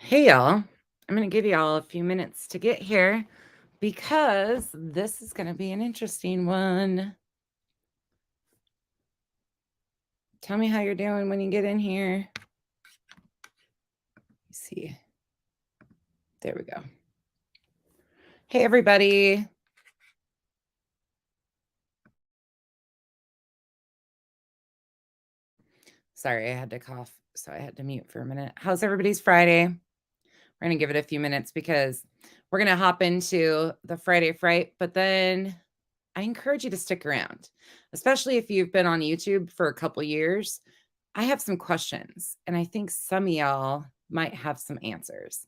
Hey, y'all. I'm going to give y'all a few minutes to get here because this is going to be an interesting one. Tell me how you're doing when you get in here. Let's see. There we go. Hey, everybody. Sorry, I had to cough, so I had to mute for a minute. How's everybody's Friday? We're going to give it a few minutes because we're going to hop into the Friday Fright, but then I encourage you to stick around, especially if you've been on YouTube for a couple years. I have some questions, and I think some of y'all might have some answers.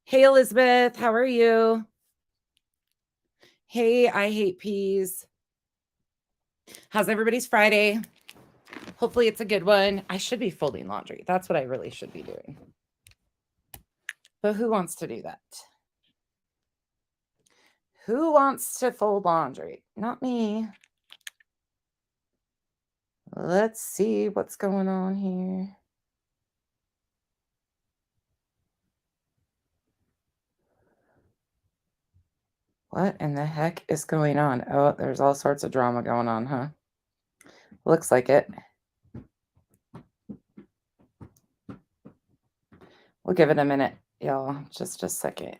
Hey, Elizabeth, how are you? Hey, I hate peas. How's everybody's Friday? Hopefully it's a good one. I should be folding laundry. That's what I really should be doing. But who wants to do that? Who wants to fold laundry? Not me. Let's see what's going on here. What in the heck is going on? Oh, there's all sorts of drama going on, huh? Looks like it. We'll give it a minute, y'all. Just a second.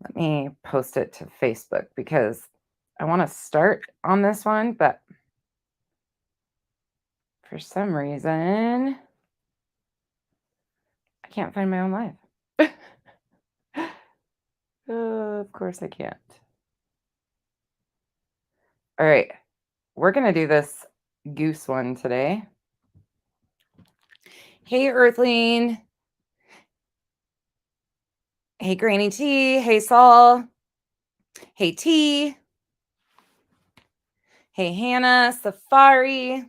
Let me post it to Facebook because I want to start on this one, but for some reason, I can't find my own live. Of course I can't. All right. We're going to do this goose one today. Hey, Earthling. Hey, Granny T. Hey, Saul. Hey, T. Hey, Hannah. Safari.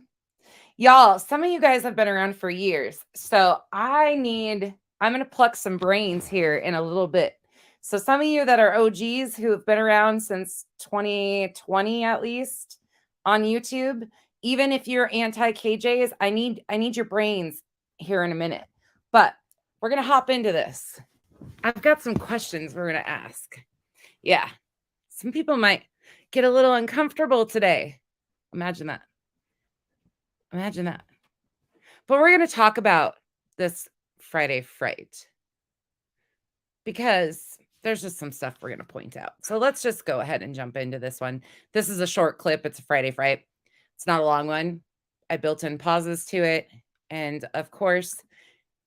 Y'all, some of you guys have been around for years. So I'm going to pluck some brains here in a little bit. So some of you that are OGs who have been around since 2020 at least on YouTube, even if you're anti-KJs, I need your brains here in a minute. But we're going to hop into this. I've got some questions we're going to ask. Yeah. Some people might get a little uncomfortable today. Imagine that. Imagine that. But we're going to talk about this Friday Fright because there's just some stuff we're going to point out. So let's just go ahead and jump into this one. This is a short clip. It's a Friday Fright. It's not a long one. I built in pauses to it. And of course,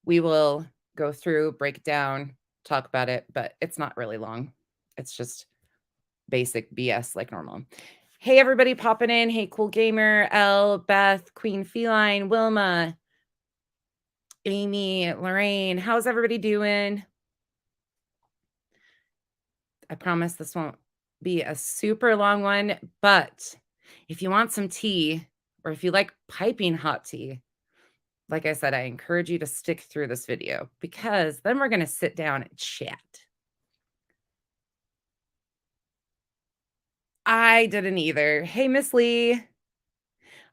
we will go through, break it down, talk about it, but it's not really long. It's just basic BS like normal. Hey, everybody popping in. Hey, Cool Gamer, Elle, Beth, Queen Feline, Wilma, Amy, Lorraine. How's everybody doing? I promise this won't be a super long one, but if you want some tea or if you like piping hot tea, like I said, I encourage you to stick through this video because then we're going to sit down and chat. I didn't either. Hey, Miss Lee.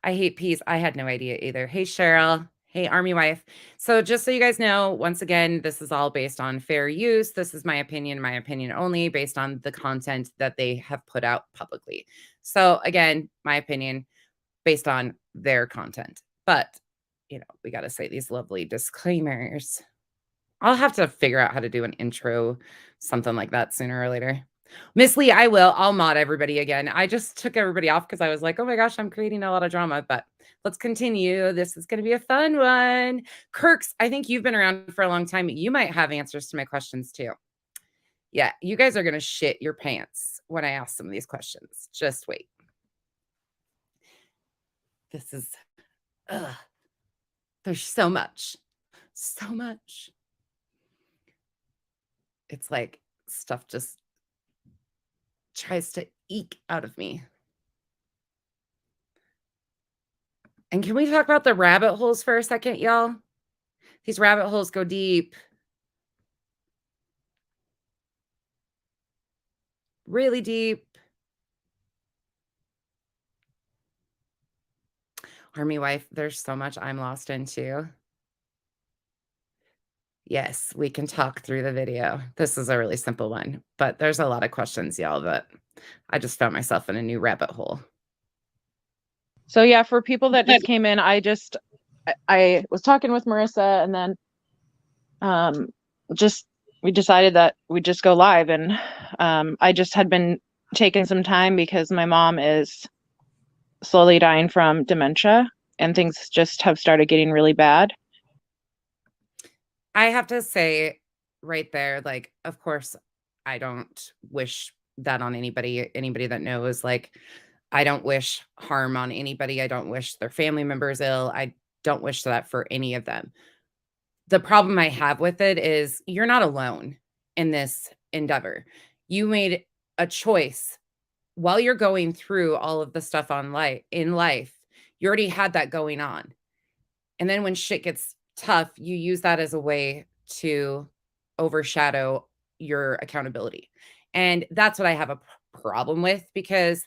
I hate peas. I had no idea either. Hey, Cheryl. Hey, Army Wife. So just so you guys know, once again, this is all based on fair use. This is my opinion only based on the content that they have put out publicly. So again, my opinion based on their content. But, you know, we got to say these lovely disclaimers. I'll have to figure out how to do an intro, something like that sooner or later. Miss Lee, I will. I'll mod everybody again. I just took everybody off because I was like, oh my gosh, I'm creating a lot of drama. But let's continue. This is going to be a fun one. Kirks, I think you've been around for a long time. You might have answers to my questions too. Yeah, you guys are going to shit your pants when I ask some of these questions. Just wait. This is, there's so much. So much. It's like stuff just tries to eke out of me. And can we talk about the rabbit holes for a second, y'all? These rabbit holes go deep. Really deep. Army Wife, there's so much I'm lost into. Yes, we can talk through the video. This is a really simple one, but there's a lot of questions, y'all, that I just found myself in a new rabbit hole. So yeah, for people that just came in, I was talking with Marissa, and then um just we decided that we'd just go live. And I just had been taking some time because my mom is slowly dying from dementia, and things just have started getting really bad. I have to say right there, like, of course, I don't wish that on anybody. Anybody that knows, like, I don't wish harm on anybody. I don't wish their family members ill. I don't wish that for any of them. The problem I have with it is you're not alone in this endeavor. You made a choice while you're going through all of the stuff on life in life. You already had that going on. And then when shit gets tough, you use that as a way to overshadow your accountability. And that's what I have a problem with, because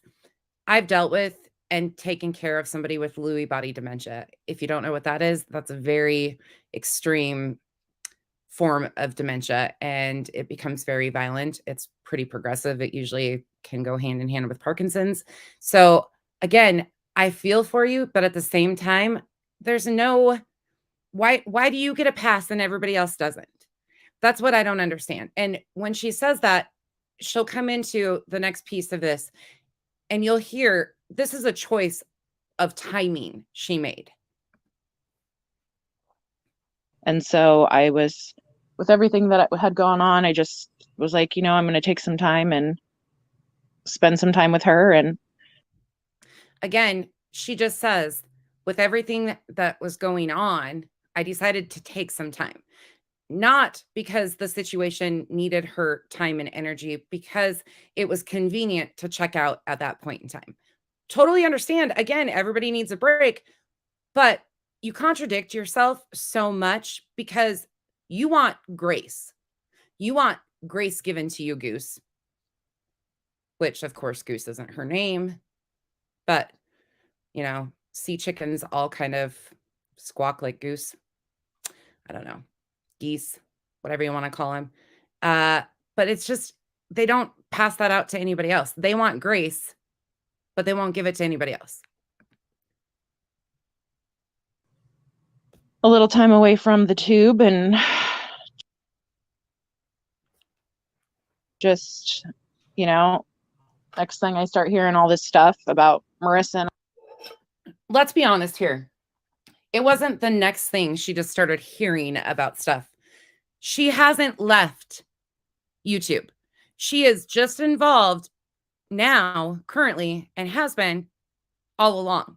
I've dealt with and taken care of somebody with Lewy body dementia. If you don't know what that is, that's a very extreme form of dementia, and it becomes very violent. It's pretty progressive. It usually can go hand in hand with Parkinson's. So, again, I feel for you, but at the same time, there's no why do you get a pass and everybody else doesn't? That's what I don't understand. And when she says that, she'll come into the next piece of this and you'll hear this is a choice of timing she made. And so I was, with everything that had gone on, I just was like, I'm going to take some time and spend some time with her. And again, she just says, with everything that was going on, I decided to take some time. Not because the situation needed her time and energy, because it was convenient to check out at that point in time. Totally understand. Again, everybody needs a break, but you contradict yourself so much because you want grace. You want grace given to you, Goose, which of course, Goose isn't her name, but sea chickens all kind of squawk like goose. I don't know, geese, whatever you want to call them. But it's just, they don't pass that out to anybody else. They want grace, but they won't give it to anybody else. a little time away from the tube, and just, next thing I start hearing all this stuff about Marissa. Let's be honest here. It wasn't the next thing she just started hearing about stuff. She hasn't left YouTube. She is just involved now, currently, and has been all along.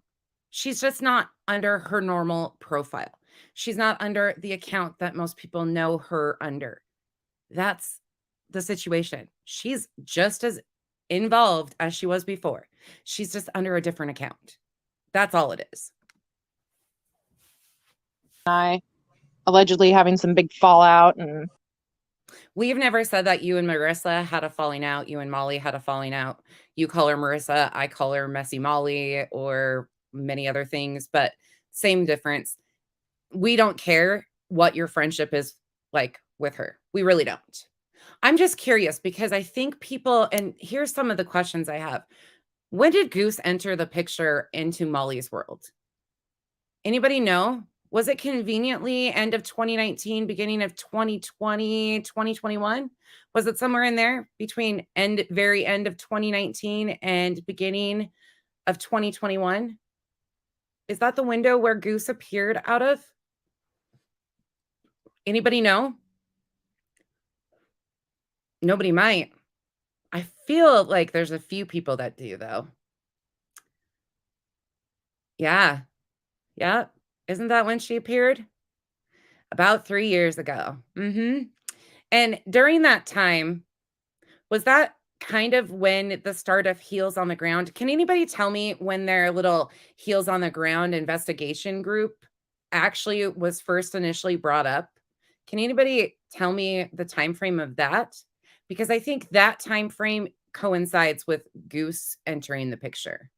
She's just not under her normal profile. She's not under the account that most people know her under. That's the situation. She's just as involved as she was before. She's just under a different account. That's all it is. I allegedly having some big fallout, and we've never said that you and Marissa had a falling out. You and Molly had a falling out. You call her Marissa, I call her Messy Molly, or many other things, but same difference. We don't care what your friendship is like with her. We really don't. I'm just curious because I think people, and here's some of the questions I have. When did Goose enter the picture into Molly's world? Anybody know? Was it conveniently end of 2019, beginning of 2020, 2021? Was it somewhere in there between very end of 2019 and beginning of 2021? Is that the window where Goose appeared out of? Anybody know? Nobody might. I feel like there's a few people that do, though. Yeah. Yeah. Isn't that when she appeared? About 3 years ago. And during that time, was that kind of when the start of Heels on the Ground? Can anybody tell me when their little Heels on the Ground investigation group actually was first initially brought up? Can anybody tell me the time frame of that? Because I think that time frame coincides with Goose entering the picture.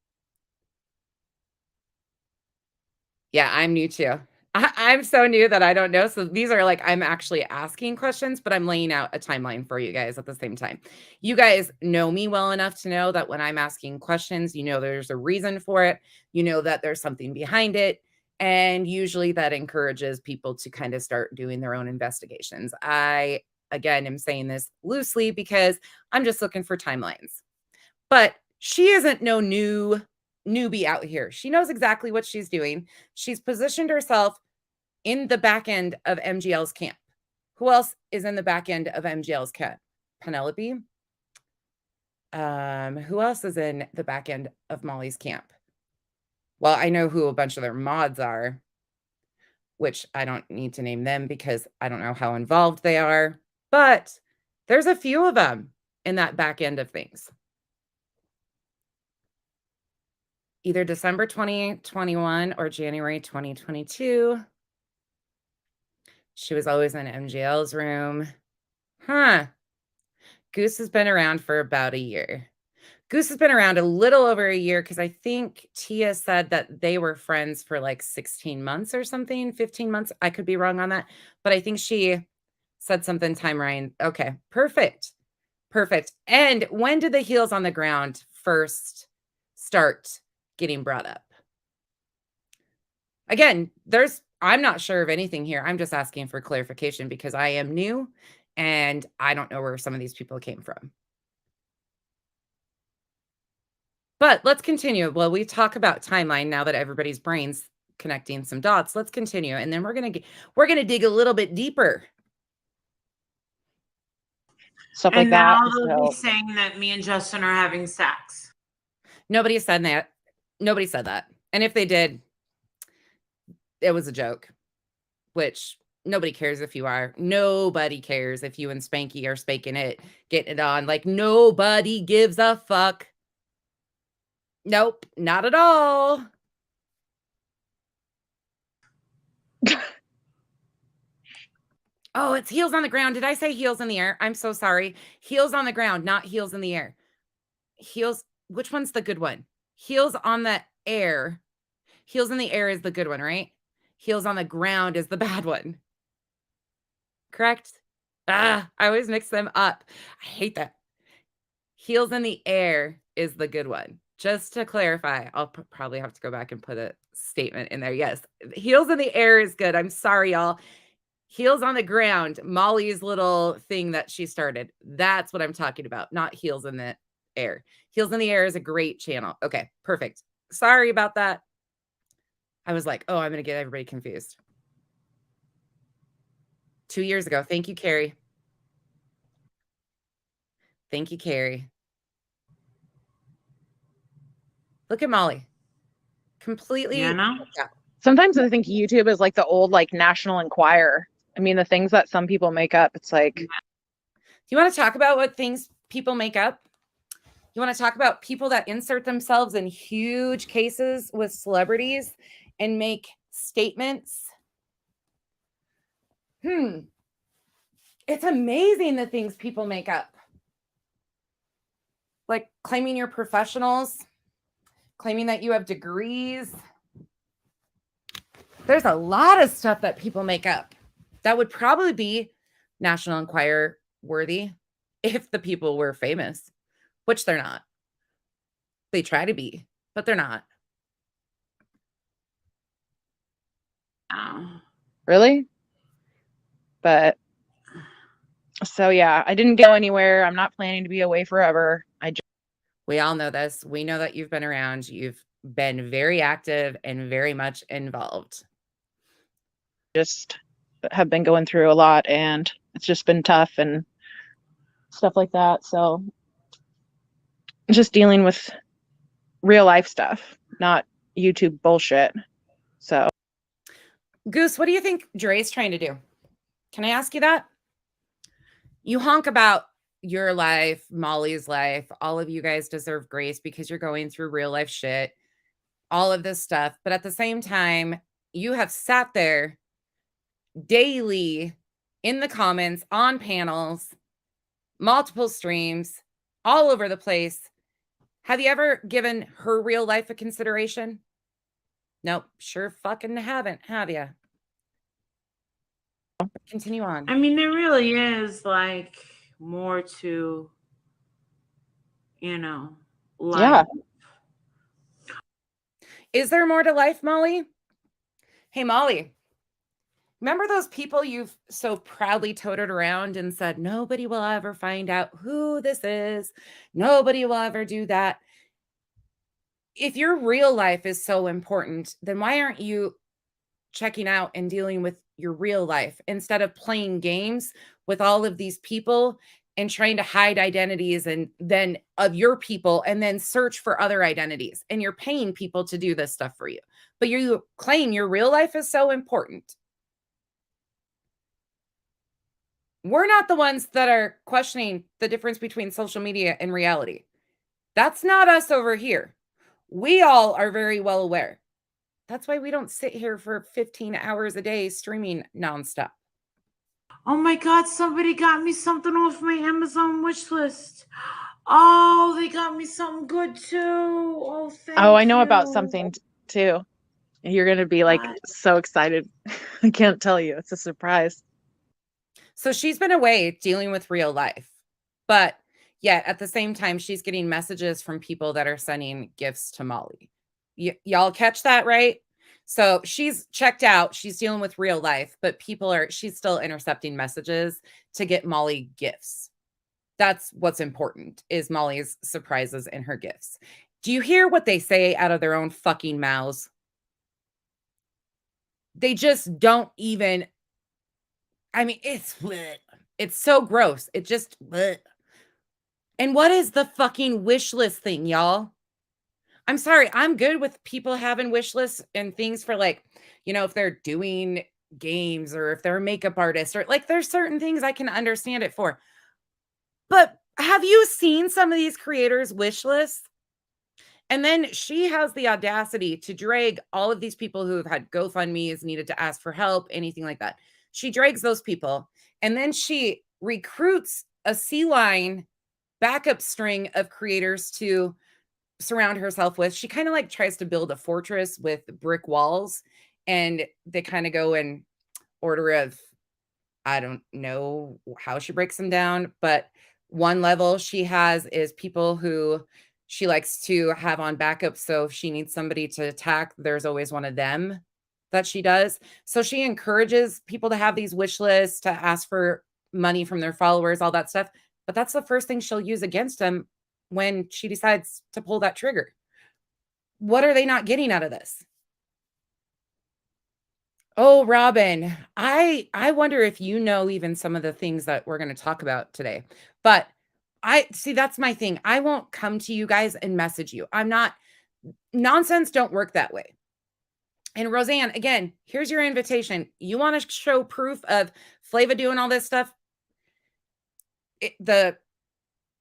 Yeah, I'm new too. I'm so new that I don't know. So these are like, I'm actually asking questions, but I'm laying out a timeline for you guys at the same time. You guys know me well enough to know that when I'm asking questions, you know, there's a reason for it. You know that there's something behind it. And usually that encourages people to kind of start doing their own investigations. I, again, am saying this loosely because I'm just looking for timelines. But she isn't no newbie out here. She knows exactly what she's doing. She's positioned herself in the back end of MGL's camp. Who else is in the back end of MGL's camp? Penelope. Who else is in the back end of Molly's camp? Well, I know who a bunch of their mods are, which I don't need to name them because I don't know how involved they are, but there's a few of them in that back end of things. Either December 2021 or January 2022. She was always in MGL's room. Huh. Goose has been around for about a year. Goose has been around a little over a year because I think Tia said that they were friends for like 16 months or something, 15 months. I could be wrong on that, but I think she said something timeline. Okay, perfect. Perfect. And when did the heels on the ground first start getting brought up? Again, I'm not sure of anything here. I'm just asking for clarification because I am new and I don't know where some of these people came from. But let's continue. Well, we talk about timeline now that everybody's brains connecting some dots. Let's continue, and then we're gonna dig a little bit deeper. Stuff and like that. now they'll be saying that me and Justin are having sex. Nobody said that. Nobody said that. And if they did, it was a joke, which nobody cares if you are. Nobody cares if you and Spanky are spanking it, getting it on. Like, nobody gives a fuck. Nope, not at all. Oh, it's heels on the ground. Did I say heels in the air? I'm so sorry. Heels on the ground, not heels in the air. Heels, which one's the good one? Heels on the air. Heels in the air is the good one, right? Heels on the ground is the bad one. Correct? I always mix them up. I hate that. Heels in the air is the good one. Just to clarify, I'll probably have to go back and put a statement in there. Yes, heels in the air is good. I'm sorry, y'all. Heels on the ground, Molly's little thing that she started. That's what I'm talking about, not heels in the air. Heels in the air is a great channel. Okay, perfect. Sorry about that. I was like, oh, I'm going to get everybody confused. 2 years ago. Thank you, Carrie. Thank you, Carrie. Look at Molly. Completely. You know? Sometimes I think YouTube is like the old like National Enquirer. I mean, the things that some people make up, it's like. Do you want to talk about what things people make up? You want to talk about people that insert themselves in huge cases with celebrities and make statements? It's amazing the things people make up. Like claiming you're professionals, claiming that you have degrees. There's a lot of stuff that people make up that would probably be National Enquirer worthy if the people were famous, which they're not. They try to be, but they're not. Oh. Really? But so yeah, I didn't go anywhere. I'm not planning to be away forever. We all know this. We know that you've been around. You've been very active and very much involved. Just have been going through a lot and it's just been tough and stuff like that. So just dealing with real life stuff, not YouTube bullshit. So Goose, what do you think Dre's trying to do? Can I ask you that? You honk about your life, Molly's life. All of you guys deserve grace because you're going through real life shit, all of this stuff. But at the same time, you have sat there daily in the comments, on panels, multiple streams, all over the place. Have you ever given her real life a consideration? Nope, sure fucking haven't, have you? Continue on. I mean, there really is like more to, life. Yeah. Is there more to life, Molly? Hey, Molly. Remember those people you've so proudly toted around and said, nobody will ever find out who this is. Nobody will ever do that. If your real life is so important, then why aren't you checking out and dealing with your real life instead of playing games with all of these people and trying to hide identities and then of your people and then search for other identities? And you're paying people to do this stuff for you, but you claim your real life is so important. We're not the ones that are questioning the difference between social media and reality. That's not us over here. We all are very well aware. That's why we don't sit here for 15 hours a day streaming nonstop. Oh my God, somebody got me something off my Amazon wish list. Oh, they got me something good too. Oh, thank you. Oh, I know about something too. You're going to be like so excited. I can't tell you. It's a surprise. So she's been away dealing with real life, but yet at the same time, she's getting messages from people that are sending gifts to Molly. Y'all catch that, right? So she's checked out. She's dealing with real life, but she's still intercepting messages to get Molly gifts. That's what's important, is Molly's surprises and her gifts. Do you hear what they say out of their own fucking mouths? They just don't even, I mean, it's so gross. It just, and what is the fucking wish list thing, y'all? I'm sorry. I'm good with people having wish lists and things for like, if they're doing games or if they're a makeup artist or like there's certain things I can understand it for. But have you seen some of these creators' wish lists? And then she has the audacity to drag all of these people who have had GoFundMe's, needed to ask for help, anything like that. She drags those people. And then she recruits a sea line backup string of creators to surround herself with. She kind of like tries to build a fortress with brick walls. And they kind of go in order of, I don't know how she breaks them down, but one level she has is people who she likes to have on backup. So if she needs somebody to attack, there's always one of them that she does. So she encourages people to have these wish lists, to ask for money from their followers, all that stuff. But that's the first thing she'll use against them when she decides to pull that trigger. What are they not getting out of this? Oh, Robin, I wonder if you know even some of the things that we're going to talk about today. But I see, that's my thing. I won't come to you guys and message you. Nonsense don't work that way. And Roseanne, again, here's your invitation. You want to show proof of Flava doing all this stuff? The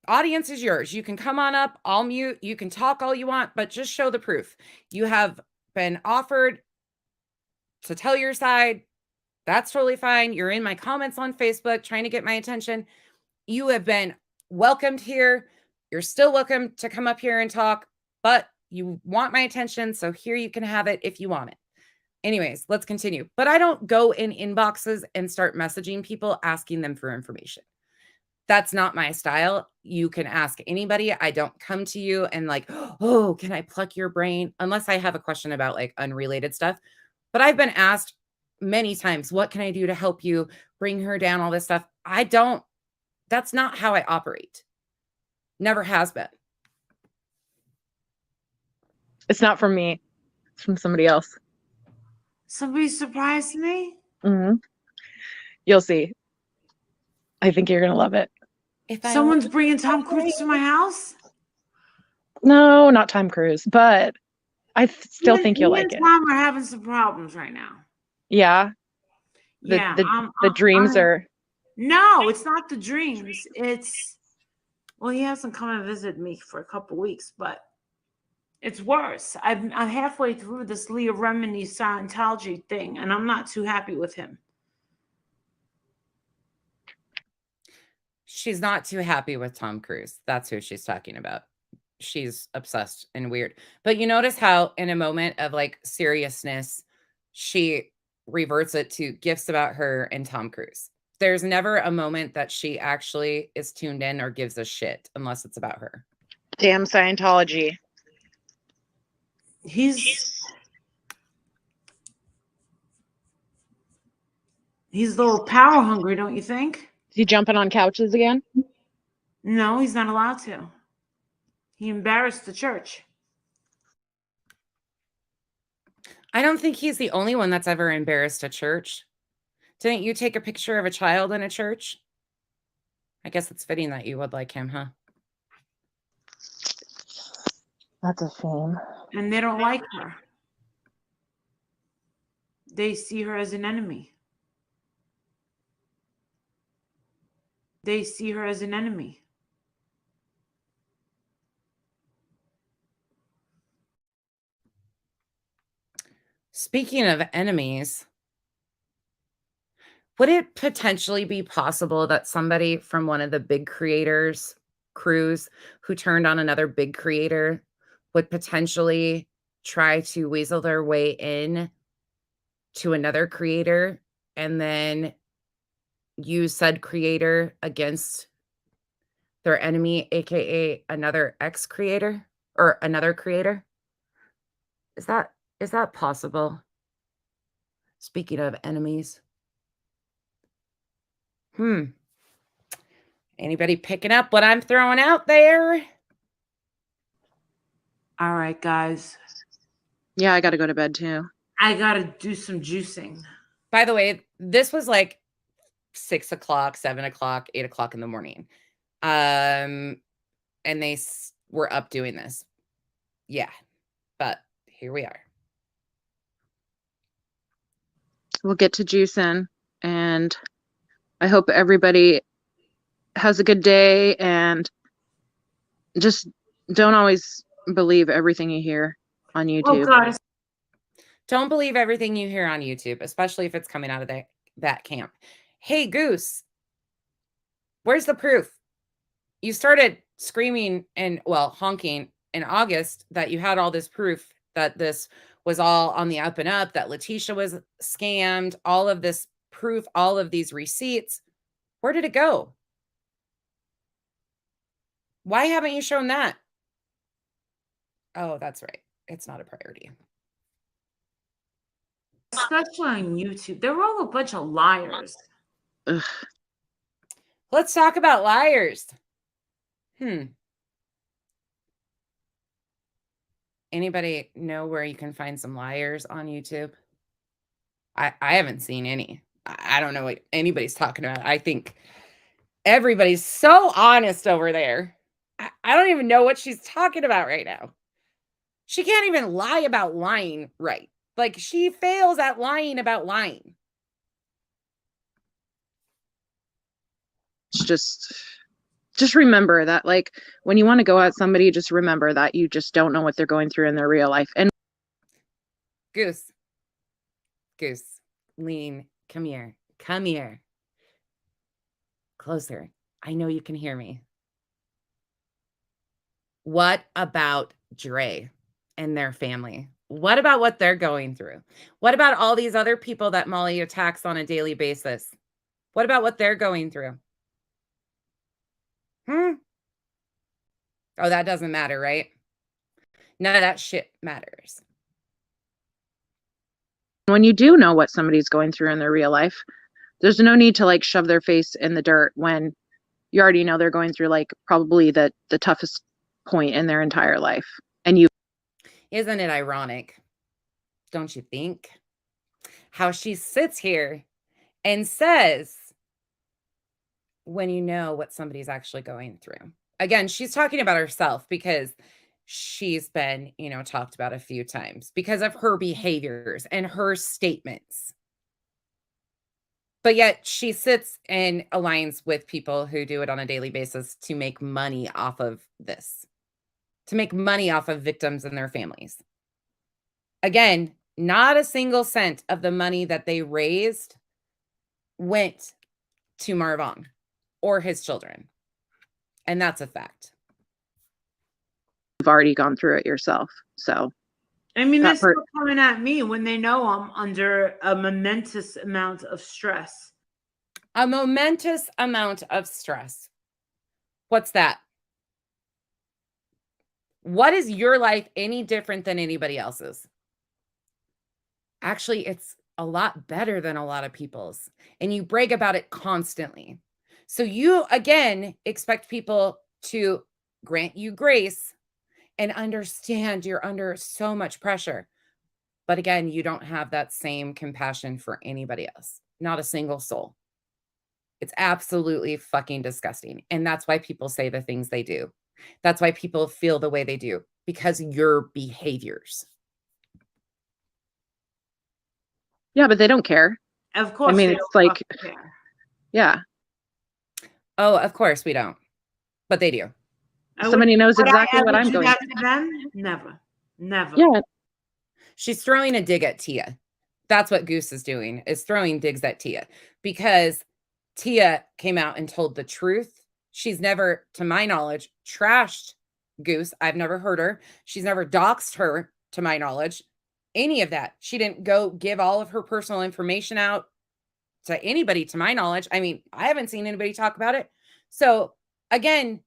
audience is yours. You can come on up. I'll mute. You can talk all you want, but just show the proof. You have been offered to tell your side. That's totally fine. You're in my comments on Facebook trying to get my attention. You have been welcomed here. You're still welcome to come up here and talk, but you want my attention. So here you can have it if you want it. Anyways, let's continue. But I don't go in inboxes and start messaging people asking them for information. That's not my style. You can ask anybody. I don't come to you and like, oh, can I pluck your brain? Unless I have a question about like unrelated stuff. But I've been asked many times, what can I do to help you bring her down? All this stuff. That's not how I operate. Never has been. It's not from me. It's from somebody else. Somebody surprised me? Mm-hmm. You'll see. I think you're going to love it. Someone's bringing Tom Cruise to my house? No, not Tom Cruise, but I still think you'll like it. Tom are having some problems right now. Yeah. The dreams are. No, it's not the dreams. Well, he hasn't come and visited me for a couple weeks, but it's worse. I'm halfway through this Leah Remini Scientology thing, and I'm not too happy with him. She's not too happy with Tom Cruise. That's who she's talking about. She's obsessed and weird. But you notice how in a moment of like seriousness, she reverts it to gifts about her and Tom Cruise. There's never a moment that she actually is tuned in or gives a shit unless it's about her. Damn Scientology. He's a little power hungry, don't you think? Is he jumping on couches again? No, he's not allowed to. He embarrassed the church. I don't think he's the only one that's ever embarrassed a church. Didn't you take a picture of a child in a church? I guess it's fitting that you would like him, huh? That's a shame. And they don't like her. They see her as an enemy. They see her as an enemy. Speaking of enemies, would it potentially be possible that somebody from one of the big creators' crews who turned on another big creator would potentially try to weasel their way in to another creator and then use said creator against their enemy, aka another ex-creator or another creator? Is that possible? Speaking of enemies. Anybody picking up what I'm throwing out there? All right, guys. Yeah, I got to go to bed too. I got to do some juicing. By the way, this was like 6 o'clock, 7 o'clock, 8 o'clock in the morning. And they were up doing this. Yeah, but here we are. We'll get to juicing, and I hope everybody has a good day, and just don't always believe everything you hear on YouTube. Oh, God. Don't believe everything you hear on YouTube, especially if it's coming out of that camp. Hey, Goose, where's the proof? You started screaming and, well, honking in August that you had all this proof that this was all on the up and up, that Letitia was scammed, all of this proof, all of these receipts. Where did it go? Why haven't you shown that? Oh, that's right. It's not a priority. Especially on YouTube. They're all a bunch of liars. Ugh. Let's talk about liars. Anybody know where you can find some liars on YouTube? I haven't seen any. I don't know what anybody's talking about. I think everybody's so honest over there. I don't even know what she's talking about right now. She can't even lie about lying right. Like, she fails at lying about lying. Just remember that, like, when you want to go at somebody, just remember that you just don't know what they're going through in their real life. And Goose, lean, come here, closer. I know you can hear me. What about Dre and their family? What about what they're going through? What about all these other people that Molly attacks on a daily basis? What about what they're going through? Oh, that doesn't matter, right? None of that shit matters. when you do know what somebody's going through in their real life, there's no need to like shove their face in the dirt when you already know they're going through like probably the toughest point in their entire life. And you Isn't it ironic? Don't you think? How she sits here and says, when you know what somebody's actually going through. Again, she's talking about herself because she's been, talked about a few times because of her behaviors and her statements. But yet she sits and aligns with people who do it on a daily basis to make money off of this, to make money off of victims and their families. Again, not a single cent of the money that they raised went to Marvon or his children. And that's a fact. have already gone through it yourself. So I mean, Got they're still coming at me when they know I'm under a momentous amount of stress. A momentous amount of stress. What's that? What is your life any different than anybody else's? Actually, it's a lot better than a lot of people's, and you brag about it constantly. So you, again, expect people to grant you grace and understand you're under so much pressure. But again, you don't have that same compassion for anybody else, not a single soul. It's absolutely fucking disgusting. And that's why people say the things they do. That's why people feel the way they do, because your behaviors. Yeah, but they don't care. Of course, I mean, they it's don't like, fucking care. yeah. Oh, of course we don't. But they do. Somebody knows exactly what I'm do going that through. to them? Never. Never. Yeah. She's throwing a dig at Tia. That's what Goose is doing, is throwing digs at Tia, because Tia came out and told the truth. She's never, to my knowledge, trashed Goose. I've never heard her. She's never doxed her, to my knowledge. Any of that. She didn't go give all of her personal information out to anybody, to my knowledge. I mean, I haven't seen anybody talk about it. So again,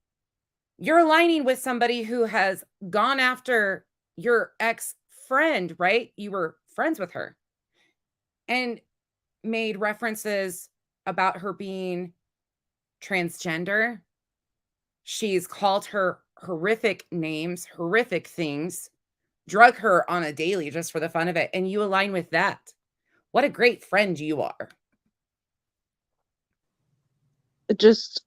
you're aligning with somebody who has gone after your ex-friend, right? You were friends with her and made references about her being transgender. She's called her horrific names, horrific things, drug her on a daily just for the fun of it. And you align with that. What a great friend you are. It just,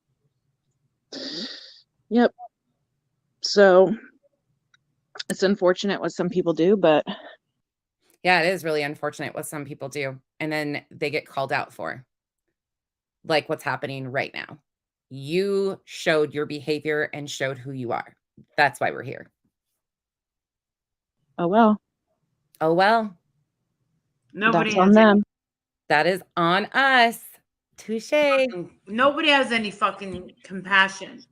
yep. So it's unfortunate what some people do, but yeah, it is really unfortunate what some people do. And then they get called out for, like what's happening right now. You showed your behavior and showed who you are. That's why we're here. oh well. Oh, well. Nobody That's on has them. That is on us. Touche. Nobody has any fucking compassion.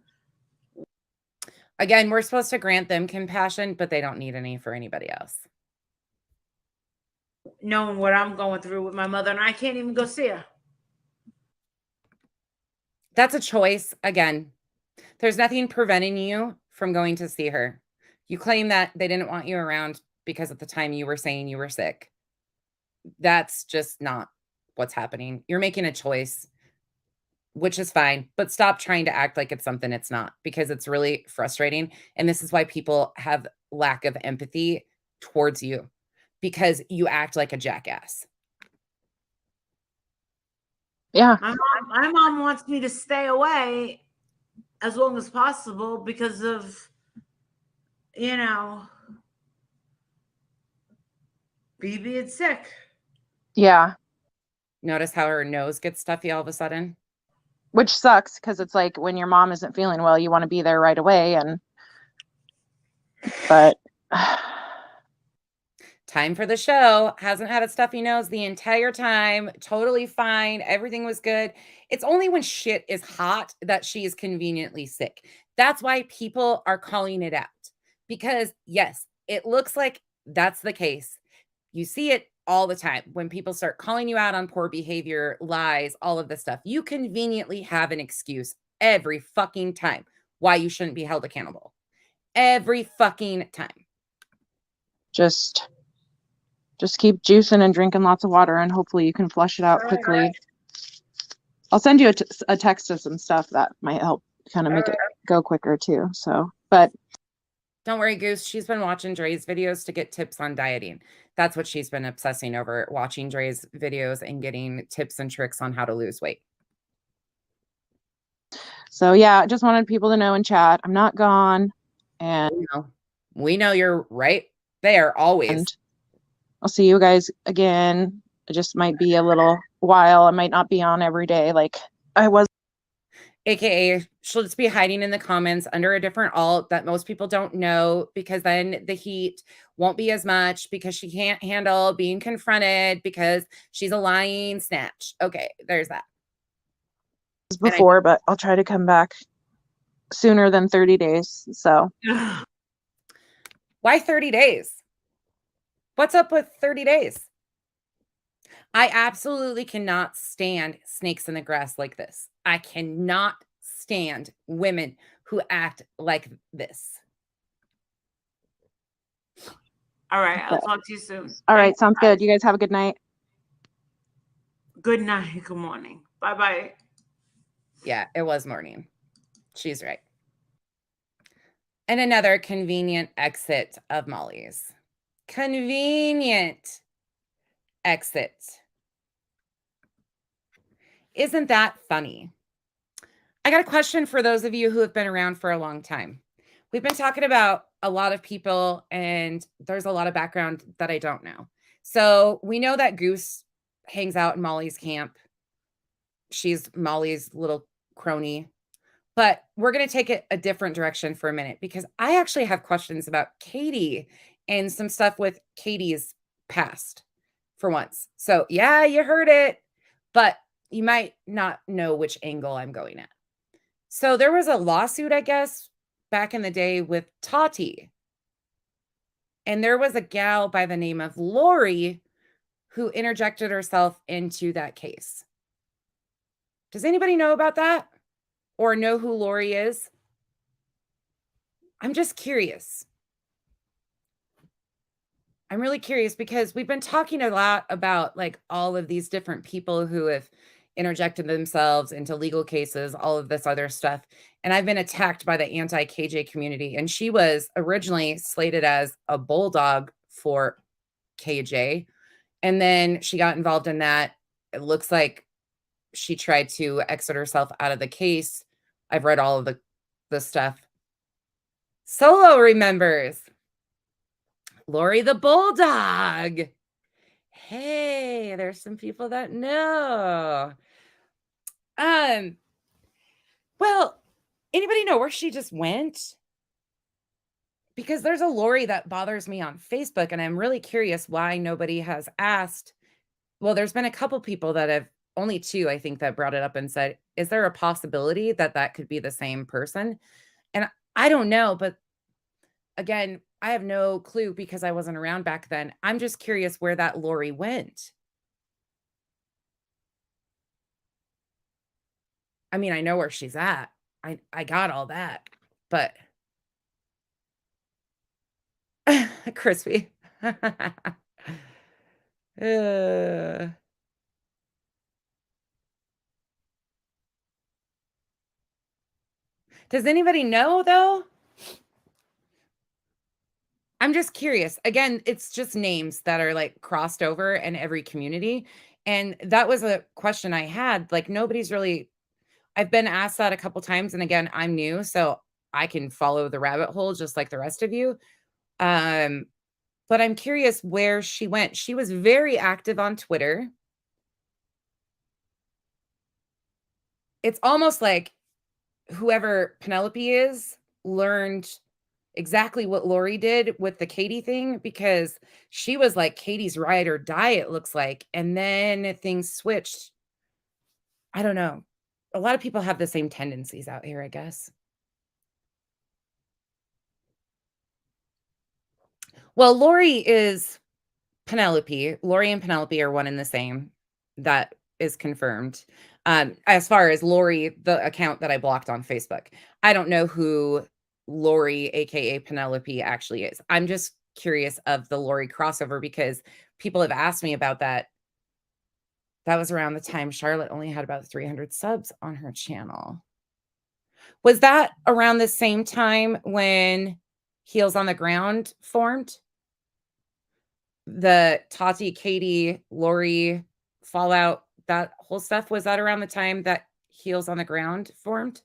Again, we're supposed to grant them compassion, but they don't need any for anybody else. Knowing what I'm going through with my mother, and I can't even go see her. That's a choice. Again, there's nothing preventing you from going to see her. You claim that they didn't want you around because at the time you were saying you were sick. That's just not what's happening. You're making a choice, which is fine, but stop trying to act like it's something it's not, because it's really frustrating. And this is why people have lack of empathy towards you, because you act like a jackass. Yeah. My mom wants me to stay away as long as possible because of, me being sick. Yeah. Notice how her nose gets stuffy all of a sudden? Which sucks, because it's like when your mom isn't feeling well, you want to be there right away. But time for the show. Hasn't had a stuffy nose the entire time. Totally fine. Everything was good. It's only when shit is hot that she is conveniently sick. That's why people are calling it out. Because yes, it looks like that's the case. You see it all the time when people start calling you out on poor behavior, lies, all of this stuff. You conveniently have an excuse every fucking time why you shouldn't be held accountable. Every fucking time. just keep juicing and drinking lots of water, and hopefully you can flush it out quickly. I'll send you a text of some stuff that might help kind of make it go quicker too. So, but don't worry, Goose. She's been watching Dre's videos to get tips on dieting. That's what she's been obsessing over, watching Dre's videos and getting tips and tricks on how to lose weight. So yeah, I just wanted people to know in chat, I'm not gone. And we know you're right there always. And I'll see you guys again. It just might be a little while. I might not be on every day like I was. AKA, she'll just be hiding in the comments under a different alt that most people don't know, because then the heat won't be as much, because she can't handle being confronted because she's a lying snatch. Okay, there's that. Before, but I'll try to come back sooner than 30 days. So why 30 days? What's up with 30 days? I absolutely cannot stand snakes in the grass like this. I cannot stand women who act like this. All right. I'll talk to you soon. All right. Thanks, Sounds guys. good. You guys have a good night. Good night. Good morning. Bye-bye. Yeah, it was morning. She's right. And another convenient exit of Molly's. Convenient exit. Isn't that funny? I got a question for those of you who have been around for a long time. We've been talking about a lot of people, and there's a lot of background that I don't know. So we know that Goose hangs out in Molly's camp. She's Molly's little crony. But we're going to take it a different direction for a minute, because I actually have questions about Katie and some stuff with Katie's past for once. So yeah, you heard it, but you might not know which angle I'm going at. So there was a lawsuit, I guess, back in the day with Tati. And there was a gal by the name of Lori who interjected herself into that case. Does anybody know about that? Or know who Lori is? I'm just curious. I'm really curious, because we've been talking a lot about like all of these different people who have interjected themselves into legal cases, all of this other stuff. And I've been attacked by the anti-KJ community. And she was originally slated as a bulldog for KJ. And then she got involved in that. It looks like she tried to exit herself out of the case. I've read all of the stuff. Solo remembers Lori the Bulldog. Hey, there's some people that know. Well, anybody know where she just went? Because there's a Lori that bothers me on Facebook, and I'm really curious why nobody has asked. Well, there's been a couple people that have, only two, I think, that brought it up and said, is there a possibility that that could be the same person? And I don't know, but again, I have no clue because I wasn't around back then. I'm just curious where that Lori went. I mean, I know where she's at. I got all that, but crispy. Uh, Does anybody know though? I'm just curious. Again, it's just names that are like crossed over in every community. And that was a question I had. Like nobody's really, I've been asked that a couple times. And again, I'm new, so I can follow the rabbit hole just like the rest of you. But I'm curious where she went. She was very active on Twitter. It's almost like whoever Penelope is learned exactly what Lori did with the Katie thing, because she was like Katie's ride or die, it looks like. And then things switched. I don't know. A lot of people have the same tendencies out here, I guess. Well, Lori is Penelope. Lori and Penelope are one and the same. That is confirmed. As far as Lori, the account that I blocked on Facebook, I don't know who Lori, aka Penelope, actually is. I'm just curious of the Lori crossover because people have asked me about that. That was around the time Charlotte only had about 300 subs on her channel. Was that around the same time when Heels on the Ground formed? The Tati, Katie, Lori fallout, that whole stuff, was that around the time that Heels on the Ground formed?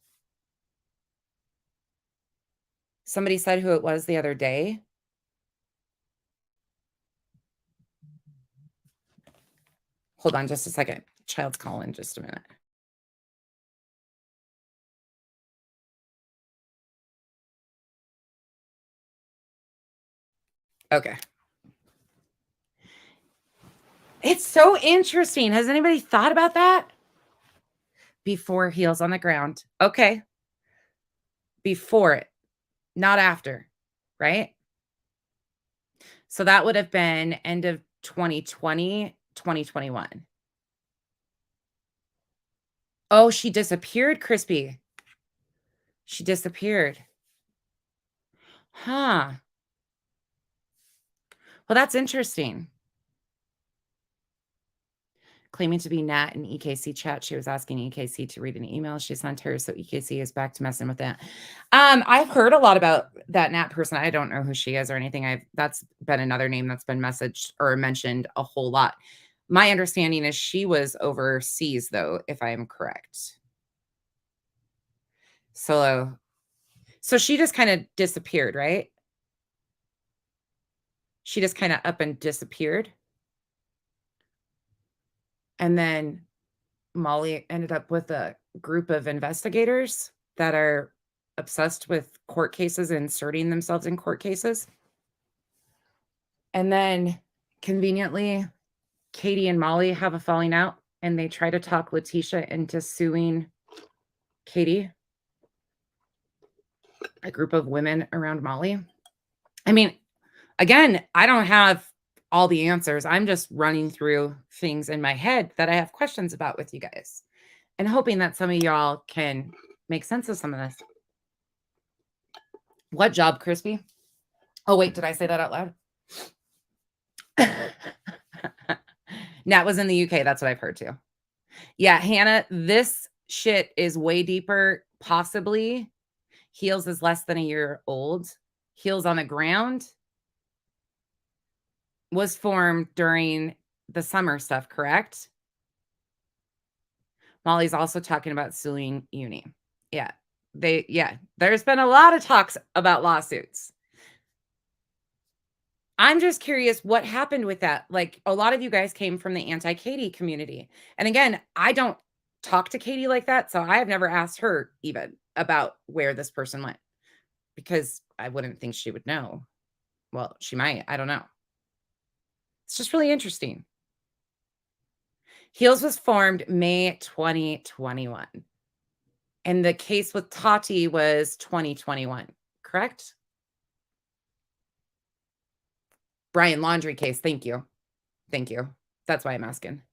Somebody said who it was the other day. Hold on just a second. Child's calling, just a minute. Okay. It's so interesting. Has anybody thought about that? Before Heels on the Ground. Okay. Before it, not after, right? So that would have been end of 2020, 2021. Oh, she disappeared, Crispy. She disappeared. Huh. Well, that's interesting. Claiming to be Nat in EKC chat. She was asking EKC to read an email she sent her, so EKC is back to messing with that. I've heard a lot about that Nat person. I don't know who she is or anything. That's been another name that's been messaged or mentioned a whole lot. My understanding is she was overseas, though, if I am correct. So she just kind of disappeared, right? She just kind of up and disappeared. And then Molly ended up with a group of investigators that are obsessed with court cases and inserting themselves in court cases. And then conveniently, Katie and Molly have a falling out and they try to talk Letitia into suing Katie, a group of women around Molly. I mean, again, I don't have all the answers. I'm just running through things in my head that I have questions about with you guys and hoping that some of y'all can make sense of some of this. What job, Crispy? Oh, wait, did I say that out loud? Nat was in the UK. That's what I've heard too. Yeah, Hannah, this shit is way deeper. Possibly Heels is less than a year old. Heels on the Ground was formed during the summer stuff, correct? Molly's also talking about suing Uni. Yeah. There's been a lot of talks about lawsuits. I'm just curious what happened with that. Like, a lot of you guys came from the anti-Katie community. And again, I don't talk to Katie like that, so I have never asked her even about where this person went because I wouldn't think she would know. Well, she might. I don't know. It's just really interesting. Heels was formed May 2021. And the case with Tati was 2021, correct? Brian Laundrie case. Thank you. Thank you. That's why I'm asking.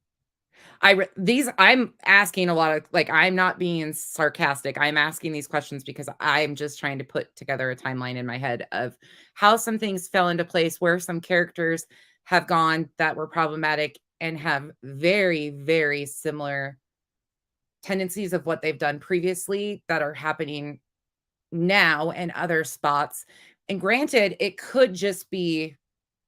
I'm asking a lot of, like, I'm not being sarcastic. I'm asking these questions because I'm just trying to put together a timeline in my head of how some things fell into place, where some characters have gone that were problematic and have very, very similar tendencies of what they've done previously that are happening now in other spots. And granted, it could just be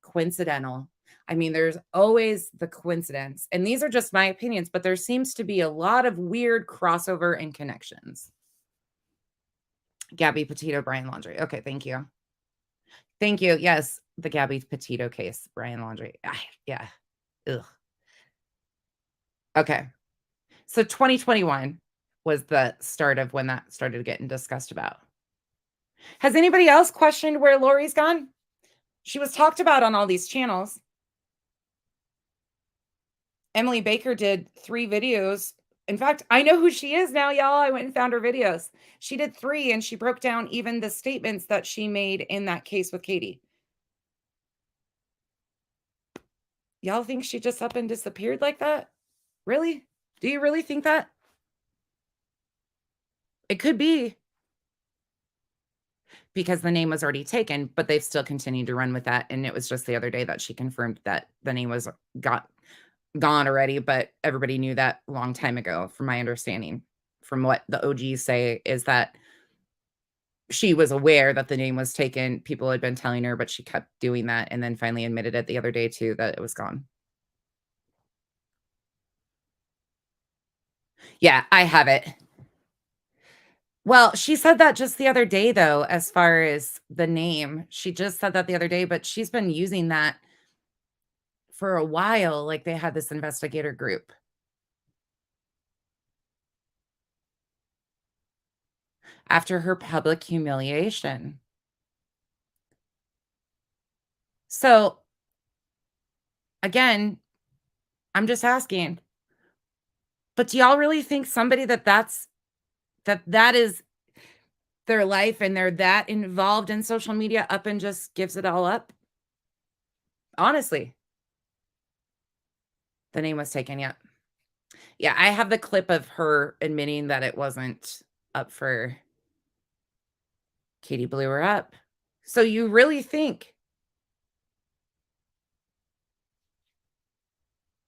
coincidental. I mean, there's always the coincidence. And these are just my opinions, but there seems to be a lot of weird crossover and connections. Gabby Petito, Brian Laundrie. Okay, thank you. Thank you. Yes, the Gabby Petito case, Brian Laundrie. Yeah. Ugh. Okay. So 2021 was the start of when that started getting discussed about. Has anybody else questioned where Lori's gone? She was talked about on all these channels. Emily Baker did 3 videos. In fact, I know who she is now, y'all. I went and found her videos. She did 3 and she broke down even the statements that she made in that case with Katie. Y'all think she just up and disappeared like that? Really? Do you really think that? It could be. Because the name was already taken, but they've still continued to run with that. And it was just the other day that she confirmed that the name was gone already, but everybody knew that a long time ago, from my understanding. From what the OGs say is that she was aware that the name was taken. People had been telling her, but she kept doing that and then finally admitted it the other day too, that it was gone. Yeah, I have it. Well, she said that just the other day, though, as far as the name. She just said that the other day, but she's been using that for a while. Like, they had this investigator group. After her public humiliation. So, again, I'm just asking, but do y'all really think somebody that is their life and they're that involved in social media up and just gives it all up? Honestly. The name was taken, yeah. Yeah, I have the clip of her admitting that it wasn't up for Katie blew her up. So you really think,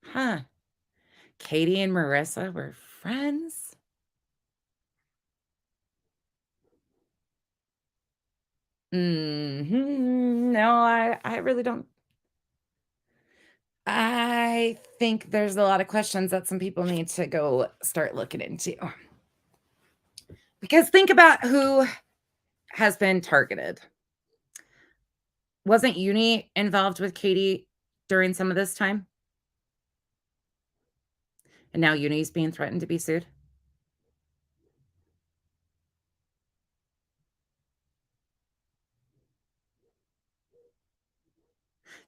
huh, Katie and Marissa were friends? No, I really don't. I think there's a lot of questions that some people need to go start looking into. Because think about who has been targeted. Wasn't Uni involved with Katie during some of this time? And now Uni's being threatened to be sued?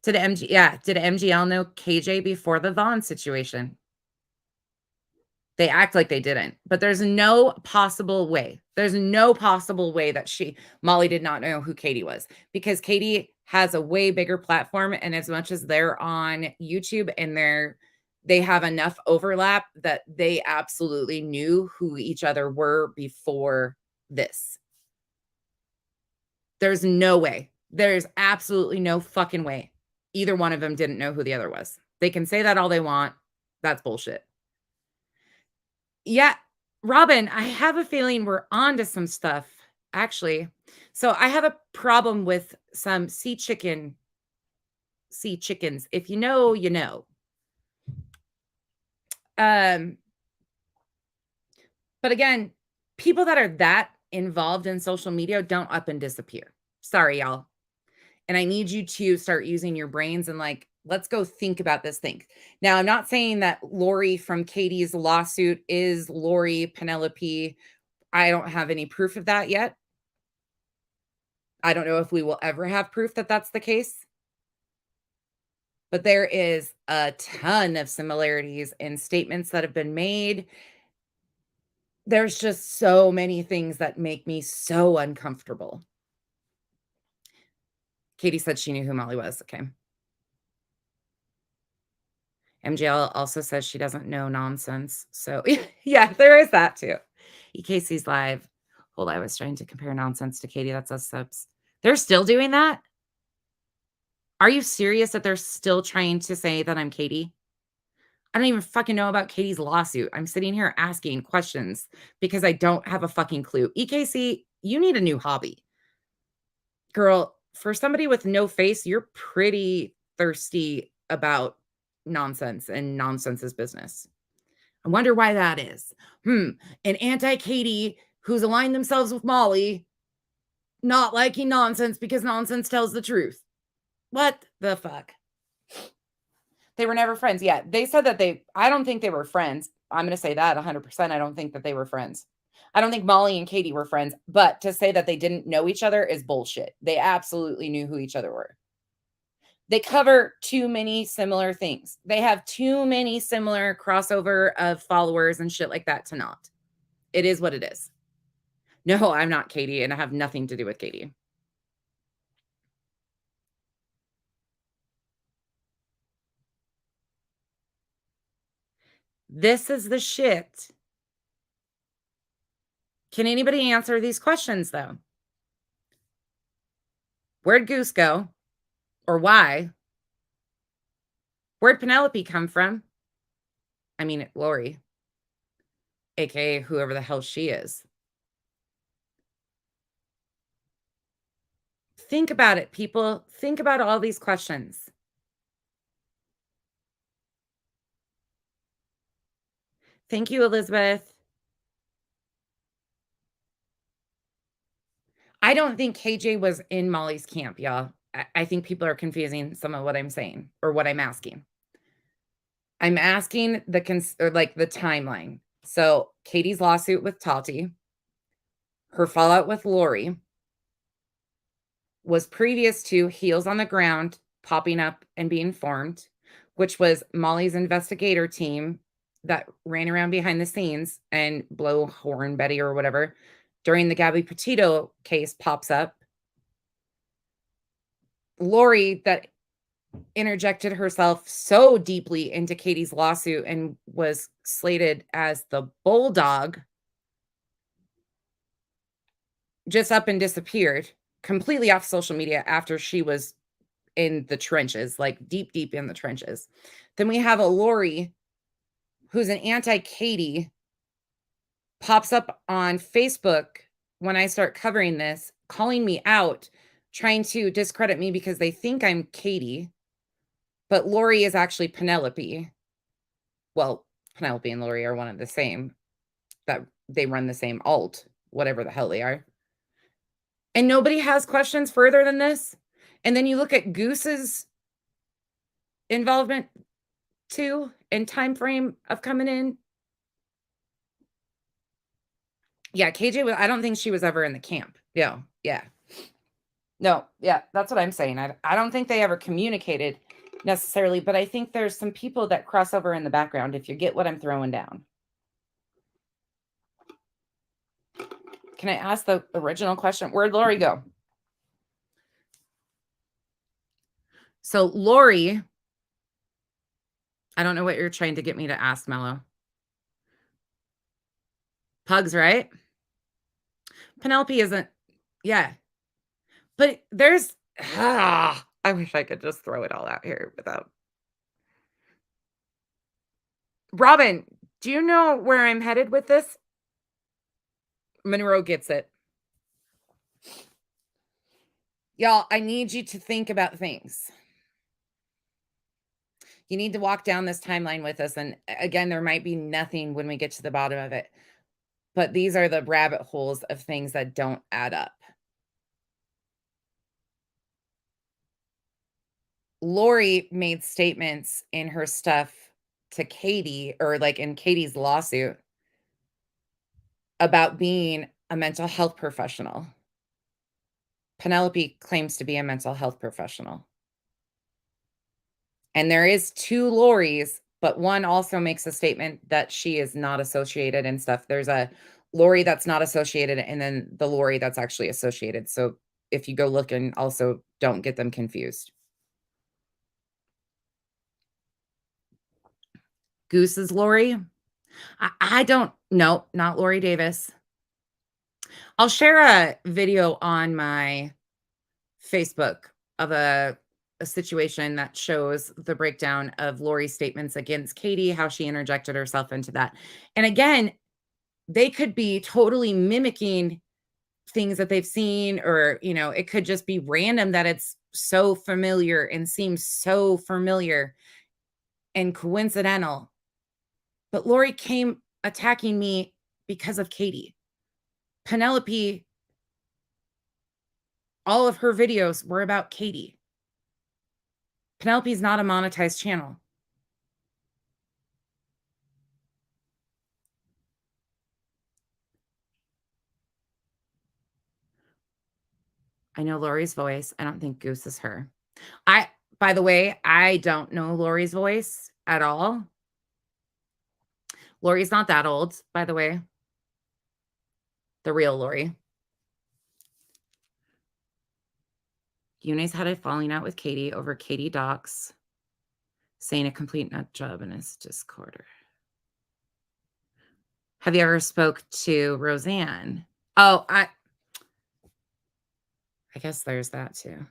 Did MGL know KJ before the Vaughn situation? They act like they didn't, but there's no possible way. There's no possible way that Molly did not know who Katie was, because Katie has a way bigger platform, and as much as they're on YouTube and they have enough overlap that they absolutely knew who each other were before this. There's no way. There's absolutely no fucking way either one of them didn't know who the other was. They can say that all they want. That's bullshit. Yeah, Robin, I have a feeling we're on to some stuff, actually. So I have a problem with some sea chickens. If you know, you know. But again, people that are that involved in social media don't up and disappear. Sorry, y'all. And I need you to start using your brains and let's go think about this thing. Now, I'm not saying that Lori from Katie's lawsuit is Lori Penelope. I don't have any proof of that yet. I don't know if we will ever have proof that that's the case. But there is a ton of similarities in statements that have been made. There's just so many things that make me so uncomfortable. Katie said she knew who Molly was. Okay. MGL also says she doesn't know nonsense. So yeah, there is that too. EKC's live. Hold on, I was trying to compare nonsense to Katie. That's us subs. They're still doing that? Are you serious that they're still trying to say that I'm Katie? I don't even fucking know about Katie's lawsuit. I'm sitting here asking questions because I don't have a fucking clue. EKC, you need a new hobby. Girl, for somebody with no face, you're pretty thirsty about nonsense, and nonsense is business. I wonder why that is. An anti-Katie who's aligned themselves with Molly, not liking nonsense because nonsense tells the truth. What the fuck? They were never friends. Yeah, they said that I don't think they were friends. I'm going to say that 100%. I don't think that they were friends. I don't think Molly and Katie were friends, but to say that they didn't know each other is bullshit. They absolutely knew who each other were. They cover too many similar things. They have too many similar crossover of followers and shit like that to not. It is what it is. No, I'm not Katie, and I have nothing to do with Katie. This is the shit. Can anybody answer these questions, though? Where'd Goose go? Or why? Where'd Penelope come from? I mean, Lori, aka whoever the hell she is. Think about it, people. Think about all these questions. Thank you, Elizabeth. I don't think KJ was in Molly's camp, y'all. I think people are confusing some of what I'm saying or what I'm asking. I'm asking the timeline. So Katie's lawsuit with Tati, her fallout with Lori was previous to Heels on the Ground popping up and being formed, which was Molly's investigator team that ran around behind the scenes and Blowhorn Betty or whatever during the Gabby Petito case pops up. Lori, that interjected herself so deeply into Katie's lawsuit and was slated as the bulldog, just up and disappeared completely off social media after she was in the trenches, like deep, deep in the trenches. Then we have a Lori who's an anti-Katie, pops up on Facebook when I start covering this, calling me out, trying to discredit me because they think I'm Katie, but Lori is actually Penelope. Well, Penelope and Lori are one of the same, that they run the same alt, whatever the hell they are. And nobody has questions further than this. And then you look at Goose's involvement too and time frame of coming in. Yeah, KJ, I don't think she was ever in the camp. No, yeah. No, yeah, that's what I'm saying. I don't think they ever communicated necessarily, but I think there's some people that cross over in the background, if you get what I'm throwing down. Can I ask the original question? Where'd Lori go? So Lori, I don't know what you're trying to get me to ask, Mello. Pugs, right? Penelope isn't, yeah. But there's, I wish I could just throw it all out here without. Robin, do you know where I'm headed with this? Monroe gets it. Y'all, I need you to think about things. You need to walk down this timeline with us. And again, there might be nothing when we get to the bottom of it. But these are the rabbit holes of things that don't add up. Lori made statements in her stuff to Katie, or like in Katie's lawsuit, about being a mental health professional. Penelope claims to be a mental health professional. And there is two Loris, but one also makes a statement that she is not associated and stuff. There's a Lori that's not associated and then the Lori that's actually associated. So if you go look, and also don't get them confused. Goose's Lori. I don't know, not Lori Davis. I'll share a video on my Facebook of a situation that shows the breakdown of Lori's statements against Katie, how she interjected herself into that. And again, they could be totally mimicking things that they've seen, or, you know, it could just be random that it's so familiar and seems so familiar and coincidental. But Lori came attacking me because of Katie. Penelope, all of her videos were about Katie. Penelope's not a monetized channel. I know Lori's voice. I don't think Goose is her. By the way, I don't know Lori's voice at all. Lori's not that old, by the way. The real Lori. Yune's had a falling out with Katie over Katie Docs saying a complete nut job in his Discord. Have you ever spoke to Roseanne? Oh, I guess there's that too.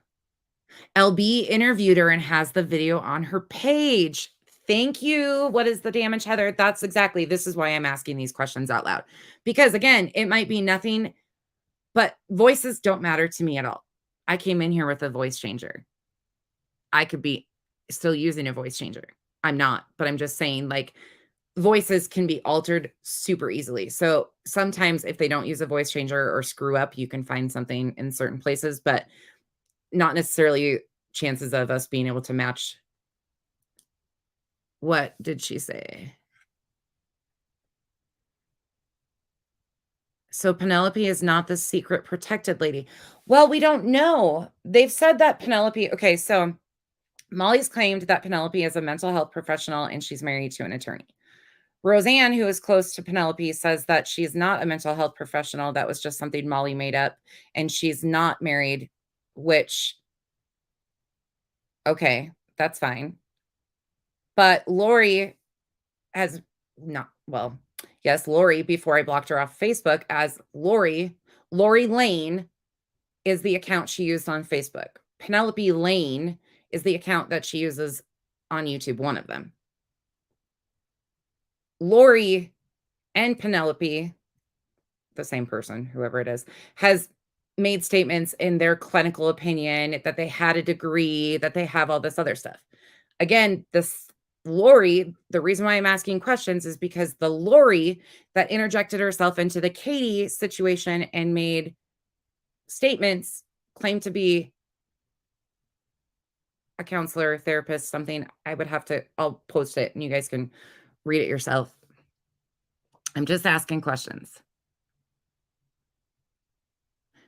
LB interviewed her and has the video on her page. Thank you. What is the damage, Heather? That's exactly, this is why I'm asking these questions out loud. Because again, it might be nothing, but voices don't matter to me at all. I came in here with a voice changer. I could be still using a voice changer. I'm not, but I'm just saying, like, voices can be altered super easily. So sometimes if they don't use a voice changer or screw up, you can find something in certain places, but not necessarily chances of us being able to match. What did she say? So Penelope is not the secret protected lady. Well, we don't know. They've said that Penelope, okay, so Molly's claimed that Penelope is a mental health professional and she's married to an attorney. Roseanne, who is close to Penelope, says that she's not a mental health professional. That was just something Molly made up, and she's not married, which, okay, That's fine. But Lori has not, well, yes, Lori, before I blocked her off Facebook as Lori Lane is the account she used on Facebook. Penelope Lane is the account that she uses on YouTube, one of them. Lori and Penelope, the same person, whoever it is, has made statements in their clinical opinion that they had a degree, that they have all this other stuff. Again, this Lori, the reason why I'm asking questions is because the Lori that interjected herself into the Katie situation and made statements, claimed to be a counselor, therapist, something. I'll post it and you guys can read it yourself. I'm just asking questions.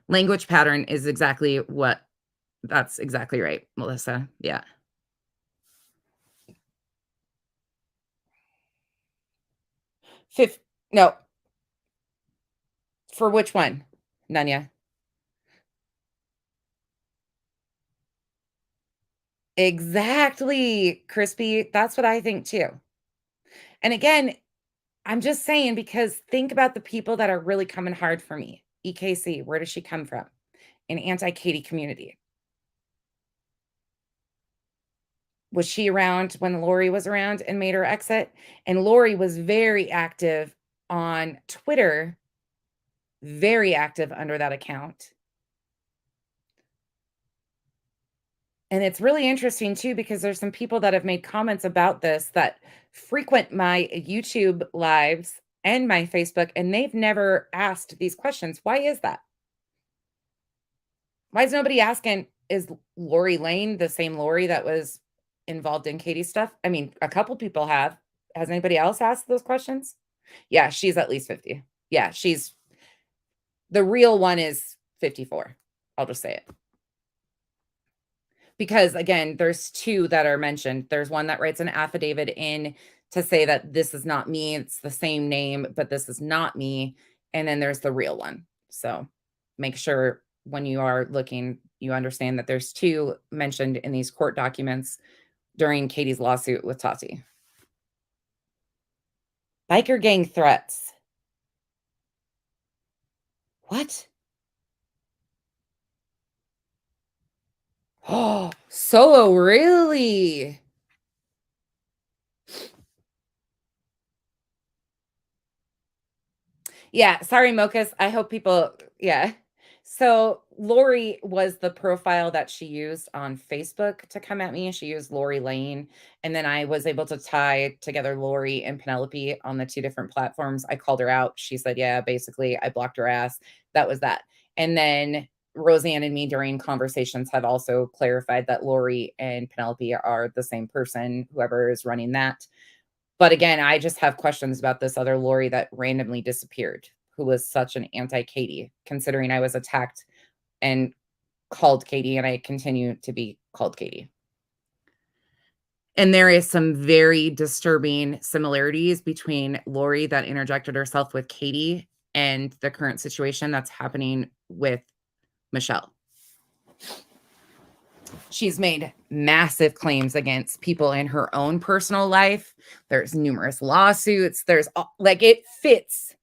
Language pattern is exactly what, that's exactly right, Melissa. Yeah. No. For which one, Nanya? Exactly, Crispy. That's what I think too. And again, I'm just saying, because think about the people that are really coming hard for me. EKC, where does she come from? An anti-Katie community. Was she around when Lori was around and made her exit? And Lori was very active on Twitter, very active under that account. And it's really interesting too, because there's some people that have made comments about this that frequent my YouTube lives and my Facebook, and they've never asked these questions. Why is that? Why is nobody asking, is Lori Lane the same Lori that was involved in Katie's stuff? I mean, a couple people have. Has anybody else asked those questions? Yeah, she's at least 50. Yeah, the real one is 54. I'll just say it. Because again, there's two that are mentioned. There's one that writes an affidavit in to say that this is not me. It's the same name, but this is not me. And then there's the real one. So make sure when you are looking, you understand that there's two mentioned in these court documents during Katie's lawsuit with Tati. Biker gang threats. What? Oh, Solo, really? Yeah, sorry, Mochas. I hope people, yeah. So Lori was the profile that she used on Facebook to come at me. She used Lori Lane. And then I was able to tie together Lori and Penelope on the two different platforms. I called her out. She said, yeah, basically, I blocked her ass. That was that. And then Roseanne and me during conversations have also clarified that Lori and Penelope are the same person, whoever is running that. But again, I just have questions about this other Lori that randomly disappeared, who was such an anti-Katie, considering I was attacked and called Katie, and I continue to be called Katie. And there is some very disturbing similarities between Lori that interjected herself with Katie and the current situation that's happening with Michelle. She's made massive claims against people in her own personal life. There's numerous lawsuits. There's like, it fits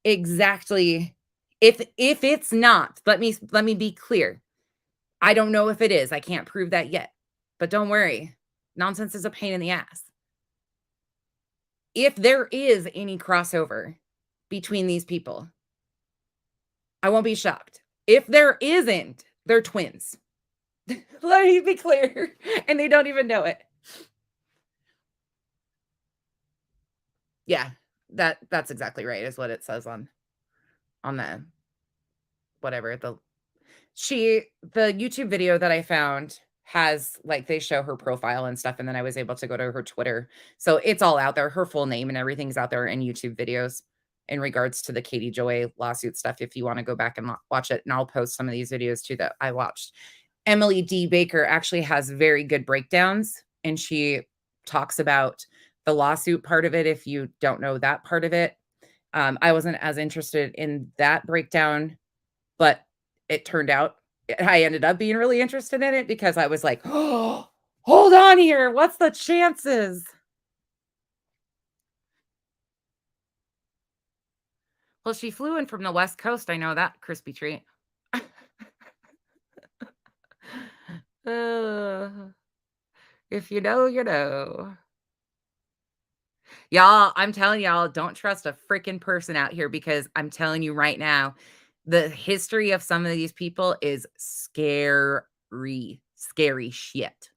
exactly. If it's not, let me be clear. I don't know if it is. I can't prove that yet. But don't worry. Nonsense is a pain in the ass. If there is any crossover between these people, I won't be shocked. If there isn't, they're twins. Let me be clear. And they don't even know it. Yeah, that's exactly right, is what it says on the whatever. The YouTube video that I found has, like, they show her profile and stuff, and then I was able to go to her Twitter. So it's all out there. Her full name and everything's out there in YouTube videos in regards to the Katie Joy lawsuit stuff, if you want to go back and watch it. And I'll post some of these videos too that I watched. Emily D. Baker actually has very good breakdowns, and she talks about the lawsuit part of it. If you don't know that part of it, I wasn't as interested in that breakdown, but it turned out I ended up being really interested in it because I was like, oh, Hold on here. What's the chances? Well, she flew in from the West Coast. I know that, crispy treat. If you know, you know. Y'all, I'm telling y'all, don't trust a freaking person out here because I'm telling you right now, the history of some of these people is scary, scary shit.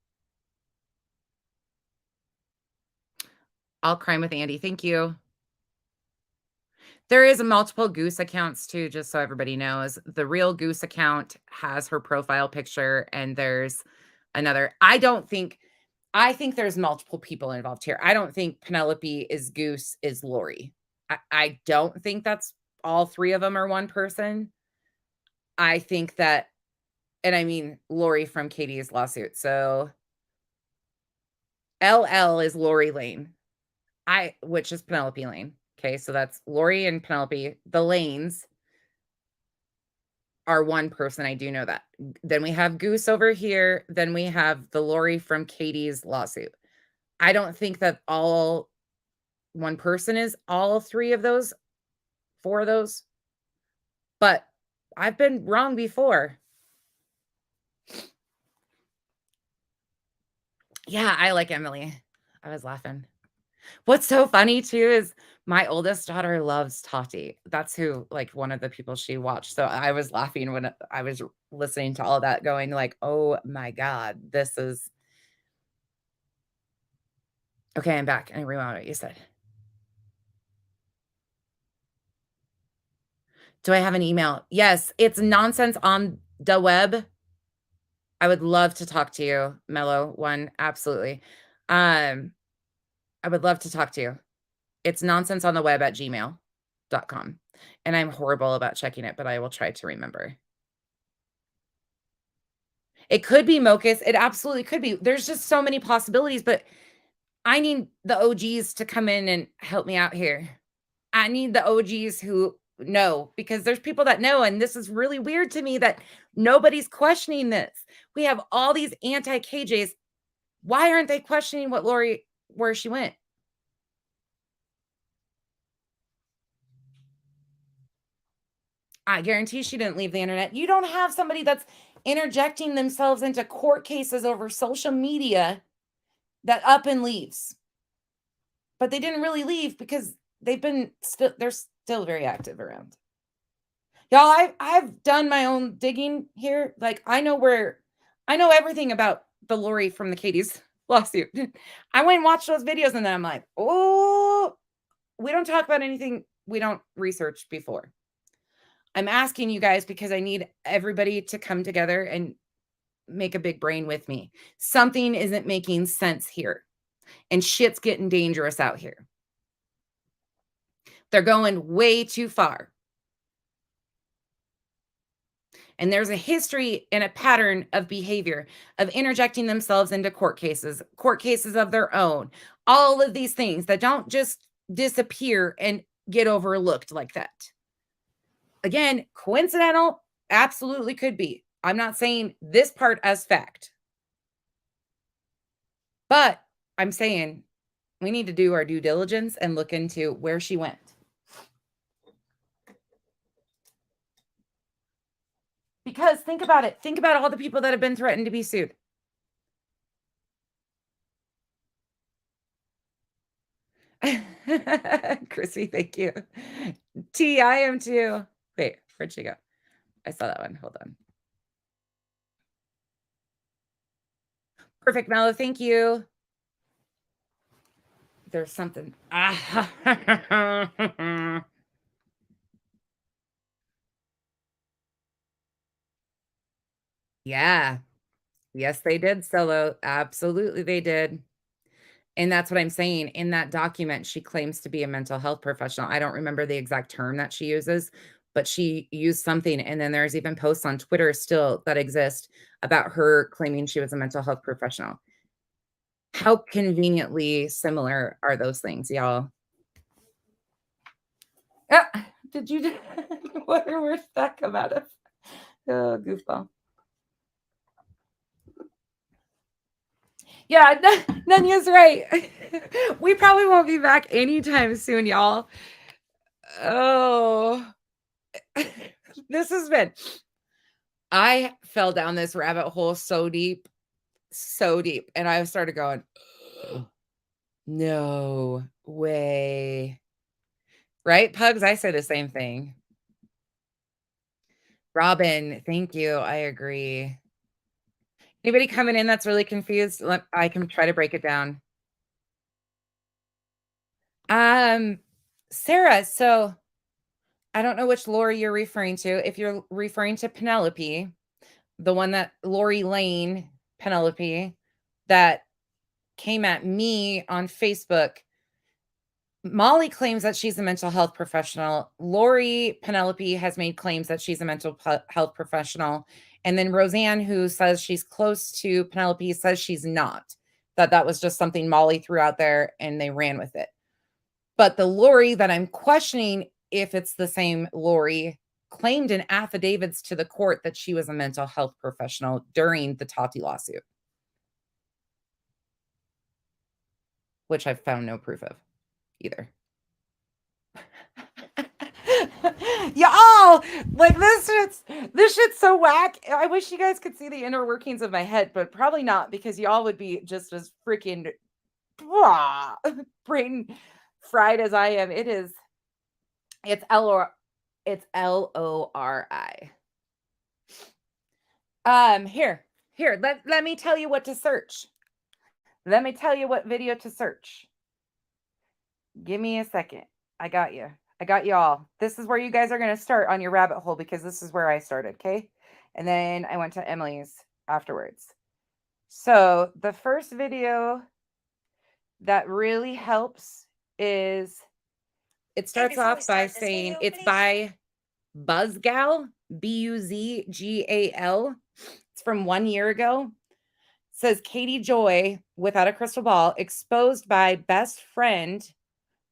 I'll crime with Andy. Thank you. There is multiple Goose accounts too, just so everybody knows. The real Goose account has her profile picture, and there's another. I think there's multiple people involved here. I don't think Penelope is Goose is Lori. I don't think that's all three of them are one person. I think that, and I mean Lori from Katie's lawsuit. So LL is Lori Lane, which is Penelope Lane. Okay, so that's Lori and Penelope. The Lanes are one person. I do know that. Then we have Goose over here. Then we have the Lori from Katie's lawsuit. I don't think that all one person is all three of those, four of those, but I've been wrong before. Yeah, I like Emily. I was laughing. What's so funny too is my oldest daughter loves Tati. That's who, like, one of the people she watched. So I was laughing when I was listening to all that, going like, oh my God, this is okay. I'm back and I rewound what you said. Do I have an email? Yes, it's nonsense on the web. I would love to talk to you, Mellow One. Absolutely. I would love to talk to you. It's nonsense on the web at gmail.com. And I'm horrible about checking it, but I will try to remember. It could be Mocus. It absolutely could be. There's just so many possibilities, but I need the OGs to come in and help me out here. I need the OGs who know, because there's people that know, and this is really weird to me that nobody's questioning this. We have all these anti-KJs. Why aren't they questioning where she went? I guarantee she didn't leave the internet. You don't have somebody that's interjecting themselves into court cases over social media that up and leaves. But they didn't really leave because they're still very active around. Y'all, I've done my own digging here. Like, I know everything about the Lori from the Katie's lawsuit. I went and watched those videos and then I'm like, oh, we don't talk about anything we don't research before. I'm asking you guys because I need everybody to come together and make a big brain with me. Something isn't making sense here, and shit's getting dangerous out here. They're going way too far. And there's a history and a pattern of behavior of interjecting themselves into court cases of their own, all of these things that don't just disappear and get overlooked like that. Again, coincidental, absolutely could be. I'm not saying this part as fact. But I'm saying we need to do our due diligence and look into where she went. Because think about it. Think about all the people that have been threatened to be sued. Chrissy, thank you. T, I am too. Wait, where'd she go? I saw that one. Hold on. Perfect, Mellow. Thank you. There's something. Yeah. Yes, they did, Solo. Absolutely, they did. And that's what I'm saying. In that document, she claims to be a mental health professional. I don't remember the exact term that she uses, but she used something. And then there's even posts on Twitter still that exist about her claiming she was a mental health professional. How conveniently similar are those things, y'all? Did you? Where'd that come out of? Oh, goofball. Yeah, Nanya's right. We probably won't be back anytime soon, y'all. Oh, this has been. I fell down this rabbit hole so deep, and I started going, no way. Right, Pugs? I say the same thing. Robin, thank you. I agree. Anybody coming in that's really confused? I can try to break it down. Sarah, so I don't know which Lori you're referring to. If you're referring to Penelope, the one that Lori Lane, Penelope, that came at me on Facebook. Molly claims that she's a mental health professional. Lori Penelope has made claims that she's a mental health professional. And then Roseanne, who says she's close to Penelope, says she's not. That was just something Molly threw out there and they ran with it. But the Lori that I'm questioning, if it's the same Lori, claimed in affidavits to the court that she was a mental health professional during the Tati lawsuit, which I've found no proof of either. Y'all, like this shit's so whack. I wish you guys could see the inner workings of my head, but probably not, because y'all would be just as freaking brain fried as I am. It's L-O-R-I. Here, let me tell you what to search. Let me tell you what video to search. Give me a second. I got you. I got y'all. This is where you guys are going to start on your rabbit hole, because this is where I started, okay? And then I went to Emily's afterwards. So the first video that really helps is, it starts off by saying it's by Buzzgal, Buzgal. It's from 1 year ago. It says Katie Joy, without a crystal ball, exposed by best friend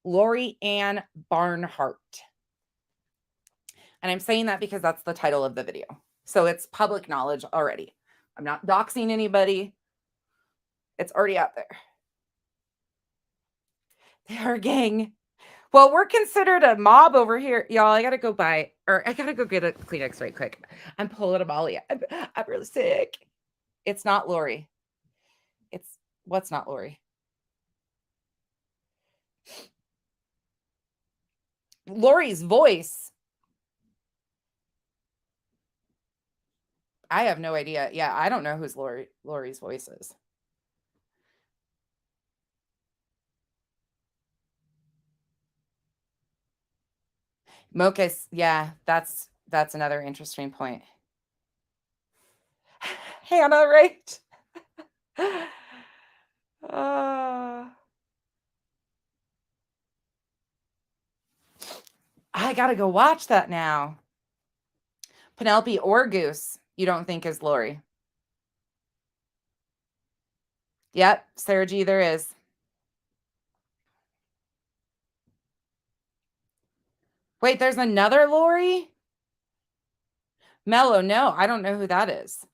Lori Ann Barnhart. And I'm saying that because that's the title of the video. So it's public knowledge already. I'm not doxing anybody. It's already out there. They are a gang. Well, we're considered a mob over here. Y'all, I got to go get a Kleenex right quick. I'm pulling a Molly. I'm really sick. It's not Lori. What's not Lori? Lori's voice. I have no idea. Yeah, I don't know who's Lori's voice is. Mocus, yeah, that's another interesting point. Hannah, right? I gotta go watch that now. Penelope or Goose, you don't think is Lori? Yep, Sarah G, there is. Wait, there's another Lori? Mello, no, I don't know who that is.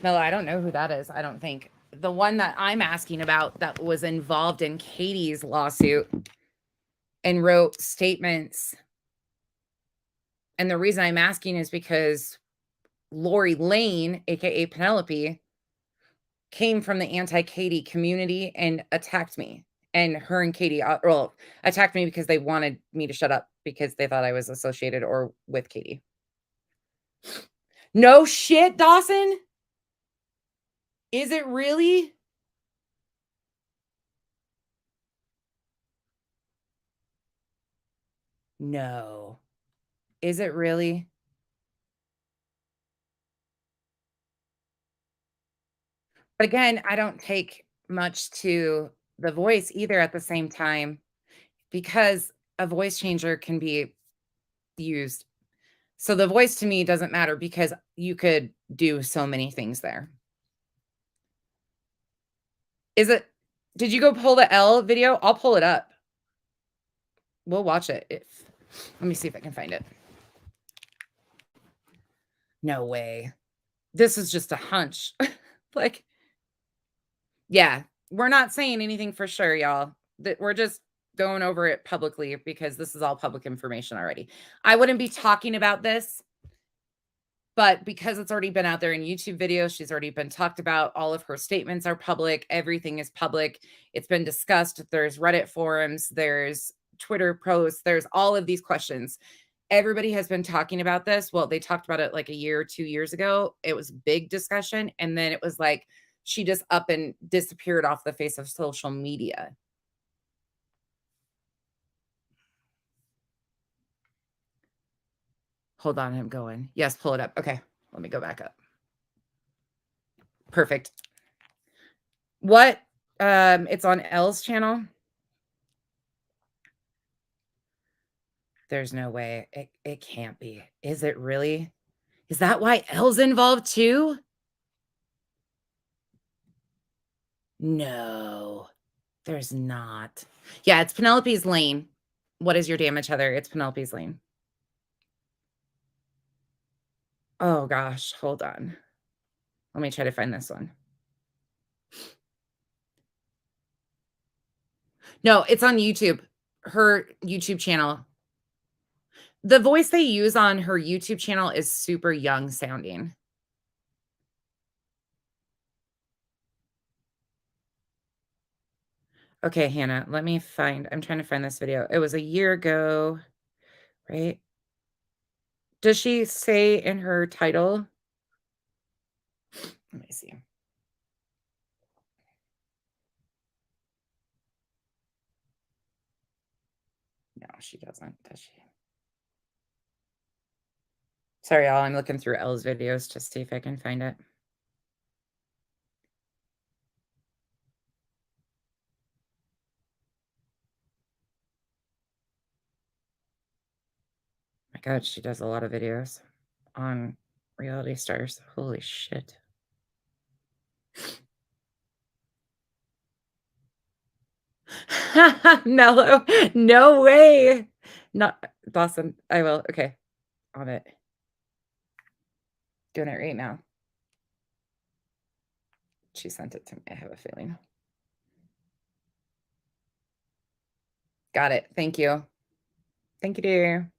Mello, I don't know who that is, I don't think. The one that I'm asking about that was involved in Katie's lawsuit and wrote statements. And the reason I'm asking is because Lori Lane, aka Penelope, came from the anti-Katie community and attacked me. And her and Katie, attacked me because they wanted me to shut up because they thought I was associated or with Katie. No shit, Dawson? Is it really? No. Is it really? But again, I don't take much to the voice either at the same time, because a voice changer can be used. So the voice to me doesn't matter because you could do so many things there. Did you go pull the L video? I'll pull it up. We'll watch it. Let me see if I can find it. No way. this is just a hunch. Like, yeah, we're not saying anything for sure, y'all. That we're just going over it publicly because this is all public information already. I wouldn't be talking about this, but because it's already been out there in YouTube videos, she's already been talked about. All of her statements are public. Everything is public. It's been discussed. There's Reddit forums, there's Twitter posts, there's all of these questions. Everybody has been talking about this. Well, they talked about it like a year or 2 years ago. It was big discussion. And then it was like she just up and disappeared off the face of social media. Hold on, I'm going. Yes, pull it up. Okay, let me go back up. Perfect. What? It's on Elle's channel. There's no way. It can't be. Is it really? Is that why Elle's involved too? No, there's not. Yeah, it's Penelope's Lane. What is your damage, Heather? It's Penelope's Lane. Oh gosh, hold on. Let me try to find this one. No, it's on YouTube. Her YouTube channel. The voice they use on her YouTube channel is super young sounding. Okay, Hannah, let me find. I'm trying to find this video. It was a year ago, right? Does she say in her title? Let me see. No, she doesn't, does she? Sorry, y'all. I'm looking through Elle's videos to see if I can find it. My God, she does a lot of videos on reality stars. Holy shit. Mellow. No way. Not Boston. I will. Okay. On it. Doing it right now. She sent it to me. I have a feeling. Got it. Thank you. Thank you, dear.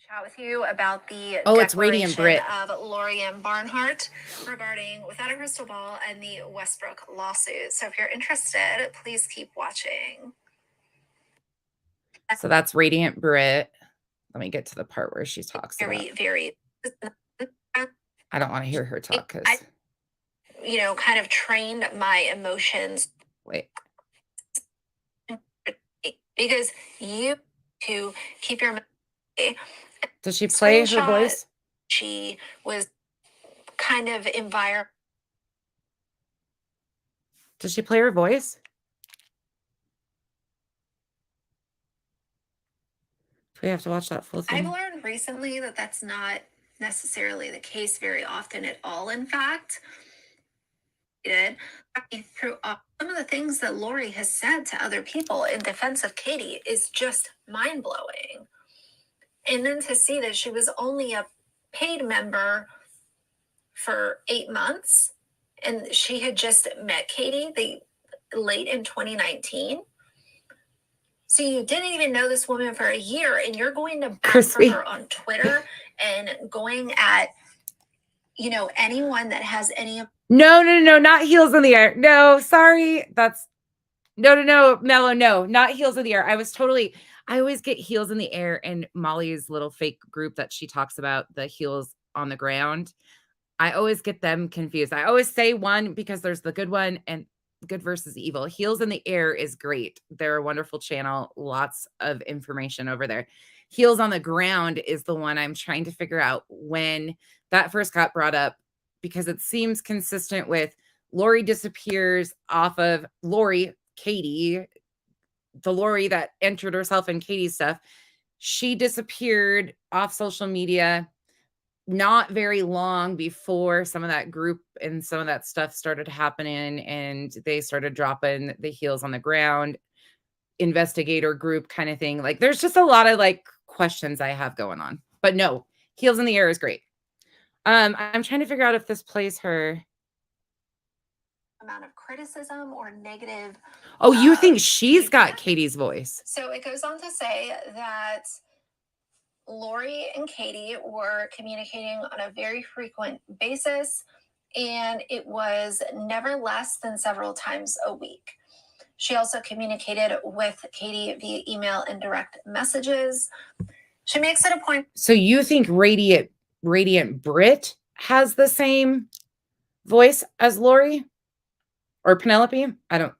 Chat with you about the it's Radiant Brit of Lori Ann Barnhart regarding Without a Crystal Ball and the Westbrook lawsuit. So if you're interested, please keep watching. So that's Radiant Brit. Let me get to the part where she talks very I don't want to hear her talk because kind of trained my emotions. Wait. Because you to keep your Does she play her voice? She was kind of Does she play her voice? Do we have to watch that full thing? I've learned recently that that's not necessarily the case very often at all. In fact, through some of the things that Lori has said to other people in defense of Katie is just mind-blowing. And then to see that she was only a paid member for 8 months and she had just met Katie late in 2019. So you didn't even know this woman for a year and you're going to back for her on Twitter and going at, anyone that has any. No, not heels in the air. No, sorry. That's no, Mellow. No, not heels in the air. I always get heels in the air in Molly's little fake group that she talks about, the heels on the ground. I always get them confused. I always say one because there's the good one and good versus evil. Heels in the air is great. They're a wonderful channel. Lots of information over there. Heels on the ground is the one I'm trying to figure out when that first got brought up because it seems consistent with Lori disappears off of Katie, the Lori that entered herself in Katie's stuff. She disappeared off social media not very long before some of that group and some of that stuff started happening and they started dropping the heels on the ground investigator group kind of thing. Like there's just a lot of questions I have going on, but no, heels in the air is great. I'm trying to figure out if this plays her. Amount of criticism or negative. Oh, you think she's got Katie's voice? So it goes on to say that Lori and Katie were communicating on a very frequent basis, and it was never less than several times a week. She also communicated with Katie via email and direct messages. She makes it a point. So you think Radiant Brit has the same voice as Lori or Penelope? I don't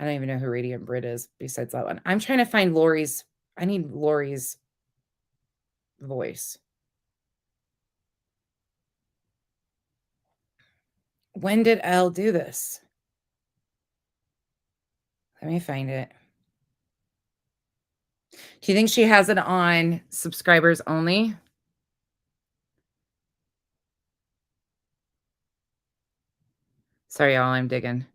even know who Radiant Brit is besides that one. I'm trying to find Lori's. I need Lori's voice. When did Elle do this? Let me find it. Do you think she has it on subscribers only? Sorry, y'all, I'm digging.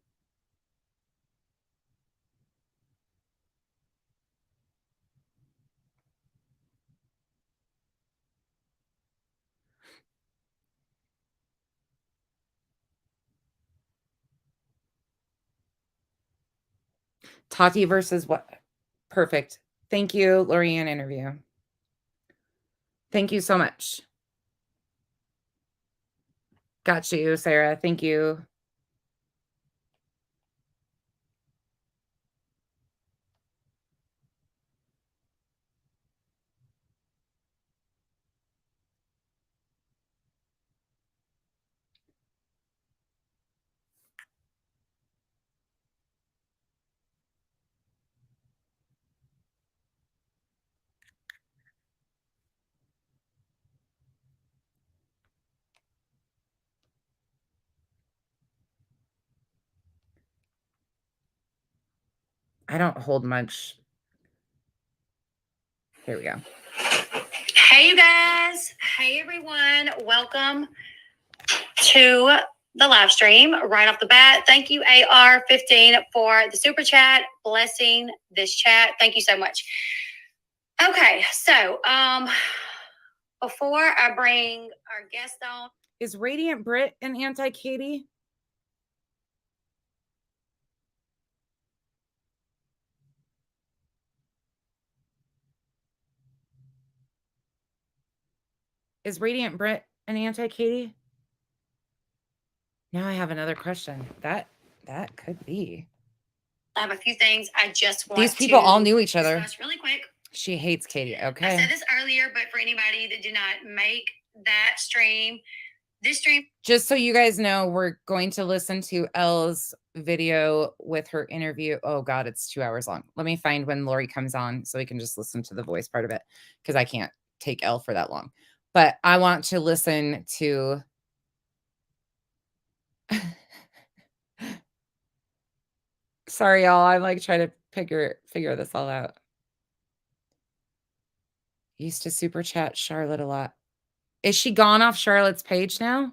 Tati versus what? Perfect. Thank you, Lorianne interview. Thank you so much. Got you, Sarah. Thank you. I don't hold much. Here we go. Hey, you guys. Hey, everyone. Welcome to the live stream right off the bat. Thank you, AR15, for the super chat, blessing this chat. Thank you so much. Okay, so before I bring our guest on, Is Radiant Brit an anti-Katie? Is Radiant Brit an anti-Katie? Now I have another question. That could be. I have a few things I just want These people to all knew each other. discuss really quick. She hates Katie. I Okay. said this earlier, but for anybody that did not make that stream, this stream. Just so you guys know, we're going to listen to Elle's video with her interview. Oh God, it's 2 hours long. Let me find when Lori comes on so we can just listen to the voice part of it, because I can't take Elle for that long. But I want to listen to sorry, y'all. I'm like trying to figure this all out. Used to super chat Charlotte a lot. Is she gone off Charlotte's page now?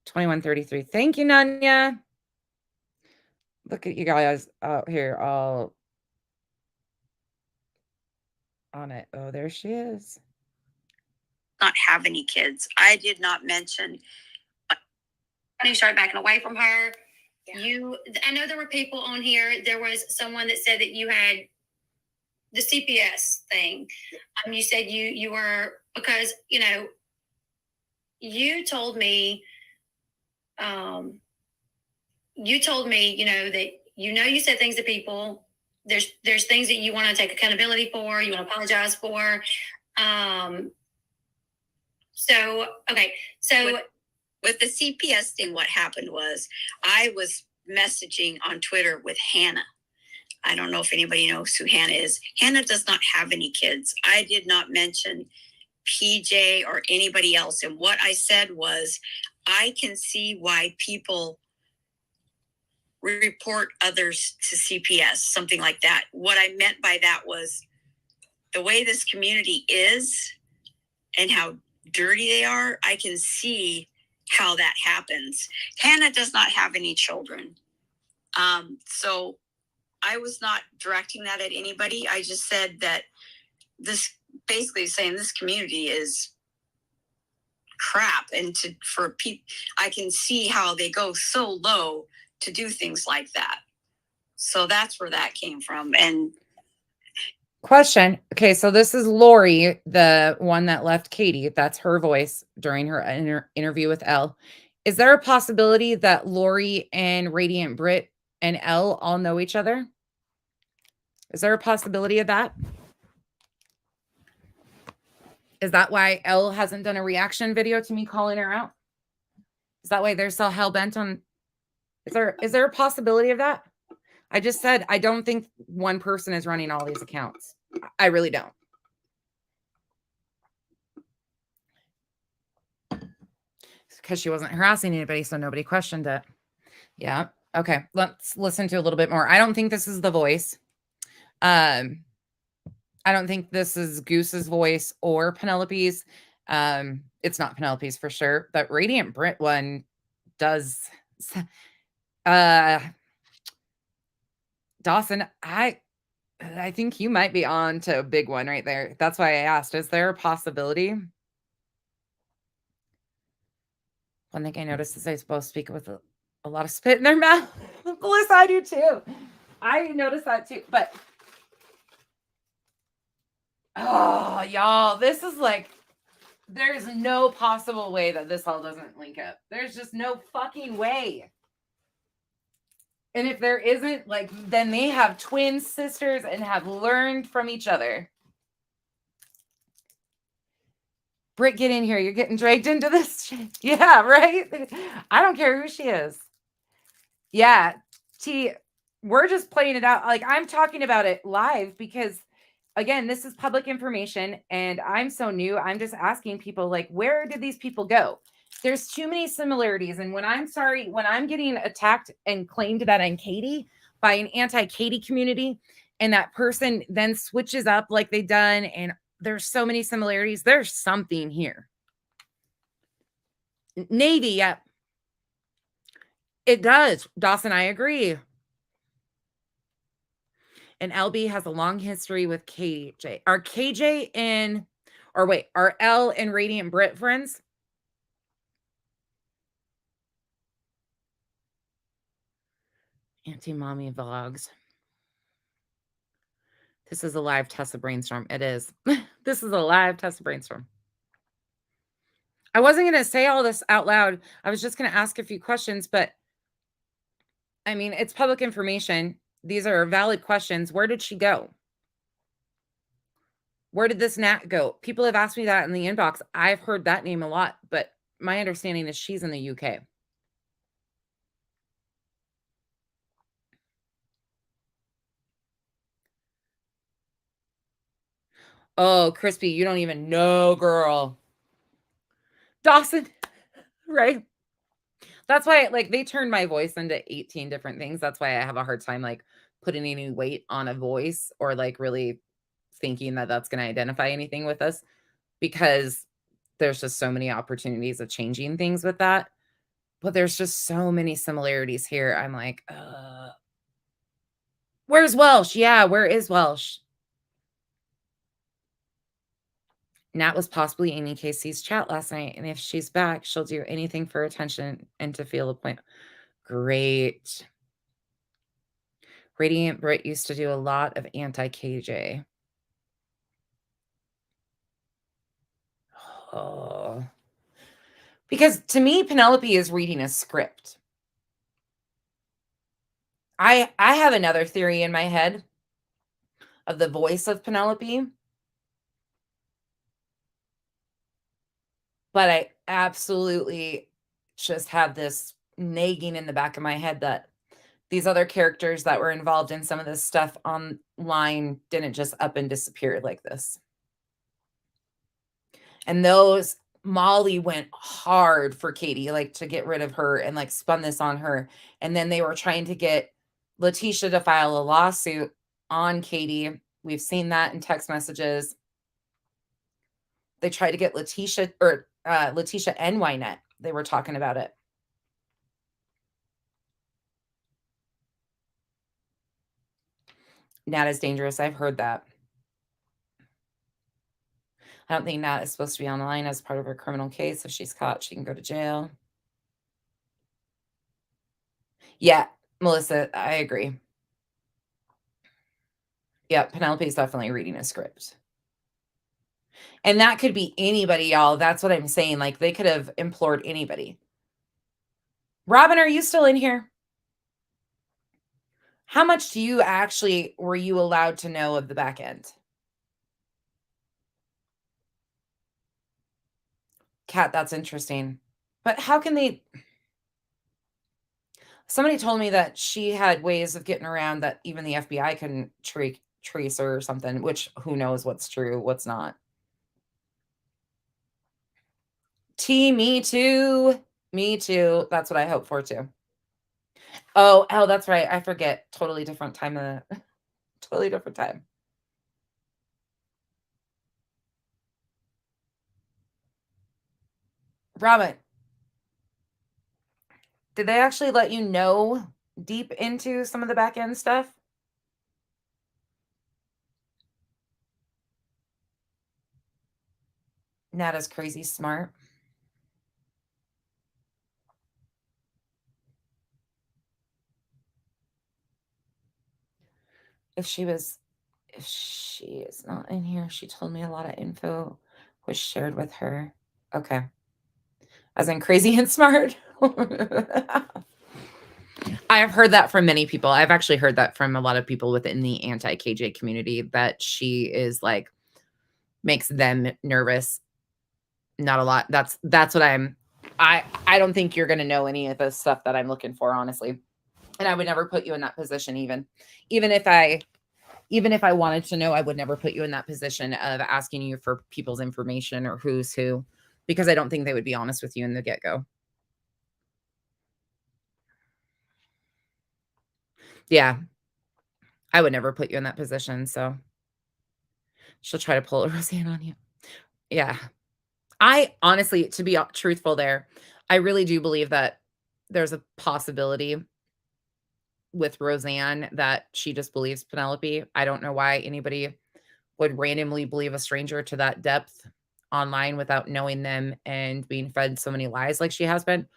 2133. Thank you, Nanya. Look at you guys out here all on it. Oh, there she is. Not have any kids. I did not mention. You started backing away from her. Yeah. I know there were people on here. There was someone that said that you had the CPS thing. You said you were, because you told me that you said things to people. There's things that you want to take accountability for, you want to apologize for. So with the CPS thing, what happened was I was messaging on Twitter with Hannah. I don't know if anybody knows who Hannah is. Hannah does not have any kids. I did not mention PJ or anybody else. And what I said was, I can see why people report others to CPS, something like that. What I meant by that was the way this community is and how dirty they are. I can see how that happens. Hannah does not have any children. So I was not directing that at anybody. I just said that this, basically saying this community is crap. And for people, I can see how they go so low to do things like that. So that's where that came from. And question. Okay, so this is Lori, the one that left Katie. That's her voice during her interview with Elle. Is there a possibility that Lori and Radiant Brit and Elle all know each other? Is there a possibility of that? Is that why Elle hasn't done a reaction video to me calling her out? Is that why they're so hell-bent on... Is there a possibility of that? I just said, I don't think one person is running all these accounts. I really don't. Because she wasn't harassing anybody, so nobody questioned it. Yeah. Okay. Let's listen to a little bit more. I don't think this is the voice. I don't think this is Goose's voice or Penelope's. It's not Penelope's for sure, but Radiant Brit one does. Dawson, I think you might be on to a big one right there. That's why I asked, is there a possibility? One thing I noticed is I both speak with a lot of spit in their mouth. Melissa, I do too. I noticed that too. But, oh, y'all, this is like, there's no possible way that this all doesn't link up. There's just no fucking way. And if there isn't, like, then they have twin sisters and have learned from each other. Britt, get in here. You're getting dragged into this shit. Yeah, right? I don't care who she is. Yeah, T, we're just playing it out. Like, I'm talking about it live because, again, this is public information, and I'm so new. I'm just asking people, like, where did these people go? There's too many similarities. And when I'm getting attacked and claimed that I'm Katie by an anti-Katie community, and that person then switches up like they've done, and there's so many similarities, there's something here. Navy, yeah. It does. Dawson, I agree. And LB has a long history with KJ. Are KJ and, or wait, are L and Radiant Brit friends? Anti-mommy vlogs. This is a live Tessa brainstorm. It is. This is a live Tessa brainstorm. I wasn't going to say all this out loud. I was just going to ask a few questions, but I mean, it's public information. These are valid questions. Where did she go? Where did this Nat go? People have asked me that in the inbox. I've heard that name a lot, but my understanding is she's in the UK. Oh, Crispy, you don't even know, girl. Dawson, right? That's why, like, they turned my voice into 18 different things. That's why I have a hard time, like, putting any weight on a voice or, like, really thinking that that's going to identify anything with us, because there's just so many opportunities of changing things with that. But there's just so many similarities here. I'm like, where's Welsh? Yeah, where is Welsh? Nat was possibly Amy Casey's chat last night, and if she's back, she'll do anything for attention and to feel a point. Great. Radiant Brit used to do a lot of anti-KJ. Oh. Because to me, Penelope is reading a script. I have another theory in my head of the voice of Penelope. But I absolutely just have this nagging in the back of my head that these other characters that were involved in some of this stuff online didn't just up and disappear like this. And those, Molly went hard for Katie, like, to get rid of her and, like, spun this on her. And then they were trying to get Letitia to file a lawsuit on Katie. We've seen that in text messages. They tried to get Letitia and Wynette. They were talking about it. Nat is dangerous. I've heard that. I don't think Nat is supposed to be online as part of her criminal case. If she's caught, she can go to jail. Yeah, Melissa, I agree. Yeah, Penelope's definitely reading a script. And that could be anybody, y'all. That's what I'm saying. Like, they could have implored anybody. Robin, are you still in here? How much do you actually were you allowed to know of the back end? Kat, that's interesting. But how can they? Somebody told me that she had ways of getting around that even the FBI couldn't trace her or something, which who knows what's true, what's not. Me too. Me too. That's what I hope for too. Oh, that's right. I forget. Totally different time totally different time. Robin, did they actually let you know deep into some of the back end stuff? Not as crazy smart. If she is not in here, she told me a lot of info was shared with her. Okay. As in crazy and smart. I have heard that from many people. I've actually heard that from a lot of people within the anti-KJ community that she is like makes them nervous. Not a lot. That's what I don't think you're going to know any of the stuff that I'm looking for, honestly. And I would never put you in that position even if I wanted to know, I would never put you in that position of asking you for people's information or who's who, because I don't think they would be honest with you in the get-go. Yeah. I would never put you in that position, so she'll try to pull a Roseanne on you. Yeah. I honestly, to be truthful there, I really do believe that there's a possibility with Roseanne that she just believes Penelope. I don't know why anybody would randomly believe a stranger to that depth online without knowing them and being fed so many lies like she has been.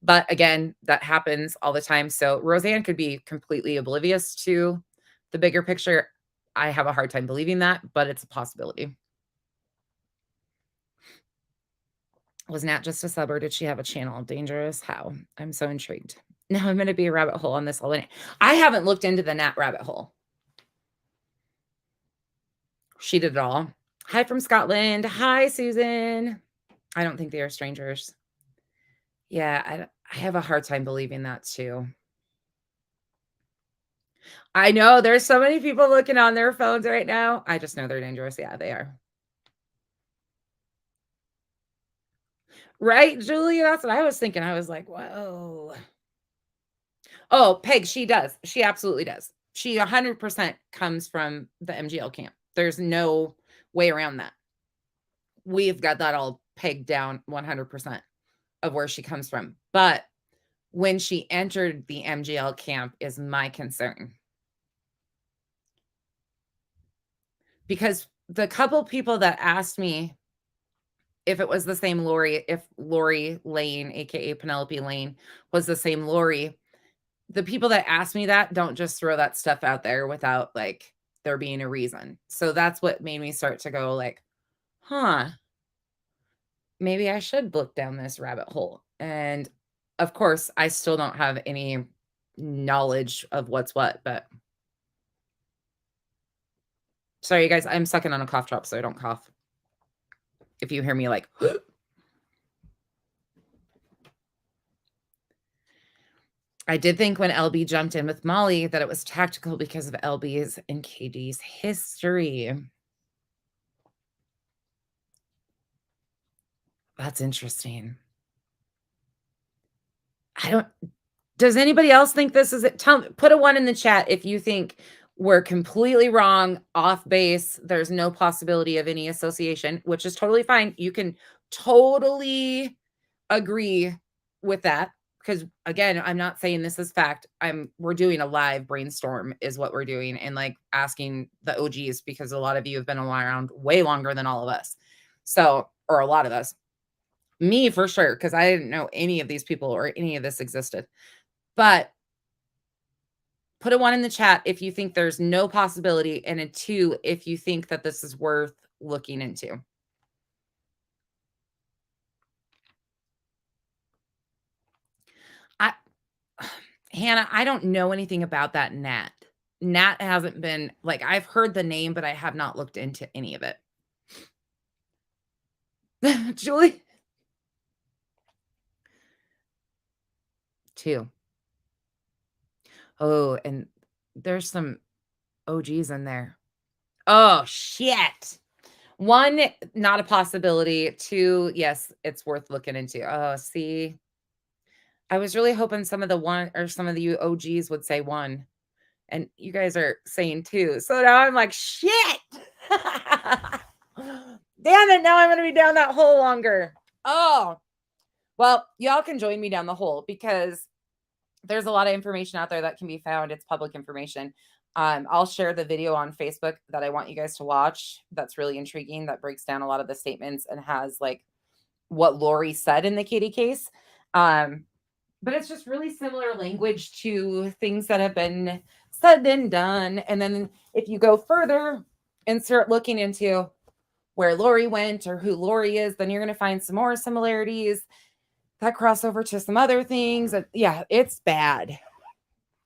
But again, that happens all the time. So Roseanne could be completely oblivious to the bigger picture. I have a hard time believing that, but it's a possibility. Was Nat just a sub or did she have a channel? Dangerous? How? I'm so intrigued. Now I'm going to be a rabbit hole on this all. I haven't looked into the Nat rabbit hole. She did it all. Hi from Scotland. Hi, Susan. I don't think they are strangers. Yeah, I have a hard time believing that too. I know there's so many people looking on their phones right now. I just know they're dangerous. Yeah, they are. Right, Julie? That's what I was thinking. I was like, whoa. Oh, Peg, she does. She absolutely does. She 100% comes from the MGL camp. There's no way around that. We've got that all pegged down 100% of where she comes from. But when she entered the MGL camp is my concern. Because the couple people that asked me if it was the same Lori, if Lori Lane, aka Penelope Lane, was the same Lori, the people that asked me that don't just throw that stuff out there without like there being a reason. So that's what made me start to go like, huh, maybe I should look down this rabbit hole. And of course, I still don't have any knowledge of what's what, but sorry, you guys, I'm sucking on a cough drop so I don't cough. If you hear me like, I did think when LB jumped in with Molly that it was tactical because of LB's and KD's history. That's interesting. Does anybody else think this is it? Put a 1 in the chat if you think we're completely wrong, off base. There's no possibility of any association, which is totally fine. You can totally agree with that. Because again, I'm not saying this is fact. We're doing a live brainstorm is what we're doing and like asking the OGs because a lot of you have been around way longer than all of us. So, or a lot of us. Me for sure, because I didn't know any of these people or any of this existed. But put a 1 in the chat if you think there's no possibility, and a 2 if you think that this is worth looking into. Hannah, I don't know anything about that Nat. Nat hasn't been, like, I've heard the name, but I have not looked into any of it. Julie? 2. Oh, and there's some OGs in there. Oh, shit. 1, not a possibility. 2, yes, it's worth looking into. Oh, see. I was really hoping some of you OGs would say 1. And you guys are saying 2. So now I'm like, shit. Damn it. Now I'm going to be down that hole longer. Oh, well, y'all can join me down the hole because there's a lot of information out there that can be found. It's public information. I'll share the video on Facebook that I want you guys to watch. That's really intriguing. That breaks down a lot of the statements and has like what Lori said in the Katie case. But it's just really similar language to things that have been said and done. And then if you go further and start looking into where Lori went or who Lori is, then you're going to find some more similarities that cross over to some other things. Yeah, it's bad.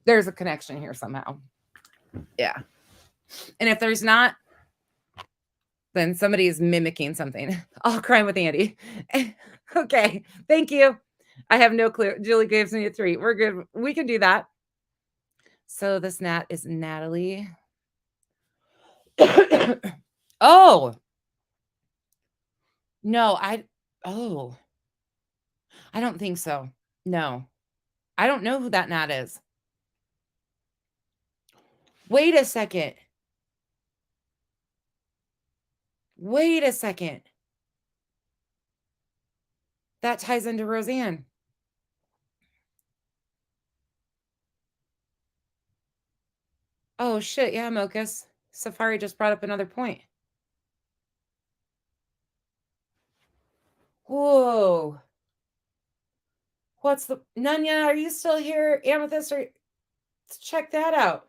There's a connection here somehow. Yeah. And if there's not, then somebody is mimicking something. I'll cry with Andy. Okay. Thank you. I have no clue. Julie gives me a 3. We're good. We can do that. So this Nat is Natalie. Oh. No, I don't think so. No. I don't know who that Nat is. Wait a second. Wait a second. That ties into Roseanne. Oh, shit. Yeah, Mochus. Safari just brought up another point. Whoa. What's the... Nanya, are you still here? Amethyst, let's check that out.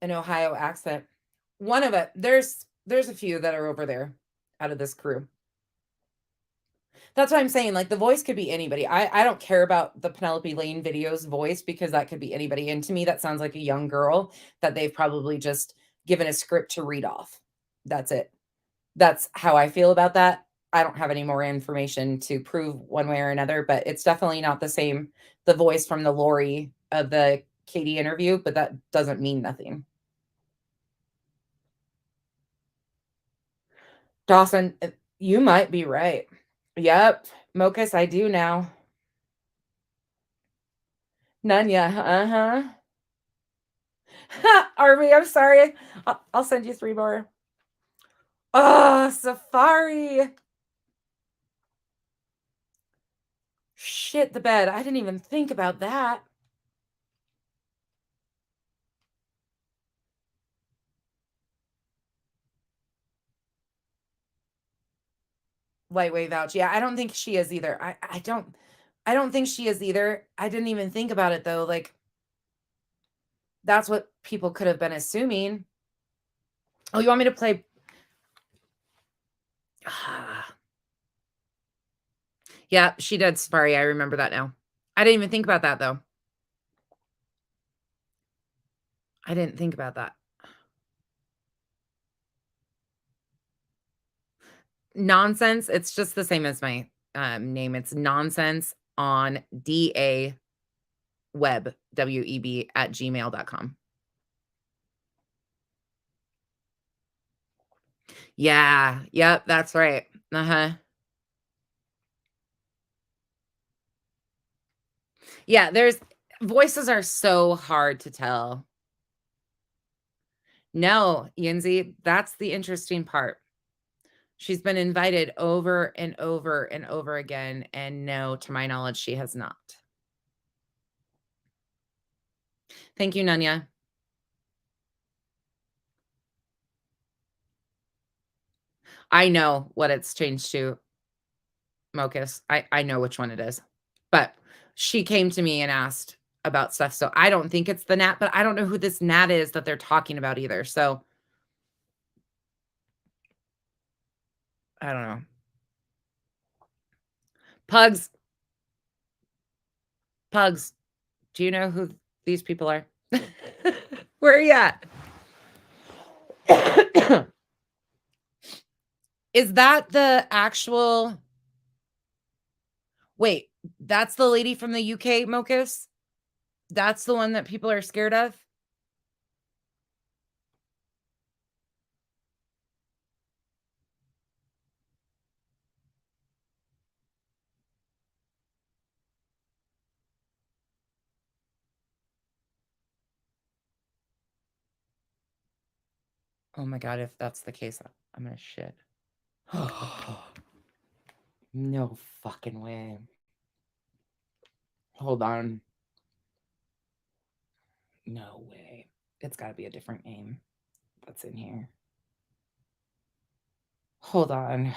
An Ohio accent. One of it. There's a few that are over there out of this crew. That's what I'm saying. Like the voice could be anybody. I don't care about the Penelope Lane video's voice because that could be anybody. And to me, that sounds like a young girl that they've probably just given a script to read off. That's it. That's how I feel about that. I don't have any more information to prove one way or another, but it's definitely not the same. The voice from the Lori of the Katie interview, but that doesn't mean nothing. Dawson, you might be right. Yep. Mochus, I do now. Nanya. Army, I'm sorry. I'll send you 3 more. Oh, Safari. Shit the bed. I didn't even think about that. Lightweight vouch. Yeah, I don't think she is either. I don't think she is either. I didn't even think about it though. Like that's what people could have been assuming. Oh, you want me to play? Yeah, she did Safari. I remember that now. I didn't even think about that though. I didn't think about that. Nonsense. It's just the same as my name. It's nonsense on DA web, WEB at gmail.com. Yeah. Yep. That's right. Yeah. Voices are so hard to tell. No, Yinzi, that's the interesting part. She's been invited over and over and over again, and no, to my knowledge, she has not. Thank you, Nanya. I know what it's changed to, Mocus. I know which one it is. But she came to me and asked about stuff, so I don't think it's the Nat, but I don't know who this Nat is that they're talking about either, so I don't know. Pugs. Pugs, do you know who these people are? Where are you at? Is that the actual... Wait, that's the lady from the UK, Mocus? That's the one that people are scared of? Oh my God, if that's the case, I'm gonna shit. No fucking way. Hold on. No way. It's gotta be a different name that's in here. Hold on.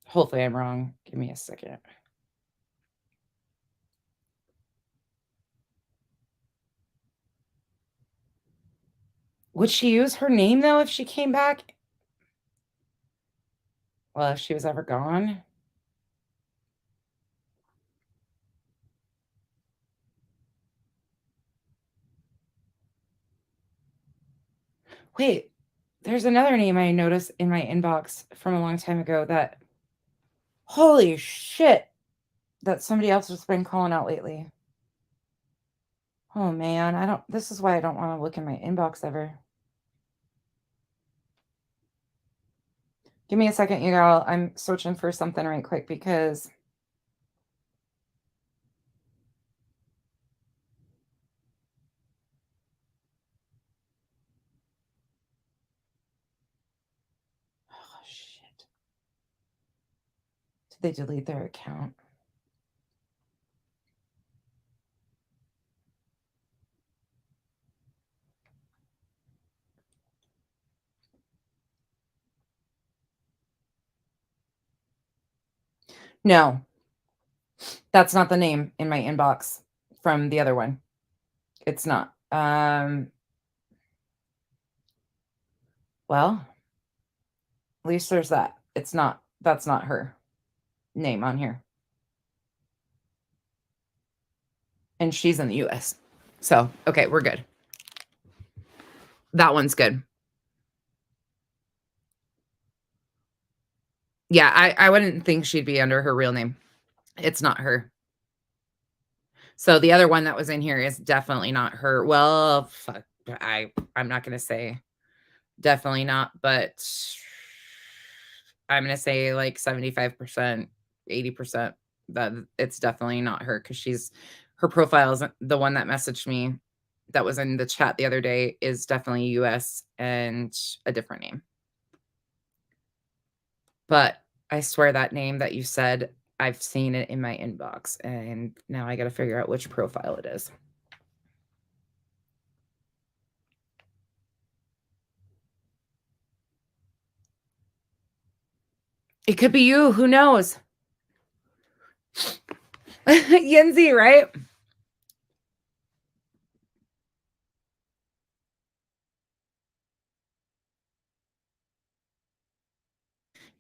Hopefully I'm wrong. Give me a second. Would she use her name, though, if she came back? Well, if she was ever gone? Wait, there's another name I noticed in my inbox from a long time ago that... Holy shit! That somebody else has been calling out lately. Oh, man, this is why I don't want to look in my inbox ever. Give me a second, you all. I'm searching for something right quick because... Oh, shit. Did they delete their account? No. That's not the name in my inbox from the other one. It's not. Well, at least there's that. It's not. That's not her name on here. And she's in the US. So, okay, we're good. That one's good. Yeah, I wouldn't think she'd be under her real name. It's not her. So the other one that was in here is definitely not her. Well, fuck, I'm not going to say definitely not, but I'm going to say like 75%, 80% that it's definitely not her, because her profile is the one that messaged me that was in the chat the other day is definitely US and a different name. But I swear that name that you said, I've seen it in my inbox, and now I got to figure out which profile it is. It could be you. Who knows? Yinzi, right?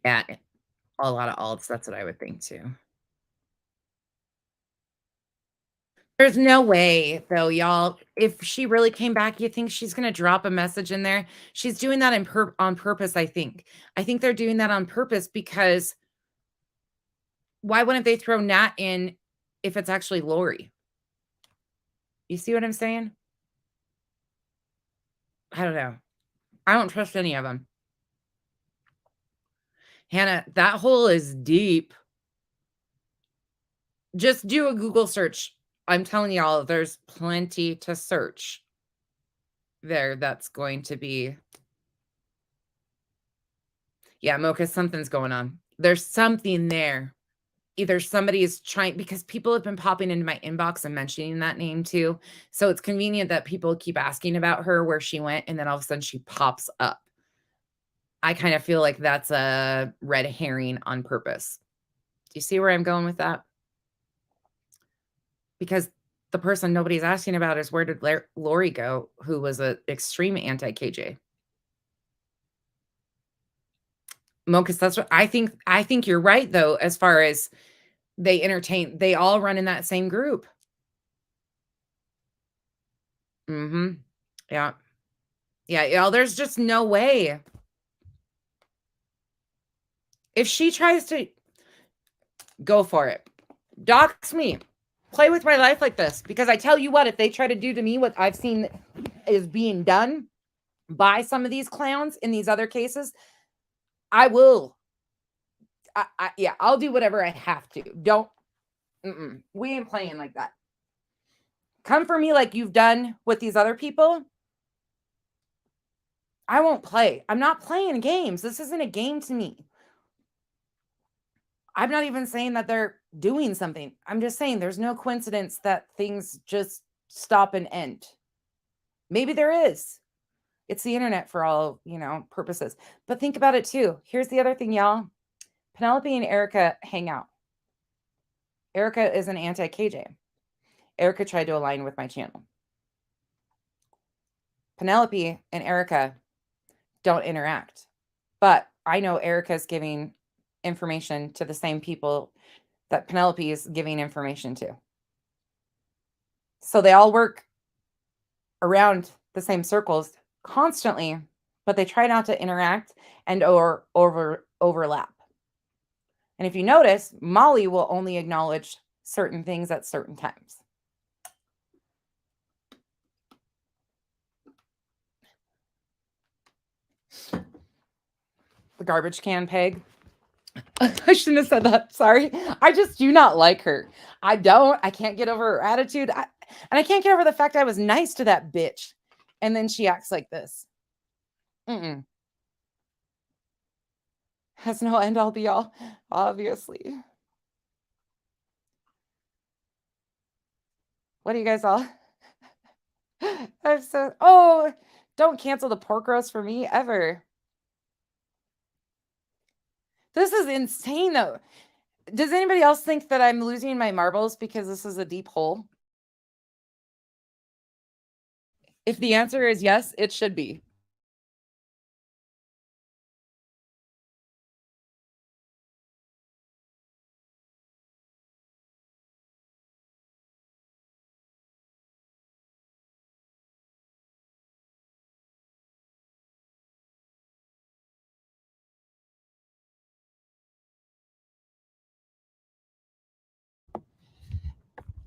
Yeah, a lot of alts. That's what I would think too. There's no way, though, y'all. If she really came back, you think she's going to drop a message in there? She's doing that on purpose, I think. I think they're doing that on purpose because why wouldn't they throw Nat in if it's actually Lori? You see what I'm saying? I don't know. I don't trust any of them. Hannah, that hole is deep. Just do a Google search. I'm telling y'all, there's plenty to search there that's going to be Yeah, Mocha, something's going on. There's something there. Either somebody is trying, because people have been popping into my inbox and mentioning that name too. So it's convenient that people keep asking about her, where she went, and then all of a sudden she pops up. I kind of feel like that's a red herring on purpose. Do you see where I'm going with that? Because the person nobody's asking about is, where did Lori go, who was an extreme anti-KJ? Mocus, that's what I think. I think you're right, though, as far as they all run in that same group. Mm-hmm. Yeah. Yeah. There's just no way. If she tries to go for it, dox me, play with my life like this, because I tell you what, if they try to do to me what I've seen is being done by some of these clowns in these other cases, I will. Yeah, I'll do whatever I have to. We ain't playing like that. Come for me like you've done with these other people. I won't play. I'm not playing games. This isn't a game to me. I'm not even saying that they're doing something. I'm just saying there's no coincidence that things just stop and end. Maybe there is. It's the internet for all, purposes. But think about it too. Here's the other thing, y'all. Penelope and Erica hang out. Erica is an anti-KJ. Erica tried to align with my channel. Penelope and Erica don't interact. But I know Erica's giving information to the same people that Penelope is giving information to. So they all work around the same circles constantly, but they try not to interact and or overlap. And if you notice, Molly will only acknowledge certain things at certain times. The garbage can peg. I shouldn't have said that. Sorry. I just do not like her. I can't get over her attitude. And I can't get over the fact I was nice to that bitch. And then she acts like this. Has no end all be all, obviously. What do you guys all? Don't cancel the pork roast for me ever. This is insane, though. Does anybody else think that I'm losing my marbles because this is a deep hole? If the answer is yes, it should be.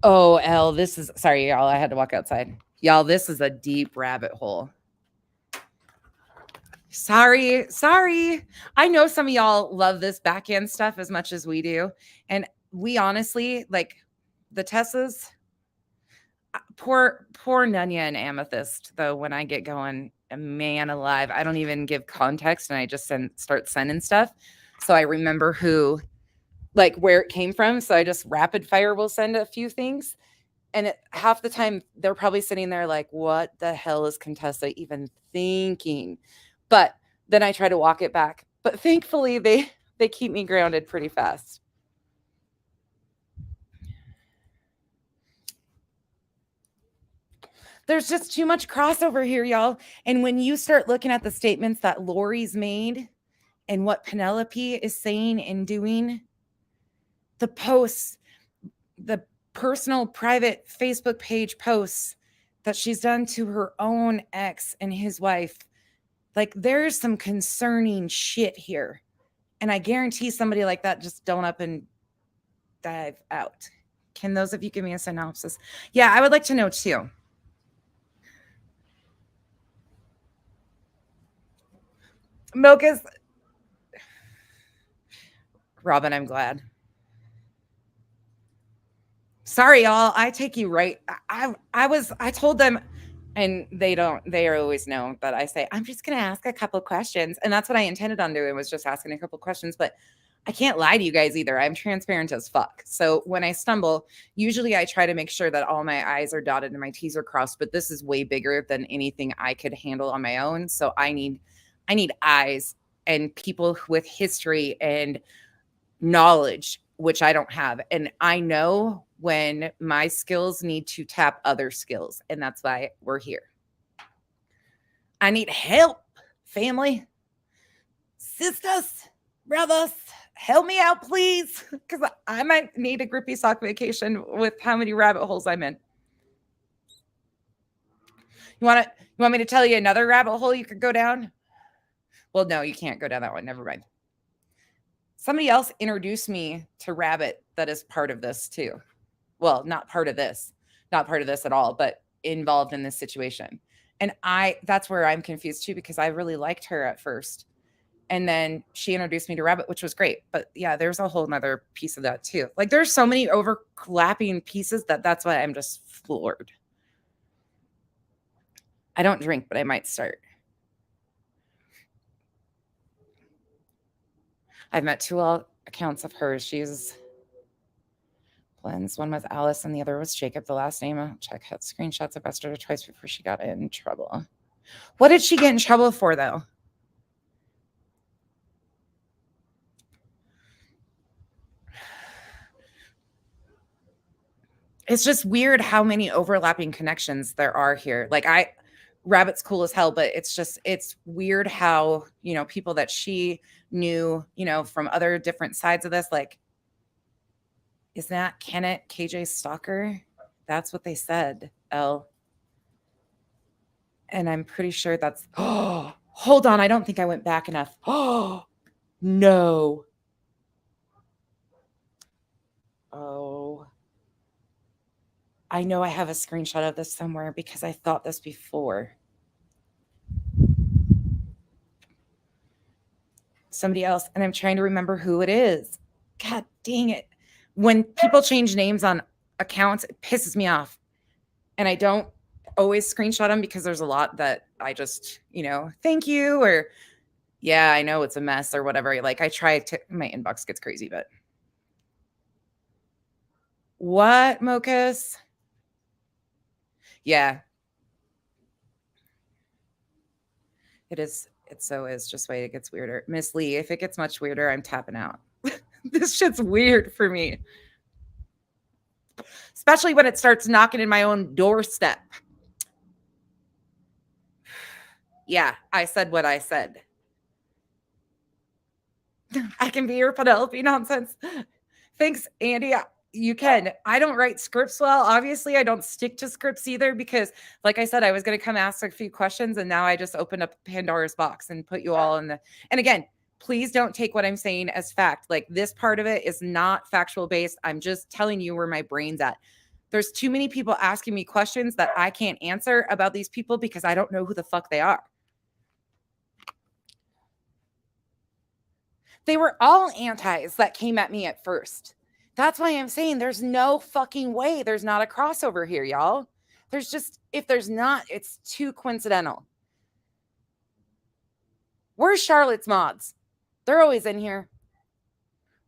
Oh, sorry, y'all. I had to walk outside. Y'all, this is a deep rabbit hole. Sorry. I know some of y'all love this back end stuff as much as we do. And we honestly, like the Tessas, poor Nunya and Amethyst, though, when I get going, man alive, I don't even give context and I just start sending stuff. So I remember where it came from. So I just rapid fire will send a few things. And half the time they're probably sitting there like, what the hell is Contessa even thinking? But then I try to walk it back. But thankfully they keep me grounded pretty fast. There's just too much crossover here, y'all. And when you start looking at the statements that Lori's made and what Penelope is saying and doing, the posts, the personal private Facebook page posts that she's done to her own ex and his wife, like there's some concerning shit here. And I guarantee somebody like that just don't up and dive out. Can those of you give me a synopsis? Yeah, I would like to know too. Mocha's. Robin, I'm glad. Sorry, y'all. I take you right. I told them And they always know that I say, I'm just going to ask a couple questions. And that's what I intended on doing, was just asking a couple questions. But I can't lie to you guys either. I'm transparent as fuck. So when I stumble, usually I try to make sure that all my I's are dotted and my T's are crossed. But this is way bigger than anything I could handle on my own. So I need eyes and people with history and knowledge, which I don't have. And I know when my skills need to tap other skills. And that's why we're here. I need help, family, sisters, brothers, help me out, please. Because I might need a grippy sock vacation with how many rabbit holes I'm in. You want me to tell you another rabbit hole you could go down? Well, no, you can't go down that one. Never mind. Somebody else introduced me to Rabbit that is part of this too. Well, not part of this at all, but involved in this situation. And that's where I'm confused too, because I really liked her at first. And then she introduced me to Rabbit, which was great. But yeah, there's a whole nother piece of that too. Like there's so many overlapping pieces that's why I'm just floored. I don't drink, but I might start. I've met 2 accounts of hers. She's blends. One was Alice and the other was Jacob. The last name, I'll check out screenshots. I've asked her twice before she got in trouble. What did she get in trouble for, though? It's just weird how many overlapping connections there are here. Like Rabbit's cool as hell, but it's weird how, people that she knew, from other different sides of this, like, is that Kenneth KJ's stalker? That's what they said, Elle. And I'm pretty sure that's, oh, hold on. I don't think I went back enough. Oh, no. Oh. I know I have a screenshot of this somewhere because I thought this before. Somebody else, and I'm trying to remember who it is. God dang it. When people change names on accounts, it pisses me off. And I don't always screenshot them because there's a lot that I just, thank you, or yeah, I know it's a mess or whatever. Like I try to, my inbox gets crazy, but what, Mochas? Yeah. It is. It so is. Just wait. It gets weirder. Miss Lee, if it gets much weirder, I'm tapping out. This shit's weird for me. Especially when it starts knocking in my own doorstep. Yeah, I said what I said. I can be your Penelope nonsense. Thanks, Andy. You can. I don't write scripts well. Obviously, I don't stick to scripts either because, like I said, I was going to come ask a few questions, and now I just opened up Pandora's box and put you all in the. And again, please don't take what I'm saying as fact. Like this part of it is not factual based. I'm just telling you where my brain's at. There's too many people asking me questions that I can't answer about these people because I don't know who the fuck they are. They were all antis that came at me at first. That's why I'm saying there's no fucking way there's not a crossover here, y'all. There's just, if there's not, it's too coincidental. Where's Charlotte's mods? They're always in here.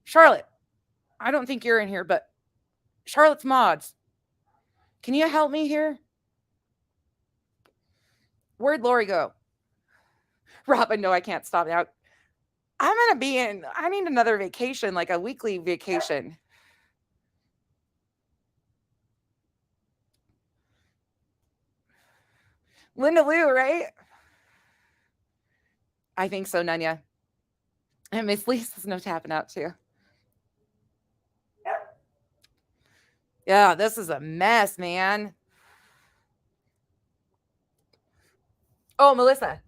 Charlotte, I don't think you're in here, but Charlotte's mods. Can you help me here? Where'd Lori go? Robin, no, I can't stop now. I'm going to be I need another vacation, like a weekly vacation. Linda Lou, right? I think so, Nunya. And Miss Lisa's no tapping out too. Yeah, this is a mess, man. Oh, Melissa,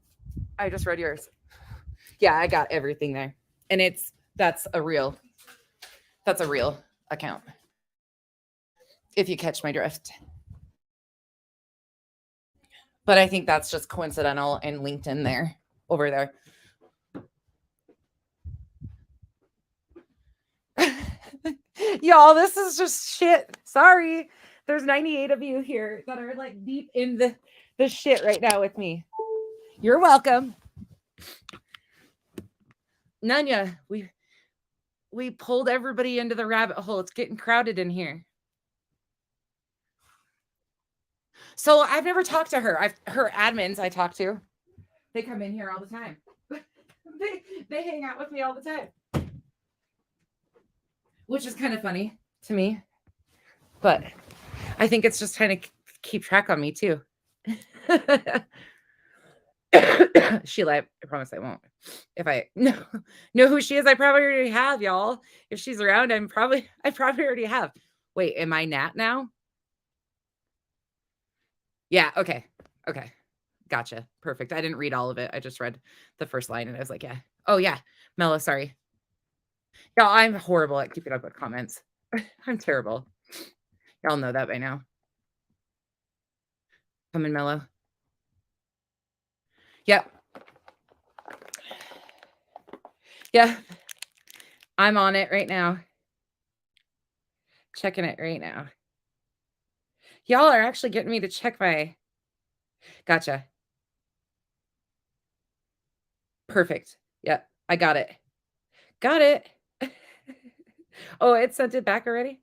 I just read yours. Yeah, I got everything there. And that's a real account. If you catch my drift. But I think that's just coincidental and linked in there, over there. Y'all, this is just shit. Sorry. There's 98 of you here that are like deep in the shit right now with me. You're welcome. Nanya, we pulled everybody into the rabbit hole. It's getting crowded in here. So I've never talked to her. Her admins I talk to. They come in here all the time. they hang out with me all the time. Which is kind of funny to me. But I think it's just trying to keep track on me too. Sheila, I promise I won't. If I know who she is, I probably already have, y'all. If she's around, I probably already have. Wait, am I Nat now? Yeah, okay. Gotcha. Perfect. I didn't read all of it. I just read the first line and I was like, yeah. Oh yeah. Mello, sorry. Y'all, I'm horrible at keeping up with comments. I'm terrible. Y'all know that by now. Come in, Mello. Yep. Yeah. I'm on it right now. Checking it right now. Y'all are actually getting me to check my... Gotcha. Perfect. Yep. I got it. Got it. Oh, it sent it back already?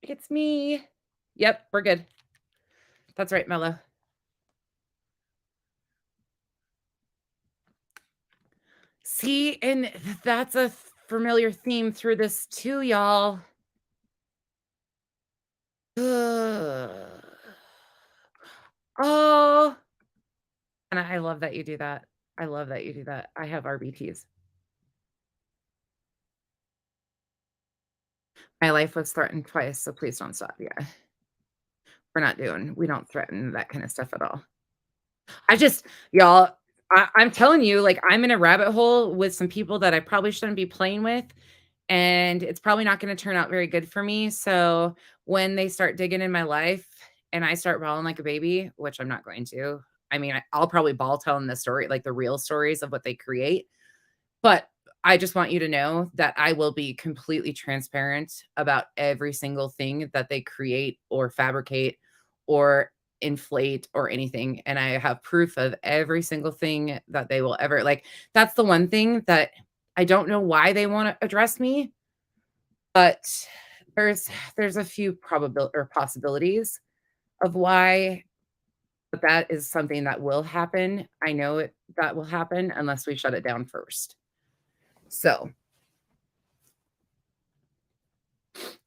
It's me. Yep, we're good. That's right, Mello. See, and that's a familiar theme through this too, y'all. Oh. And I love that you do that. I love that you do that. I have RBTs. My life was threatened twice, so please don't stop. Yeah. We don't threaten that kind of stuff at all. Y'all, I'm telling you, like, I'm in a rabbit hole with some people that I probably shouldn't be playing with, and it's probably not going to turn out very good for me. So when they start digging in my life and I start bawling like a baby, which I'm not going to, I mean, I'll probably bawl telling the story, like the real stories of what they create. But I just want you to know that I will be completely transparent about every single thing that they create or fabricate or inflate or anything. And I have proof of every single thing that they will ever, like, that's the one thing that I don't know why they want to address me, but there's a few possibilities of why that is something that will happen. I know that will happen unless we shut it down first. So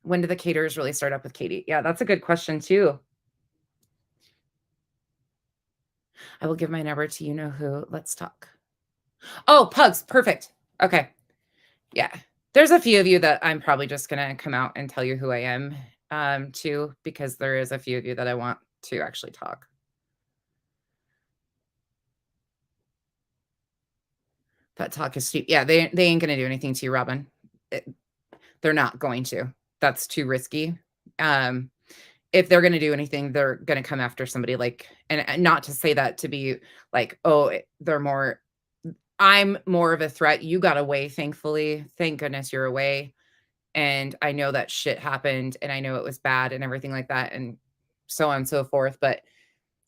when do the caterers really start up with Katie? Yeah, that's a good question too. I will give my number to you know who. Let's talk. Oh, Pugs. Perfect. Okay. Yeah. There's a few of you that I'm probably just going to come out and tell you who I am too, because there is a few of you that I want to actually talk. That talk is cheap. Yeah, they ain't going to do anything to you, Robin. They're not going to. That's too risky. If they're going to do anything, they're going to come after somebody like, and not to say that to be like, oh, I'm more of a threat. You got away, thankfully. Thank goodness you're away. And I know that shit happened and I know it was bad and everything like that and so on and so forth, but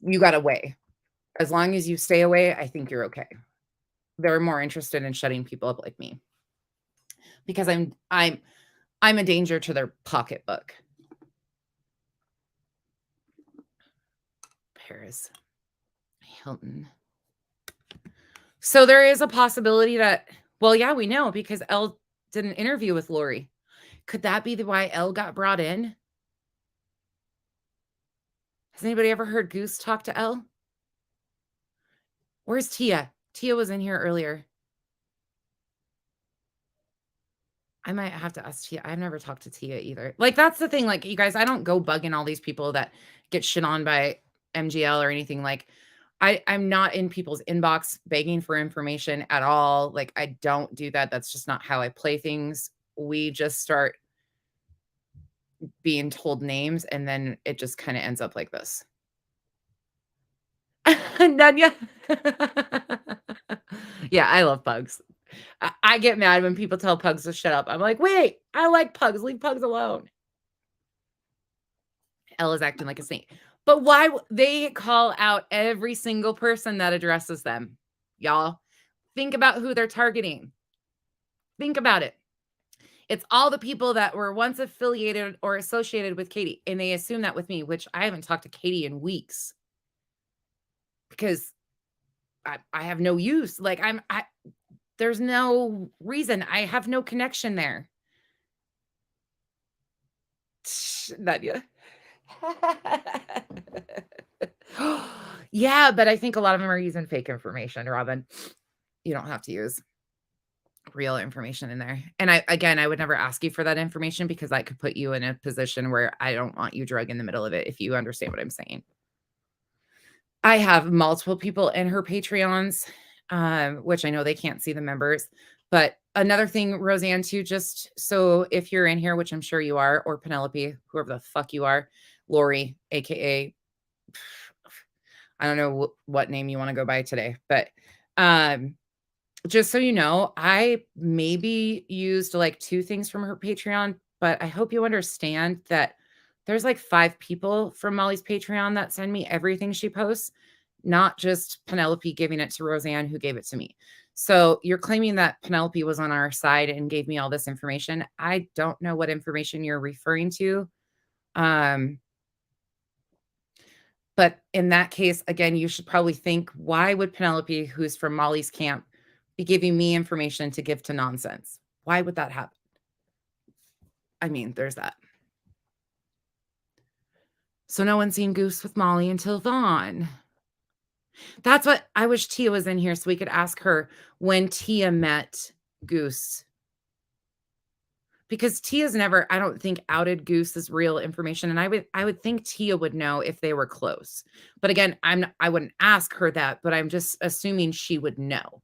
you got away. As long as you stay away, I think you're okay. They're more interested in shutting people up like me because I'm a danger to their pocketbook. Paris Hilton. So there is a possibility that, well, yeah, we know because Elle did an interview with Lori. Could that be why Elle got brought in? Has anybody ever heard Goose talk to Elle? Where's Tia? Tia was in here earlier. I might have to ask Tia. I've never talked to Tia either. Like, that's the thing. Like, you guys, I don't go bugging all these people that get shit on by MGL or anything. Like, I'm not in people's inbox begging for information at all. Like, I don't do that. That's just not how I play things. We just start being told names and then it just kind of ends up like this. Nanya. Yeah, I love Pugs. I get mad when people tell Pugs to shut up. I'm like, wait, I like Pugs. Leave Pugs alone. Elle is acting like a saint. But why they call out every single person that addresses them? Y'all, think about who they're targeting. Think about it. It's all the people that were once affiliated or associated with Katie, and they assume that with me, which I haven't talked to Katie in weeks because I have no use. Like there's no reason. I have no connection there. Nadia. Yeah, but I think a lot of them are using fake information, Robin. You don't have to use real information in there. And I would never ask you for that information because I could put you in a position where I don't want you drug in the middle of it, if you understand what I'm saying. I have multiple people in her Patreons, which I know they can't see the members. But another thing, Roseanne, too, just so if you're in here, which I'm sure you are, or Penelope, whoever the fuck you are, Lori, aka I don't know what name you want to go by today, but just so you know, I maybe used like 2 things from her Patreon, but I hope you understand that there's like 5 people from Molly's Patreon that send me everything she posts, not just Penelope giving it to Roseanne, who gave it to me. So you're claiming that Penelope was on our side and gave me all this information. I don't know what information you're referring to. But in that case, again, you should probably think, why would Penelope, who's from Molly's camp, be giving me information to give to nonsense? Why would that happen? I mean, there's that. So no one's seen Goose with Molly until Vaughn. That's what I wish Tia was in here so we could ask her when Tia met Goose. Because Tia's never, I don't think, outed Goose's real information. And I would think Tia would know if they were close. But again, I wouldn't ask her that, but I'm just assuming she would know.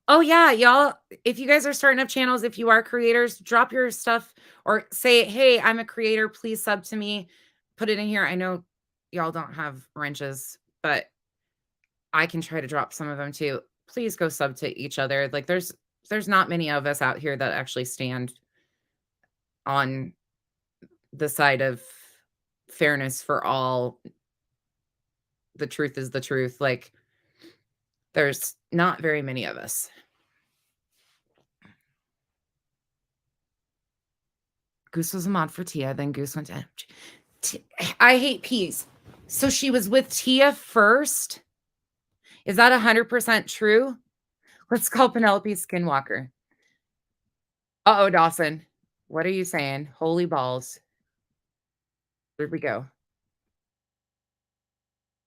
Oh yeah, y'all, if you guys are starting up channels, if you are creators, drop your stuff or say, hey, I'm a creator, please sub to me. Put it in here. I know y'all don't have wrenches, but I can try to drop some of them too. Please go sub to each other. Like there's not many of us out here that actually stand on the side of fairness for all. The truth is the truth. Like there's not very many of us. Goose was a mod for Tia, then Goose went to I hate peas. So she was with Tia first? Is that 100% true? Let's call Penelope Skinwalker. Uh-oh, Dawson. What are you saying? Holy balls. There we go.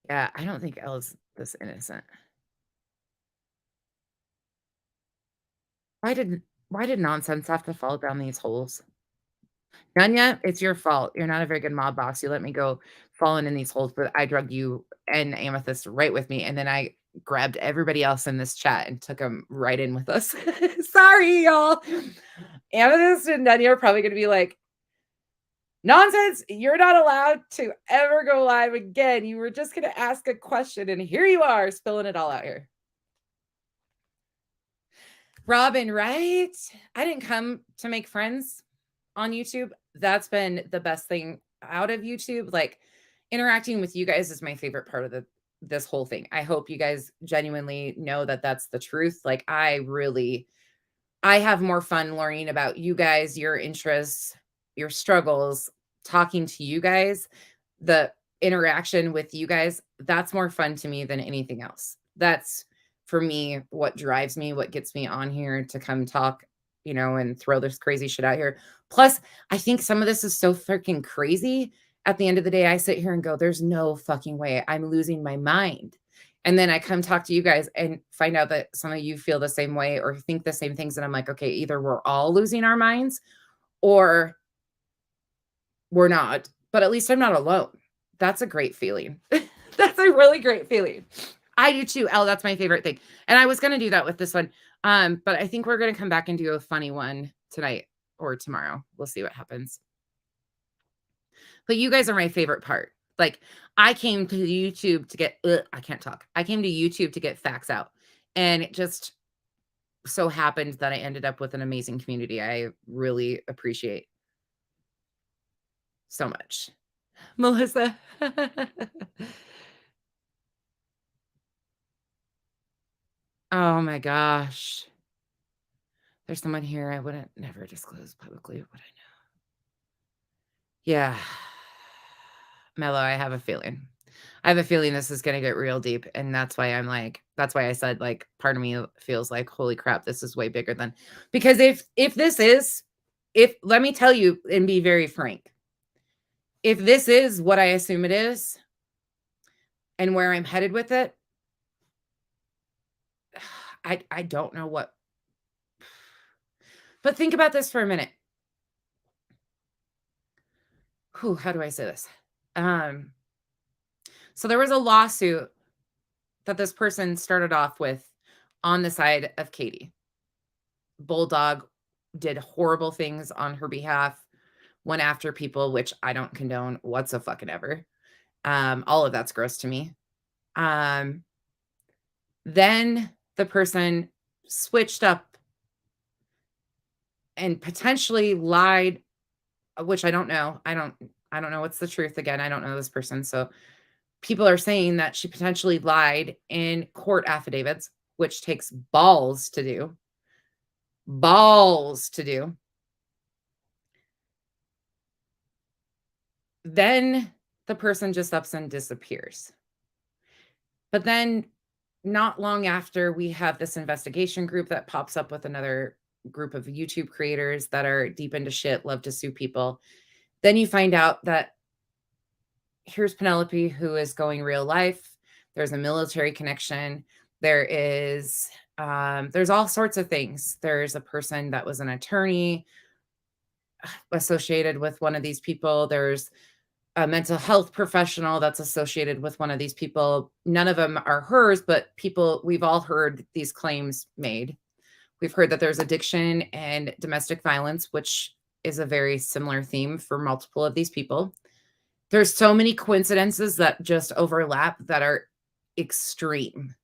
Yeah, I don't think Elle's this innocent. Why did nonsense have to fall down these holes? Nanya, it's your fault. You're not a very good mob boss. You let me go falling in these holes, but I drugged you and Amethyst right with me. And then I grabbed everybody else in this chat and took them right in with us. Sorry, y'all. Amethyst and Nanya are probably going to be like, nonsense. You're not allowed to ever go live again. You were just going to ask a question. And here you are spilling it all out here. Robin, right? I didn't come to make friends on YouTube. That's been the best thing out of YouTube. Like interacting with you guys is my favorite part of this whole thing. I hope you guys genuinely know that that's the truth. Like I have more fun learning about you guys, your interests, your struggles, talking to you guys, the interaction with you guys. That's more fun to me than anything else. That's for me what drives me, what gets me on here to come talk, and throw this crazy shit out here. Plus, I think some of this is so freaking crazy. At the end of the day, I sit here and go, there's no fucking way I'm losing my mind. And then I come talk to you guys and find out that some of you feel the same way or think the same things. And I'm like, okay, either we're all losing our minds or we're not. But at least I'm not alone. That's a great feeling. That's a really great feeling. I do too, Elle. That's my favorite thing. And I was going to do that with this one. But I think we're going to come back and do a funny one tonight or tomorrow. We'll see what happens. But you guys are my favorite part. Like I came to YouTube to get, I can't talk. I came to YouTube to get facts out. And it just, so happened that I ended up with an amazing community. I really appreciate so much. Melissa. Oh my gosh. There's someone here I wouldn't never disclose publicly what I know. Yeah. Mello, I have a feeling. I have a feeling this is gonna get real deep, and that's why that's why I said, like, part of me feels like, "Holy crap, this is way bigger than," because if let me tell you and be very frank, if this is what I assume it is and where I'm headed with it, I don't know what. But think about this for a minute. Whew, how do I say this? So there was a lawsuit that this person started off with on the side of Katie. Bulldog did horrible things on her behalf, went after people, which I don't condone whatsoever. All of that's gross to me. Then the person switched up and potentially lied, which I don't know. I don't know what's the truth. Again, I don't know this person. So people are saying that she potentially lied in court affidavits, which takes balls to do. Balls to do. Then the person just ups and disappears. But then not long after, we have this investigation group that pops up with another group of YouTube creators that are deep into shit, love to sue people. Then you find out that here's Penelope, who is going real life. There's a military connection. There's all sorts of things. There's a person that was an attorney associated with one of these people. There's a mental health professional that's associated with one of these people. None of them are hers, but we've all heard these claims made. We've heard that there's addiction and domestic violence, which is a very similar theme for multiple of these people. There's so many coincidences that just overlap that are extreme.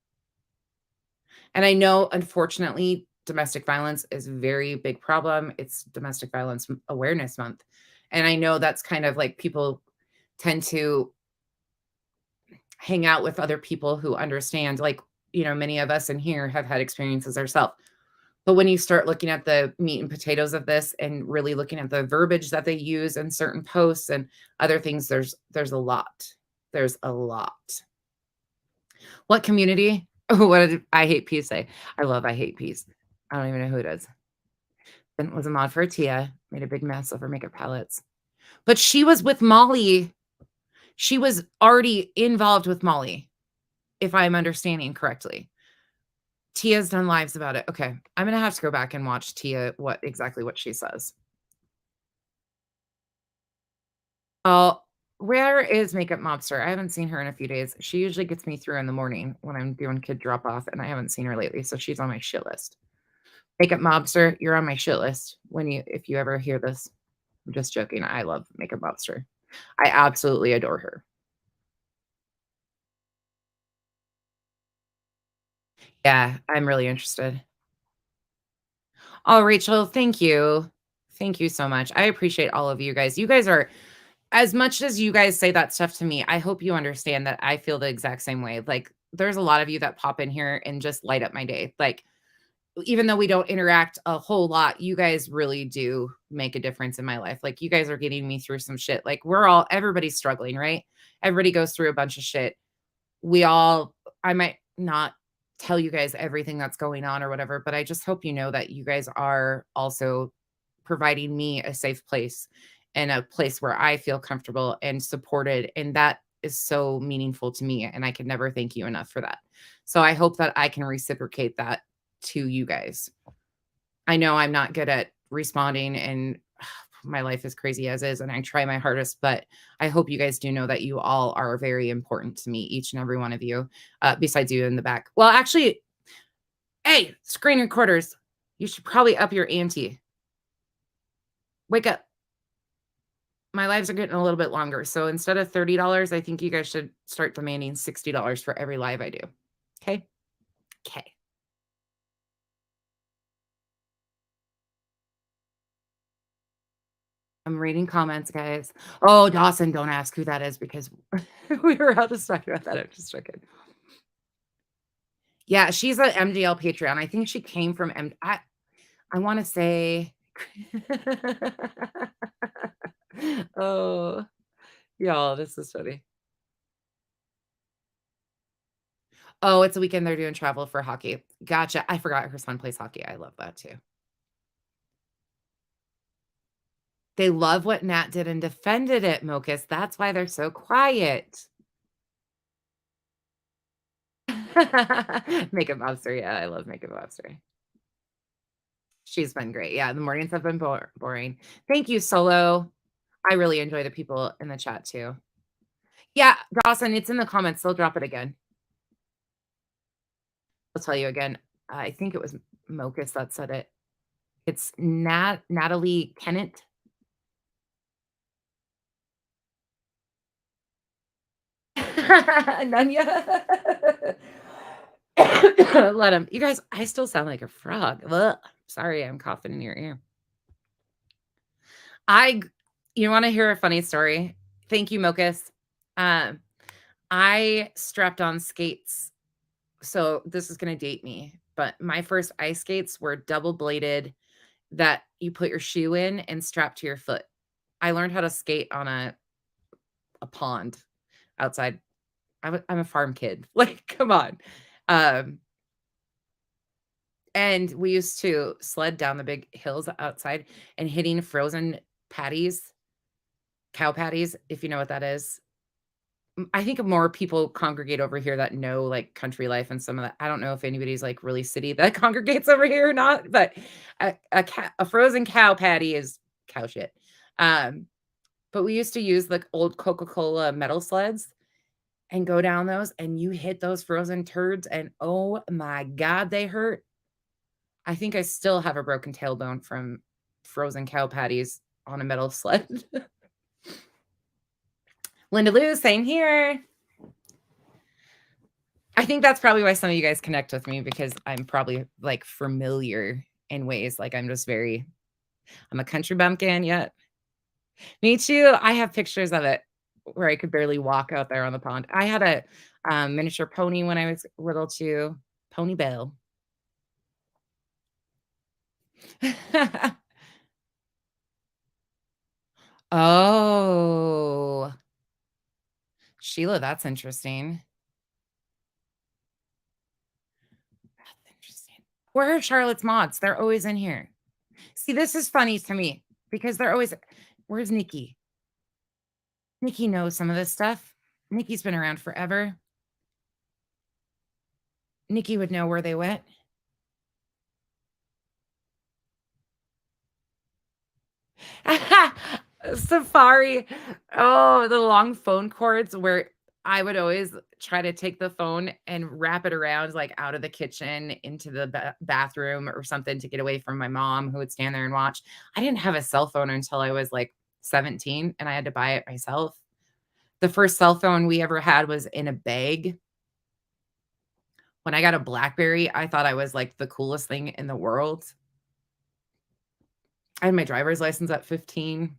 And I know, unfortunately, domestic violence is a very big problem. It's Domestic Violence Awareness Month. And I know that's kind of like people tend to hang out with other people who understand, like, many of us in here have had experiences ourselves. But when you start looking at the meat and potatoes of this and really looking at the verbiage that they use in certain posts and other things, there's a lot. There's a lot. What community? Oh, what did I Hate Peace say? I love I Hate Peace. I don't even know who it is. And was a mod for Tia. Made a big mess of her makeup palettes. But she was with Molly. She was already involved with Molly, if I'm understanding correctly. Tia's done lives about it. Okay. I'm going to have to go back and watch Tia, what she says. Oh, where is Makeup Mobster? I haven't seen her in a few days. She usually gets me through in the morning when I'm doing kid drop off, and I haven't seen her lately. So she's on my shit list. Makeup Mobster, you're on my shit list if you ever hear this. I'm just joking. I love Makeup Mobster. I absolutely adore her. Yeah, I'm really interested. Oh, Rachel, thank you. Thank you so much. I appreciate all of you guys. You guys are, as much as you guys say that stuff to me, I hope you understand that I feel the exact same way. Like, there's a lot of you that pop in here and just light up my day. Like, even though we don't interact a whole lot, you guys really do make a difference in my life. Like, you guys are getting me through some shit. Like, everybody's struggling, right? Everybody goes through a bunch of shit. I might not tell you guys everything that's going on or whatever, but I just hope you know that you guys are also providing me a safe place and a place where I feel comfortable and supported. And that is so meaningful to me. And I can never thank you enough for that. So I hope that I can reciprocate that to you guys. I know I'm not good at responding, and my life is crazy as is, and I try my hardest, but I hope you guys do know that you all are very important to me, each and every one of you, besides you in the back. Well, actually, hey, screen recorders, you should probably up your ante. Wake up. My lives are getting a little bit longer. So instead of $30, I think you guys should start demanding $60 for every live I do. Okay? Okay. I'm reading comments, guys. Oh, Dawson, don't ask who that is because we were all just talking about that. I'm just joking. Yeah, she's a MDL Patreon. I think she came from I want to say oh, y'all, this is funny. Oh, it's a weekend they're doing travel for hockey. Gotcha. I forgot her son plays hockey. I love that too. They love what Nat did and defended it, Mocus. That's why they're so quiet. Makeup Mobster. Yeah, I love Makeup Mobster. She's been great. Yeah, the mornings have been boring. Thank you, Solo. I really enjoy the people in the chat too. Yeah, Dawson, it's in the comments. They'll drop it again. I'll tell you again. I think it was Mocus that said it. It's Natalie Kennett. Nanya. Let him. You guys, I still sound like a frog. Ugh. Sorry, I'm coughing in your ear. You want to hear a funny story? Thank you, Mocus. I strapped on skates. So this is going to date me, but my first ice skates were double bladed that you put your shoe in and strap to your foot. I learned how to skate on a pond outside. I'm a farm kid. Like, come on. And we used to sled down the big hills outside and hitting frozen patties, cow patties, if you know what that is. I think more people congregate over here that know like country life and some of that. I don't know if anybody's like really city that congregates over here or not, but a frozen cow patty is cow shit. But we used to use like old Coca-Cola metal sleds and go down those, and you hit those frozen turds, and oh my God, they hurt. I think I still have a broken tailbone from frozen cow patties on a metal sled. Linda Lou, same here. I think that's probably why some of you guys connect with me, because I'm probably like familiar in ways. Like I'm a country bumpkin yet. Me too. I have pictures of it where I could barely walk out there on the pond. I had a miniature pony when I was little too. Pony Belle. Oh, Sheila, that's interesting. That's interesting. Where are Charlotte's mods? They're always in here. See, this is funny to me because they're always, where's Nikki? Nikki knows some of this stuff. Nikki's been around forever. Nikki would know where they went. Safari. Oh, the long phone cords where I would always try to take the phone and wrap it around like out of the kitchen into the bathroom or something to get away from my mom, who would stand there and watch. I didn't have a cell phone until I was like 17 and I had to buy it myself. The first cell phone we ever had was in a bag. When I got a BlackBerry, I thought I was like the coolest thing in the world. I had my driver's license at 15.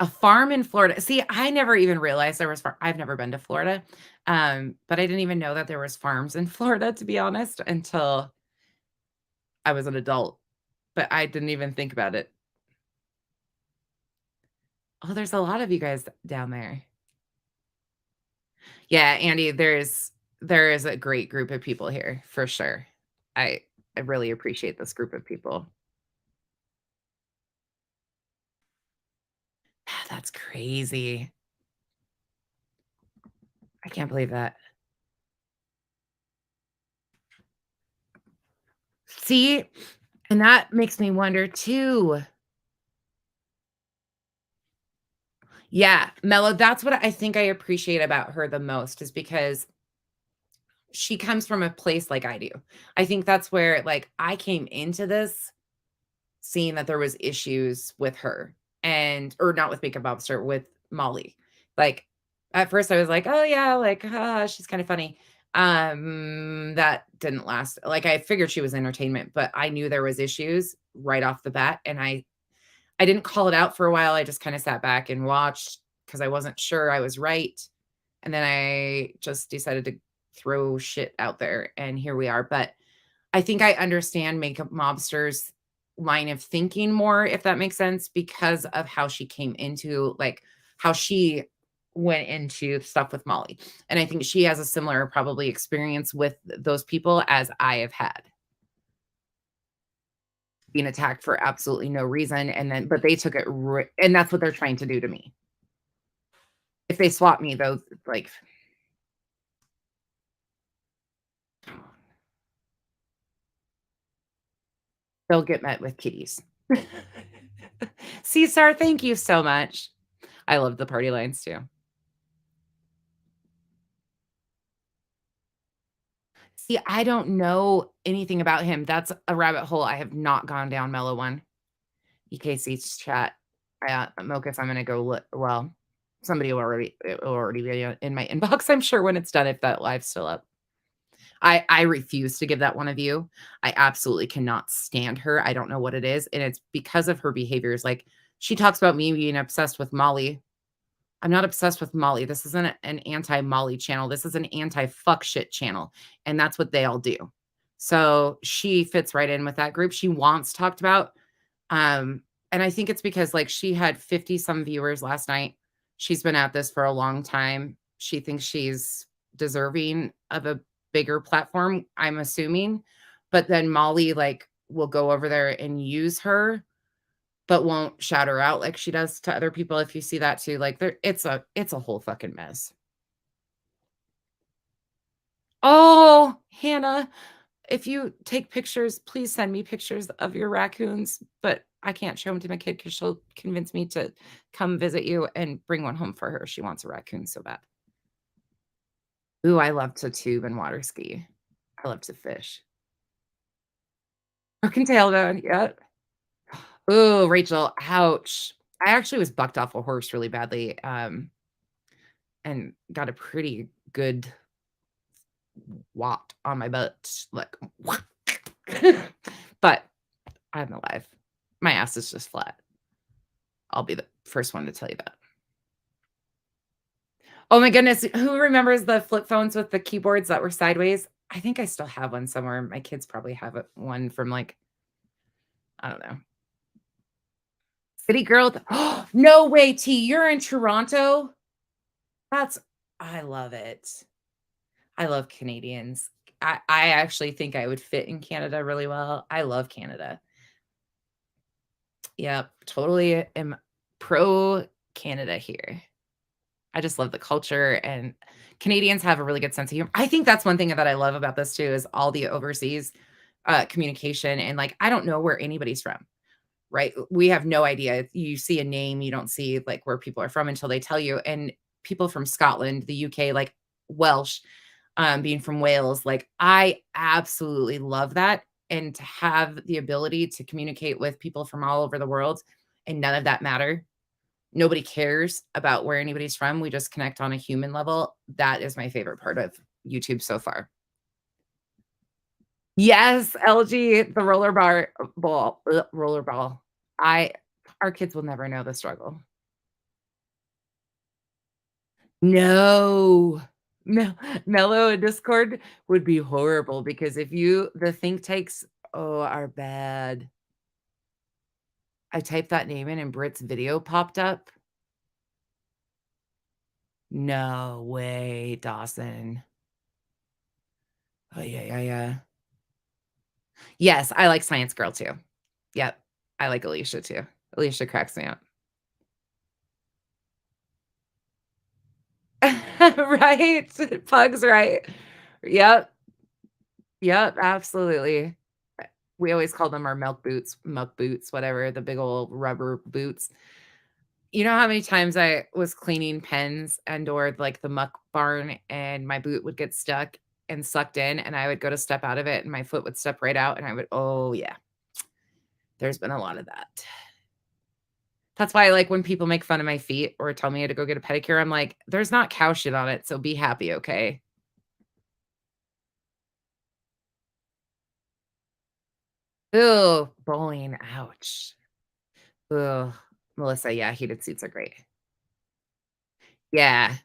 A farm in Florida. See, I never even realized there was I've never been to Florida. But I didn't even know that there was farms in Florida, to be honest, until I was an adult. But I didn't even think about it. Oh, there's a lot of you guys down there. Yeah, Andy, there is a great group of people here for sure. I really appreciate this group of people. That's crazy. I can't believe that. See, and that makes me wonder too. Yeah, Mello, that's what I think I appreciate about her the most, is because she comes from a place like I do. I think that's where like I came into this seeing that there was issues with her, or not with Makeup Officer, with Molly. Like at first I was like, oh yeah, like she's kind of funny. That didn't last. Like, I figured she was entertainment, but I knew there was issues right off the bat, and I didn't call it out for a while. I just kind of sat back and watched because I wasn't sure I was right. And then I just decided to throw shit out there, and here we are. But I think I understand makeup mobsters line of thinking more, if that makes sense, because of how she came into, like, how she went into stuff with Molly. And I think she has a similar probably experience with those people as I have had. Being attacked for absolutely no reason, and then but they took it and that's what they're trying to do to me. If they swap me, those, like, they'll get met with kitties. Cesar, thank you so much. I love the party lines too. See, I don't know anything about him. That's a rabbit hole I have not gone down, Mellow One. EKC's chat. Mocha, I'm gonna go look. Well, somebody will already, it will already be in my inbox, I'm sure, when it's done, if that live's still up. I refuse to give that one a view. I absolutely cannot stand her. I don't know what it is, and it's because of her behaviors. Like, she talks about me being obsessed with Molly. I'm not obsessed with Molly. This isn't an anti-Molly channel. This is an anti-fuck shit channel, and that's what they all do. So she fits right in with that group. She wants talked about. And I think it's because, like, she had 50 some viewers last night. She's been at this for a long time. She thinks she's deserving of a bigger platform, I'm assuming. But then Molly, like, will go over there and use her, but won't shout her out like she does to other people. If you see that too, like, it's a whole fucking mess. Oh, Hannah, if you take pictures, please send me pictures of your raccoons, but I can't show them to my kid because she'll convince me to come visit you and bring one home for her. She wants a raccoon so bad. Ooh, I love to tube and water ski. I love to fish. Broken tailbone, yep. Ooh, Rachel, ouch. I actually was bucked off a horse really badly, and got a pretty good whack on my butt, like, but I'm alive. My ass is just flat. I'll be the first one to tell you that. Oh my goodness, who remembers the flip phones with the keyboards that were sideways? I think I still have one somewhere. My kids probably have one from, like, I don't know. City girl. No way, T. You're in Toronto? I love it. I love Canadians. I actually think I would fit in Canada really well. I love Canada. Yep, totally am pro Canada here. I just love the culture, and Canadians have a really good sense of humor. I think that's one thing that I love about this too, is all the overseas communication. And, like, I don't know where anybody's from, right? We have no idea. You see a name, you don't see, like, where people are from until they tell you. And people from Scotland, the UK, like Welsh, being from Wales, like, I absolutely love that. And to have the ability to communicate with people from all over the world, and none of that matter. Nobody cares about where anybody's from. We just connect on a human level. That is my favorite part of YouTube so far. Yes, LG, the roller ball. Our kids will never know the struggle. No. Mellow in Discord would be horrible, because if the think takes, are bad. I typed that name in and Britt's video popped up. No way, Dawson. Oh, yeah. Yes, I like Science Girl too. Yep. I like Alicia too. Alicia cracks me up. Right? Pug's right. Yep. Yep, absolutely. We always call them our muck boots, whatever, the big old rubber boots. You know how many times I was cleaning pens or, like, the muck barn, and my boot would get stuck and sucked in, and I would go to step out of it and my foot would step right out, and I would, oh yeah. There's been a lot of that. That's why, like, when people make fun of my feet or tell me to go get a pedicure, I'm like, there's not cow shit on it, so be happy, okay? Ooh, bowling. Ouch. Ugh. Melissa, yeah, heated seats are great. Yeah.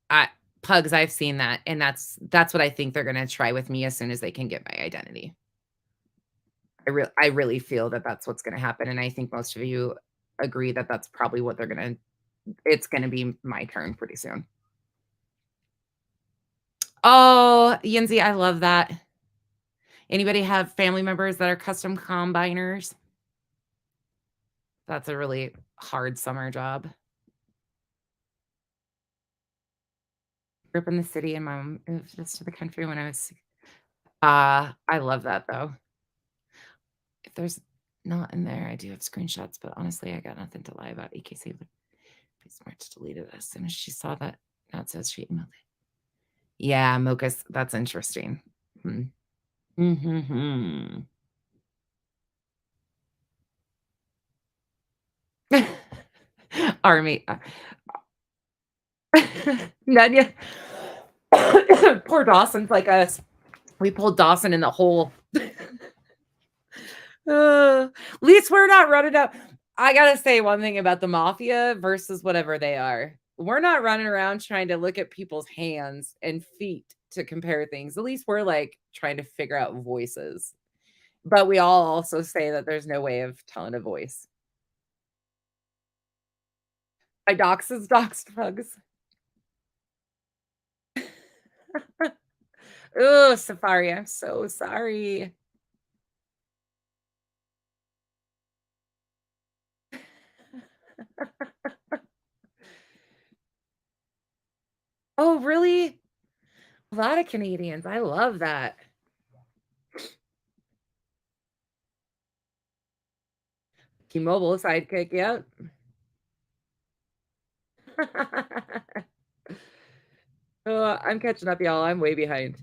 I Pugs, I've seen that, and that's what I think they're gonna try with me as soon as they can get my identity. I really feel that that's what's gonna happen, and I think most of you agree that that's probably what it's gonna be my turn pretty soon. Oh, Yinzi, I love that. Anybody have family members that are custom combiners? That's a really hard summer job. Grew up in the city and my mom moved us to the country when I was I love that though. If there's not in there, I do have screenshots, but honestly, I got nothing to lie about. EKC would be smart to delete it as soon as she saw that. Now it says she emailed it. Yeah, Mocha's, that's interesting. Hmm. Mm-hmm. Army. Nanya. Poor Dawson's like us. We pulled Dawson in the hole. At least we're not running up. I gotta say one thing about the mafia versus whatever they are. We're not running around trying to look at people's hands and feet to compare things. At least we're like trying to figure out voices. But we all also say that there's no way of telling a voice. My dox is doxed Pugs. Oh, Safari, I'm so sorry. Oh, really? A lot of Canadians. I love that. T-Mobile sidekick, yep. Oh, I'm catching up, y'all. I'm way behind.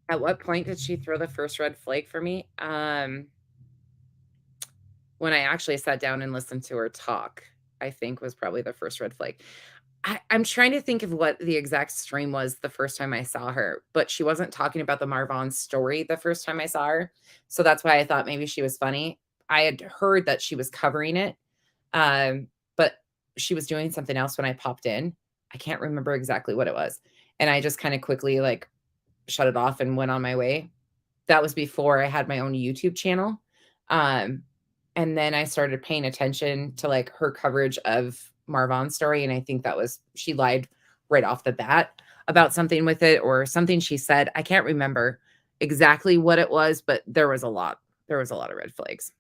At what point did she throw the first red flag for me? When I actually sat down and listened to her talk, I think was probably the first red flag. I'm trying to think of what the exact stream was the first time I saw her, but she wasn't talking about the Marvon story the first time I saw her. So that's why I thought maybe she was funny. I had heard that she was covering it, but she was doing something else when I popped in. I can't remember exactly what it was. And I just kind of quickly like shut it off and went on my way. That was before I had my own YouTube channel. And then I started paying attention to like her coverage of Marvon's story. And I think that was, she lied right off the bat about something with it or something she said. I can't remember exactly what it was, but there was a lot of red flags.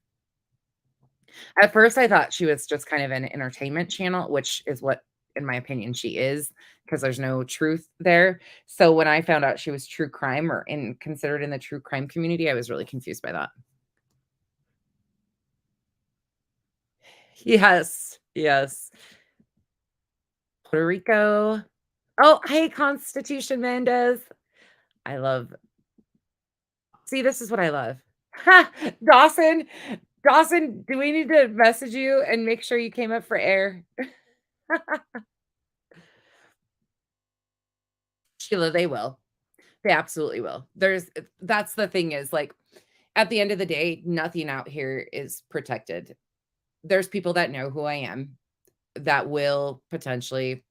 At first I thought she was just kind of an entertainment channel, which is what, in my opinion, she is, because there's no truth there. So when I found out she was true crime or considered in the true crime community, I was really confused by that. Yes, yes. Puerto Rico. Oh, hey, Constitution Mendez. I love. See, this is what I love. Ha! Dawson, do we need to message you and make sure you came up for air? Sheila, they will. They absolutely will. That's the thing is like, at the end of the day, nothing out here is protected. There's people that know who I am that will potentially,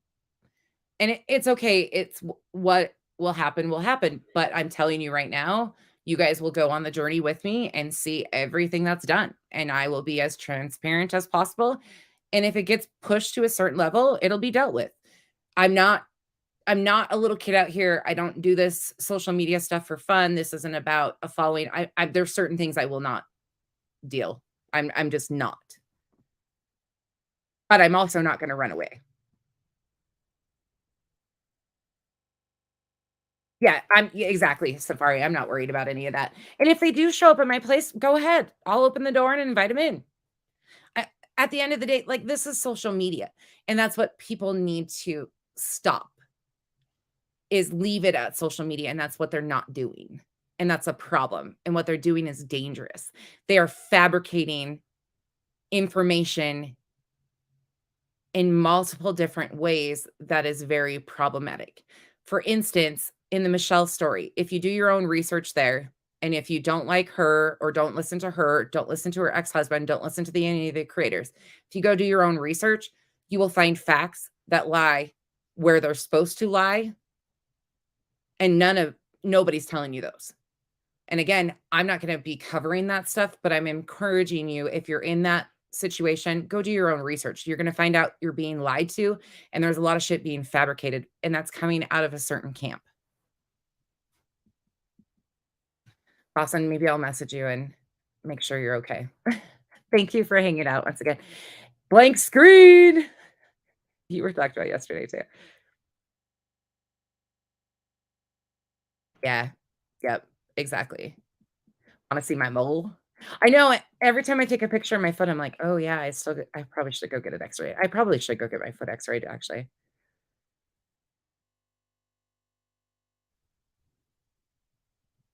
and it's okay. It's what will happen. But I'm telling you right now, you guys will go on the journey with me and see everything that's done. And I will be as transparent as possible. And if it gets pushed to a certain level, it'll be dealt with. I'm not a little kid out here. I don't do this social media stuff for fun. This isn't about a following. There's certain things I will not deal. I'm just not. But I'm also not going to run away. Yeah, exactly, Safari. I'm not worried about any of that. And if they do show up at my place, go ahead. I'll open the door and invite them in. At the end of the day, like, this is social media, and that's what people need to stop, is leave it at social media, and that's what they're not doing. And that's a problem. And what they're doing is dangerous. They are fabricating information in multiple different ways that is very problematic. For instance, in the Michelle story, if you do your own research there And if you don't like her or don't listen to her, don't listen to her ex-husband, don't listen to any of the creators. If you go do your own research, you will find facts that lie where they're supposed to lie. And nobody's telling you those. And again, I'm not going to be covering that stuff, but I'm encouraging you, if you're in that situation, go do your own research. You're going to find out you're being lied to, and there's a lot of shit being fabricated, and that's coming out of a certain camp. Dawson, maybe I'll message you and make sure you're okay. Thank you for hanging out once again. Blank screen. You were talked about yesterday too. Yeah. Yep. Exactly. Want to see my mole? I know. Every time I take a picture of my foot, I'm like, oh yeah, I probably should go get an x-ray. I probably should go get my foot x-rayed actually.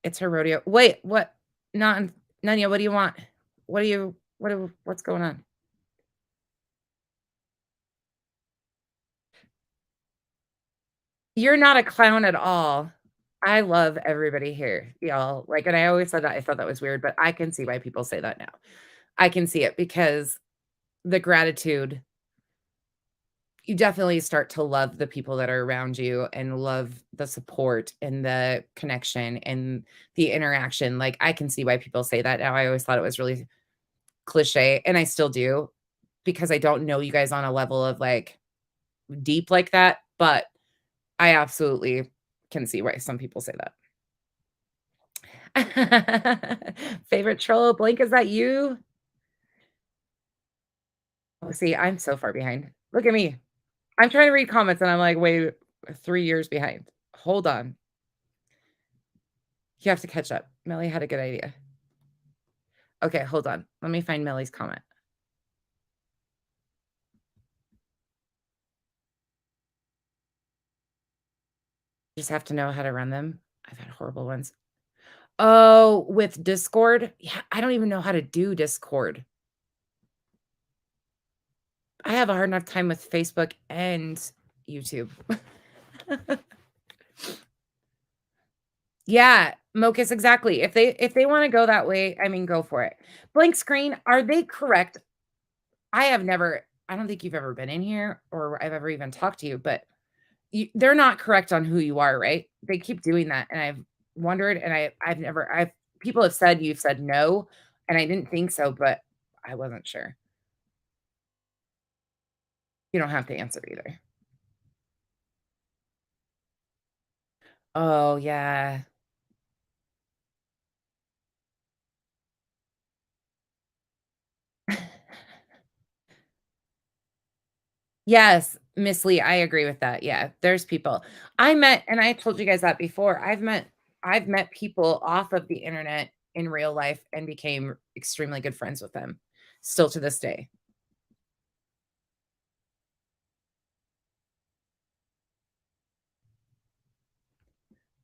It's her rodeo. Wait, what? Nanya, what do you want? What's going on? You're not a clown at all. I love everybody here, y'all. Like, and I always said that I thought that was weird, but I can see why people say that now. I can see it because the gratitude, you definitely start to love the people that are around you and love the support and the connection and the interaction. Like, I can see why people say that now. I always thought it was really cliche, and I still do, because I don't know you guys on a level of like deep like that, but I absolutely can see why some people say that. Favorite troll, Blink, is that you? Oh, see, I'm so far behind. Look at me. I'm trying to read comments and I'm like, wait, 3 years behind. Hold on. You have to catch up. Melly had a good idea. Okay, hold on. Let me find Melly's comment. You just have to know how to run them. I've had horrible ones. Oh, with Discord? Yeah, I don't even know how to do Discord. I have a hard enough time with Facebook and YouTube. Yeah, Mocus, exactly. If they want to go that way, I mean, go for it. Blank screen, are they correct? I don't think you've ever been in here or I've ever even talked to you, but they're not correct on who you are, right? They keep doing that. And I've wondered, and people have said you've said no, and I didn't think so, but I wasn't sure. You don't have to answer either. Oh, yeah. Yes, Miss Lee, I agree with that. Yeah, there's people. And I told you guys that before. I've met people off of the internet in real life and became extremely good friends with them still to this day.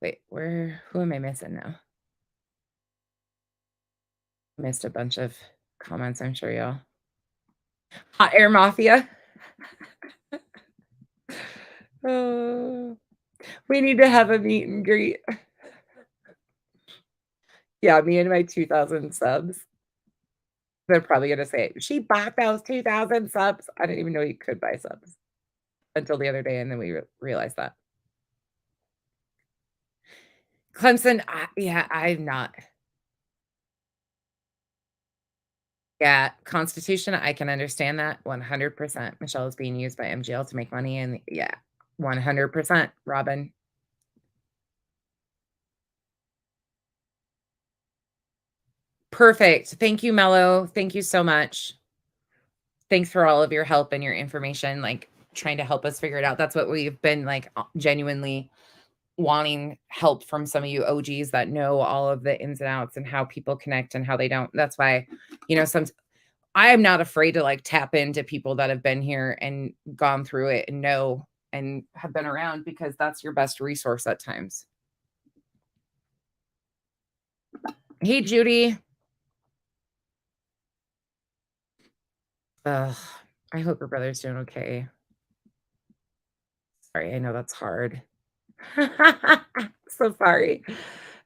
Wait, who am I missing now? Missed a bunch of comments, I'm sure y'all. Hot Air Mafia. Oh, we need to have a meet and greet. Yeah, me and my 2,000 subs. They're probably gonna say, she bought those 2,000 subs. I didn't even know you could buy subs until the other day, and then we realized that. Clemson, yeah, I'm not. Yeah, Constitution, I can understand that 100%. Michelle is being used by MGL to make money, and yeah, 100%, Robin. Perfect. Thank you, Mello. Thank you so much. Thanks for all of your help and your information, like trying to help us figure it out. That's what we've been like genuinely wanting help from some of you OGs that know all of the ins and outs and how people connect and how they don't. That's why, I am not afraid to like tap into people that have been here and gone through it and know and have been around, because that's your best resource at times. Hey, Judy. Ugh, I hope your brother's doing okay. Sorry, I know that's hard. So sorry.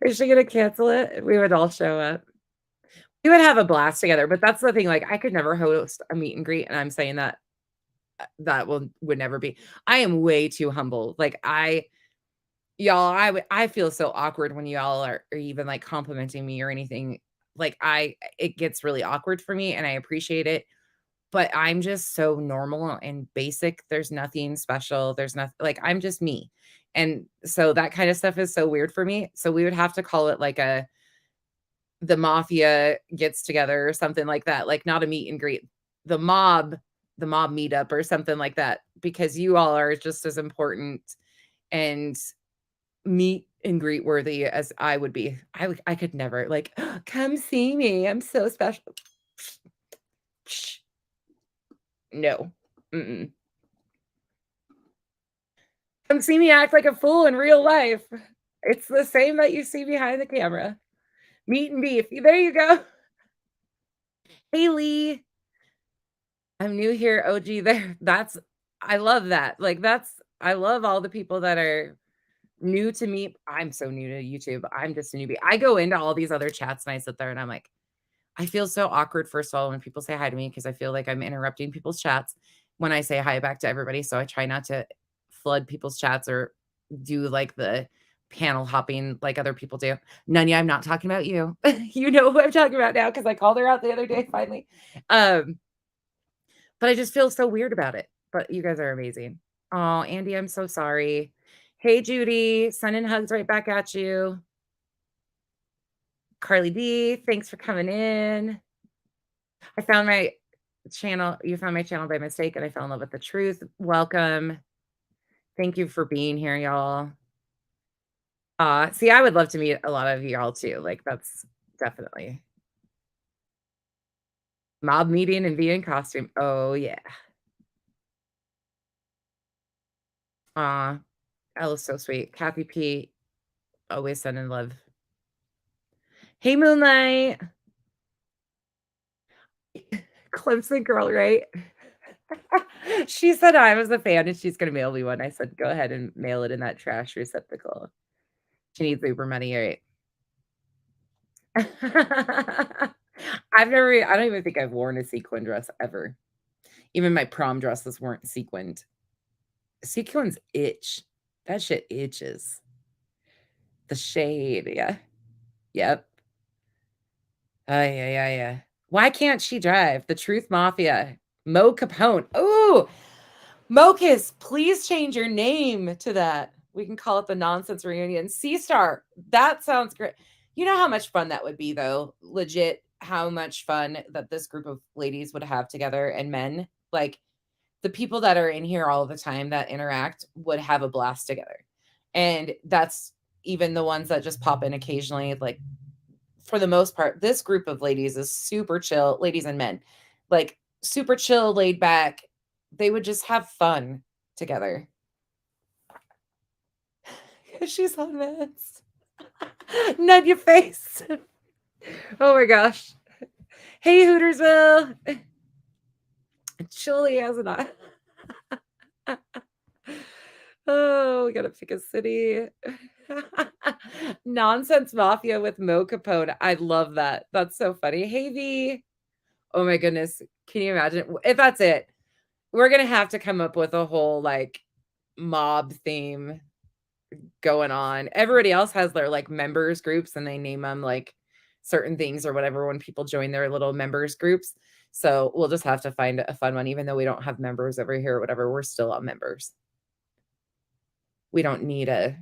Is she gonna cancel it? We would all show up. We would have a blast together, but that's the thing, like, I could never host a meet and greet, and I'm saying that that would never be. I am way too humble. Like, y'all, I feel so awkward when y'all are even, like, complimenting me or anything. Like, it gets really awkward for me, and I appreciate it, but I'm just so normal and basic. There's nothing special. There's nothing like, I'm just me. And so that kind of stuff is so weird for me. So we would have to call it like the mafia gets together or something like that, like not a meet and greet, the mob meetup or something like that, because you all are just as important and meet and greet worthy as I would be. I could never like, come see me. I'm so special. No. Mm-mm. Come see me act like a fool in real life. It's the same that you see behind the camera. Meat and beef. There you go. Hey, Lee. I'm new here. OG there. I love that. Like, I love all the people that are new to me. I'm so new to YouTube. I'm just a newbie. I go into all these other chats and I sit there and I'm like, I feel so awkward, first of all, when people say hi to me, because I feel like I'm interrupting people's chats when I say hi back to everybody. So I try not to flood people's chats or do like the panel hopping like other people do. Nunya, I'm not talking about you. You know who I'm talking about now because I called her out the other day finally. But I just feel so weird about it. But you guys are amazing. Oh, Andy, I'm so sorry. Hey, Judy, sending hugs right back at you. Carly B, thanks for coming in. I found my channel. You found my channel by mistake, and I fell in love with the truth. Welcome. Thank you for being here, y'all. See, I would love to meet a lot of y'all too. Like, that's definitely mob meeting and be in costume. Oh yeah. Ella's so sweet. Kathy P, always sending love. Hey, Moonlight. Clemson girl, right? She said I was a fan and she's going to mail me one. I said, go ahead and mail it in that trash receptacle. She needs Uber money, right? I don't even think I've worn a sequin dress ever. Even my prom dresses weren't sequined. Sequins itch. That shit itches. The shade, yeah. Yep. Yeah. Why can't she drive? The Truth Mafia. Mo Capone. Oh, Mocus, please change your name to that. We can call it the Nonsense Reunion. C-Star. That sounds great. You know how much fun that would be, though? Legit, how much fun that this group of ladies would have together, and men. Like, the people that are in here all the time that interact would have a blast together. And that's even the ones that just pop in occasionally. Like, for the most part, this group of ladies is super chill, ladies and men, like super chill, laid back. They would just have fun together. She's on meds. Nut your face. Oh my gosh. Hey, Hootersville. Chili has an eye. Oh, we gotta pick a city. Nonsense Mafia with Mo Capone. I love that. That's so funny. Hey, V. Oh my goodness. Can you imagine? If that's it, we're gonna have to come up with a whole like mob theme going on. Everybody else has their like members groups and they name them like certain things or whatever when people join their little members groups. So we'll just have to find a fun one, even though we don't have members over here or whatever. We're still all members. We don't need a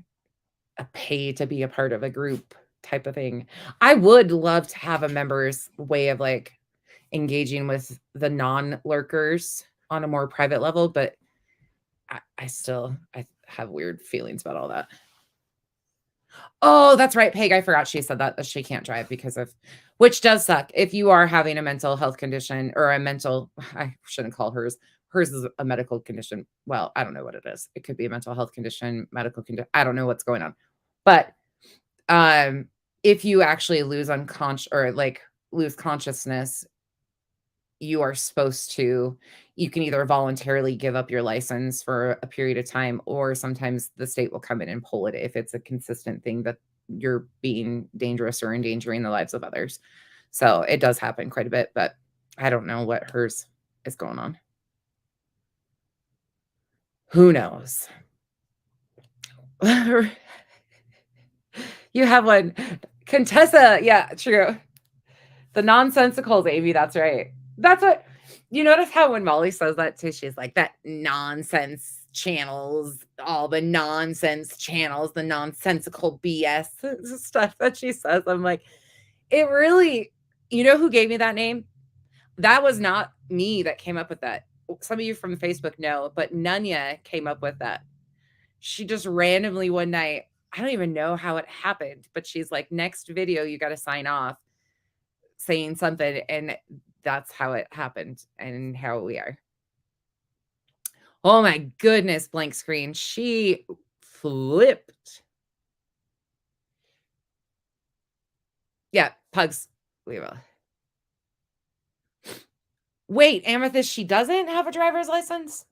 pay to be a part of a group type of thing. I would love to have a members way of like engaging with the non-lurkers on a more private level, but I have weird feelings about all that. Oh, that's right, Peg. I forgot she said that she can't drive because of, which does suck. If you are having a mental health condition or I shouldn't call hers. Hers is a medical condition. Well, I don't know what it is. It could be a mental health condition, medical condition. I don't know what's going on. But if you actually lose consciousness, you are supposed to, you can either voluntarily give up your license for a period of time, or sometimes the state will come in and pull it if it's a consistent thing that you're being dangerous or endangering the lives of others. So it does happen quite a bit, but I don't know what hers is going on. Who knows? You have one. Contessa. Yeah, true. The nonsensicals, Amy. That's right. That's what you notice how when Molly says that too, she's like, that nonsense channels, all the nonsense channels, the nonsensical BS stuff that she says. I'm like, it really, you know who gave me that name? That was not me that came up with that. Some of you from Facebook know, but Nunya came up with that. She just randomly one night, I don't even know how it happened, but she's like, next video, you got to sign off saying something. And that's how it happened and how we are. Oh my goodness, blank screen. She flipped. Yeah, pugs. We will. Wait, Amethyst, she doesn't have a driver's license?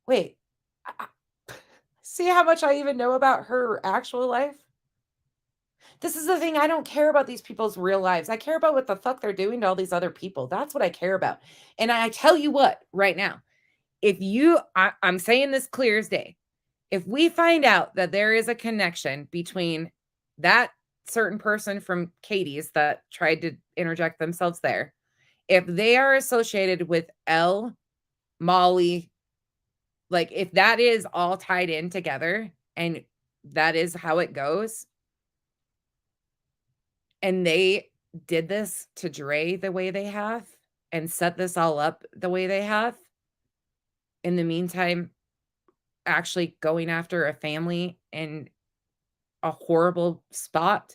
Wait. See how much I even know about her actual life? This is the thing. I don't care about these people's real lives. I care about what the fuck they're doing to all these other people. That's what I care about. And I tell you what, right now, if you, I'm saying this clear as day, if we find out that there is a connection between that certain person from Katie's that tried to interject themselves there, if they are associated with Elle, Molly, like if that is all tied in together and that is how it goes, and they did this to Dre the way they have and set this all up the way they have, in the meantime, actually going after a family in a horrible spot,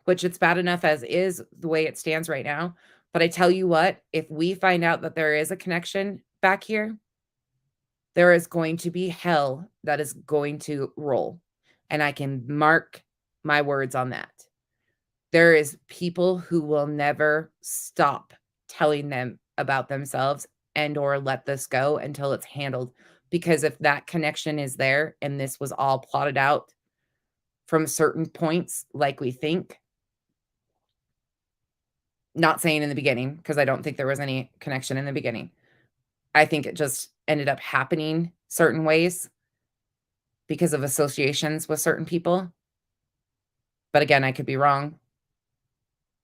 which it's bad enough as is the way it stands right now. But I tell you what, if we find out that there is a connection back here, there is going to be hell that is going to roll. And I can mark my words on that. There is people who will never stop telling them about themselves and or let this go until it's handled. Because if that connection is there and this was all plotted out from certain points, like we think, not saying in the beginning, because I don't think there was any connection in the beginning. I think it just ended up happening certain ways because of associations with certain people. But again, I could be wrong.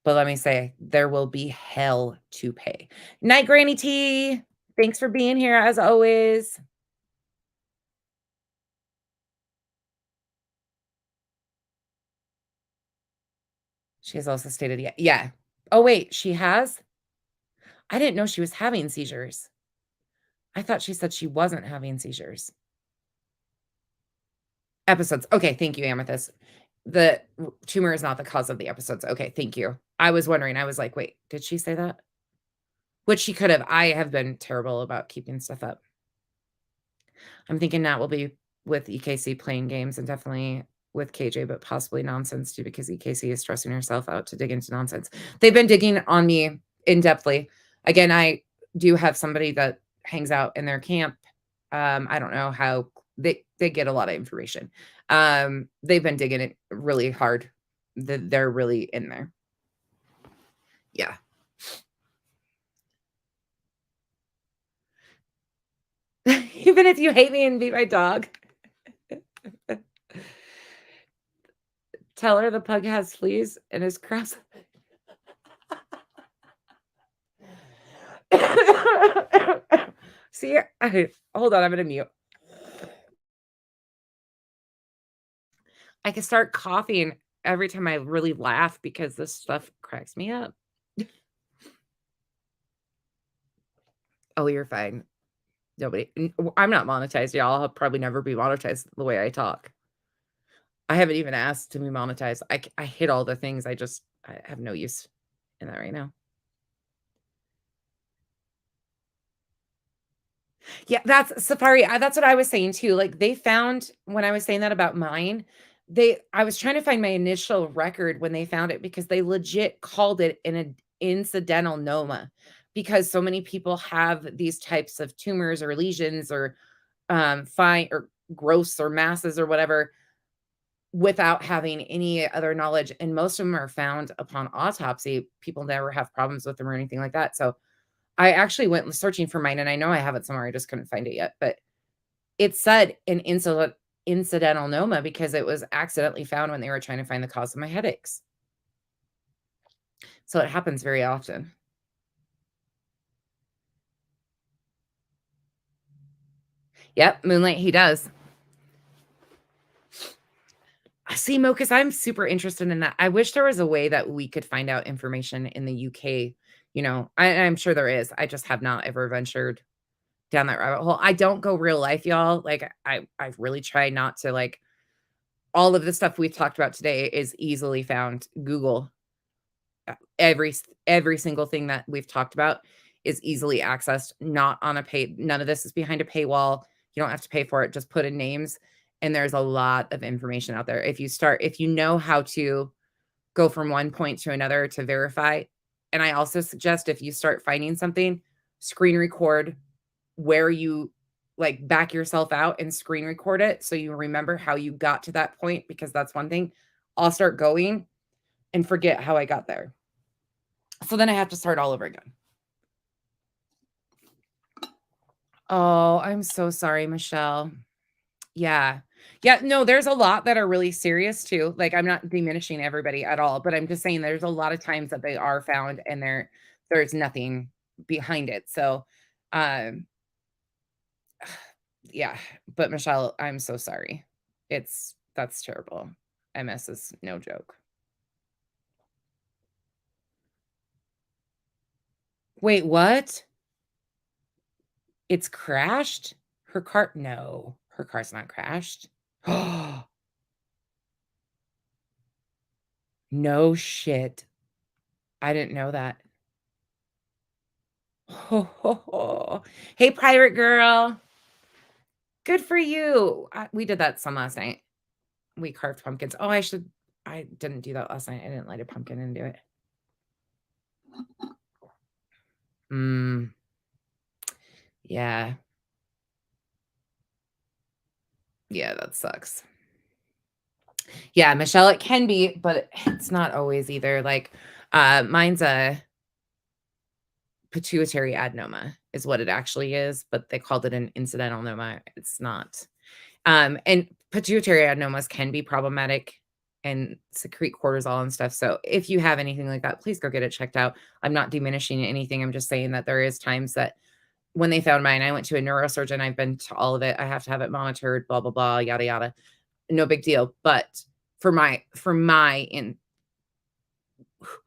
But let me say, there will be hell to pay. Night, Granny T. Thanks for being here as always. She has also stated, yeah. Oh, wait, she has? I didn't know she was having seizures. I thought she said she wasn't having seizures. Episodes. Okay, thank you, Amethyst. The tumor is not the cause of the episodes. Okay, thank you. I was wondering. I was like, wait, did she say that? Which she could have. I have been terrible about keeping stuff up. I'm thinking Nat will be with EKC playing games and definitely with KJ, but possibly nonsense too, because EKC is stressing herself out to dig into nonsense. They've been digging on me in-depthly. Again, I do have somebody that hangs out in their camp. I don't know how they get a lot of information. They've been digging it really hard. They're really in there. Yeah. Even if you hate me and beat my dog. Tell her the pug has fleas and is cross. See, hold on, I'm gonna mute. I can start coughing every time I really laugh because this stuff cracks me up. Oh, you're fine. I'm not monetized, y'all. I'll probably never be monetized the way I talk. I haven't even asked to be monetized. I hit all the things. I have no use in that right now. Yeah, that's Safari. That's what I was saying too. Like they found when I was saying that about mine, I was trying to find my initial record when they found it because they legit called it an incidental noma because so many people have these types of tumors or lesions or fine or gross or masses or whatever without having any other knowledge. And most of them are found upon autopsy. People never have problems with them or anything like that. So I actually went searching for mine, and I know I have it somewhere. I just couldn't find it yet. But it said an incidental noma because it was accidentally found when they were trying to find the cause of my headaches. So it happens very often. Yep, Moonlight, he does. See, Mocus, I'm super interested in that. I wish there was a way that we could find out information in the UK. You know, I'm sure there is. I just have not ever ventured down that rabbit hole. I don't go real life, y'all. Like I've really tried not to. Like all of the stuff we've talked about today is easily found. Google every single thing that we've talked about is easily accessed, not on a pay. None of this is behind a paywall. You don't have to pay for it. Just put in names. And there's a lot of information out there. If you know how to go from one point to another to verify. And I also suggest if you start finding something, screen record where you like back yourself out and screen record it. So you remember how you got to that point, because that's one thing. I'll start going and forget how I got there. So then I have to start all over again. Oh, I'm so sorry, Michelle. Yeah. Yeah, no, there's a lot that are really serious too. Like I'm not diminishing everybody at all, but I'm just saying there's a lot of times that they are found and there's nothing behind it. So yeah, but Michelle, I'm so sorry. That's terrible. MS is no joke. Wait, what? It's crashed? No, her car's not crashed. No shit. I didn't know that. Hey, pirate girl. Good for you. We did that some last night. We carved pumpkins. Oh, I didn't do that last night. I didn't light a pumpkin and do it. Yeah. Yeah, that sucks. Yeah, Michelle, it can be, but it's not always either. Like, mine's a pituitary adenoma is what it actually is, but they called it an incidental noma. It's not. And pituitary adenomas can be problematic and secrete cortisol and stuff. So if you have anything like that, please go get it checked out. I'm not diminishing anything. I'm just saying that there is times that when they found mine, I went to a neurosurgeon. I've been to all of it. I have to have it monitored, blah, blah, blah, yada, yada. No big deal. But for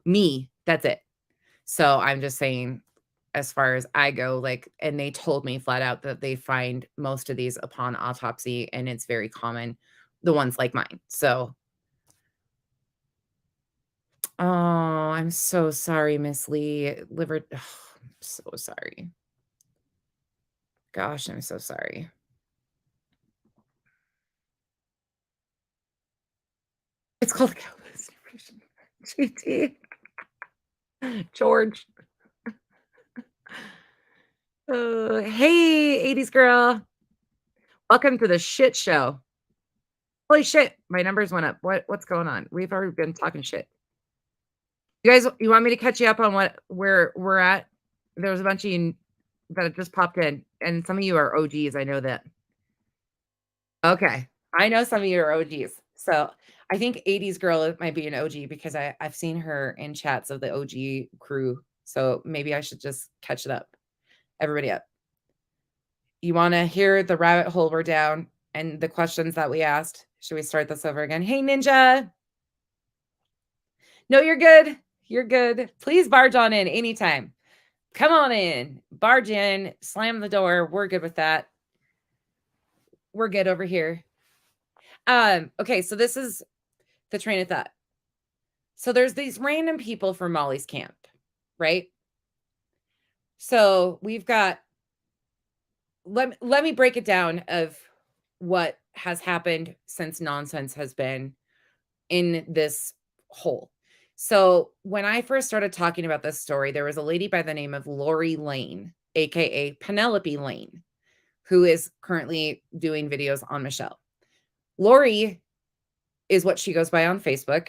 me, that's it. So I'm just saying, as far as I go, like, and they told me flat out that they find most of these upon autopsy, and it's very common, the ones like mine. So, oh, I'm so sorry, Miss Lee. I'm so sorry. Gosh, I'm so sorry. It's called Cowboys GT. George. Hey, 80s girl. Welcome to the shit show. Holy shit, my numbers went up. What's going on? We've already been talking shit. You want me to catch you up on where we're at? There's a bunch of you that just popped in, and some of you are OGs. I know that. Okay. I know some of you are OGs. So I think 80s girl might be an OG because I've seen her in chats of the OG crew. So maybe I should just catch it up. Everybody up. You want to hear the rabbit hole we're down and the questions that we asked? Should we start this over again? Hey, Ninja. No, you're good. You're good. Please barge on in anytime. Come on in. Barge in. Slam the door. We're good with that. We're good over here. Okay, so this is the train of thought. So there's these random people from Molly's camp, right? So we've got, let me break it down of what has happened since nonsense has been in this hole. So when I first started talking about this story, there was a lady by the name of Lori Lane, aka Penelope Lane, who is currently doing videos on Michelle. Lori is what she goes by on Facebook,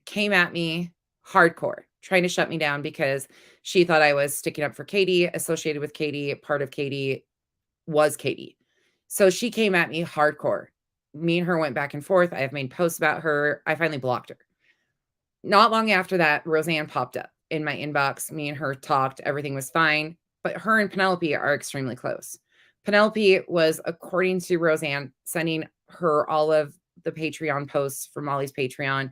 came at me hardcore, trying to shut me down because she thought I was sticking up for Katie, associated with Katie, part of Katie, was Katie. So she came at me hardcore. Me and her went back and forth. I have made posts about her. I finally blocked her. Not long after that, Roseanne popped up in my inbox. Me and her talked. Everything was fine. But her and Penelope are extremely close. Penelope was, according to Roseanne, sending her all of the Patreon posts for Molly's Patreon.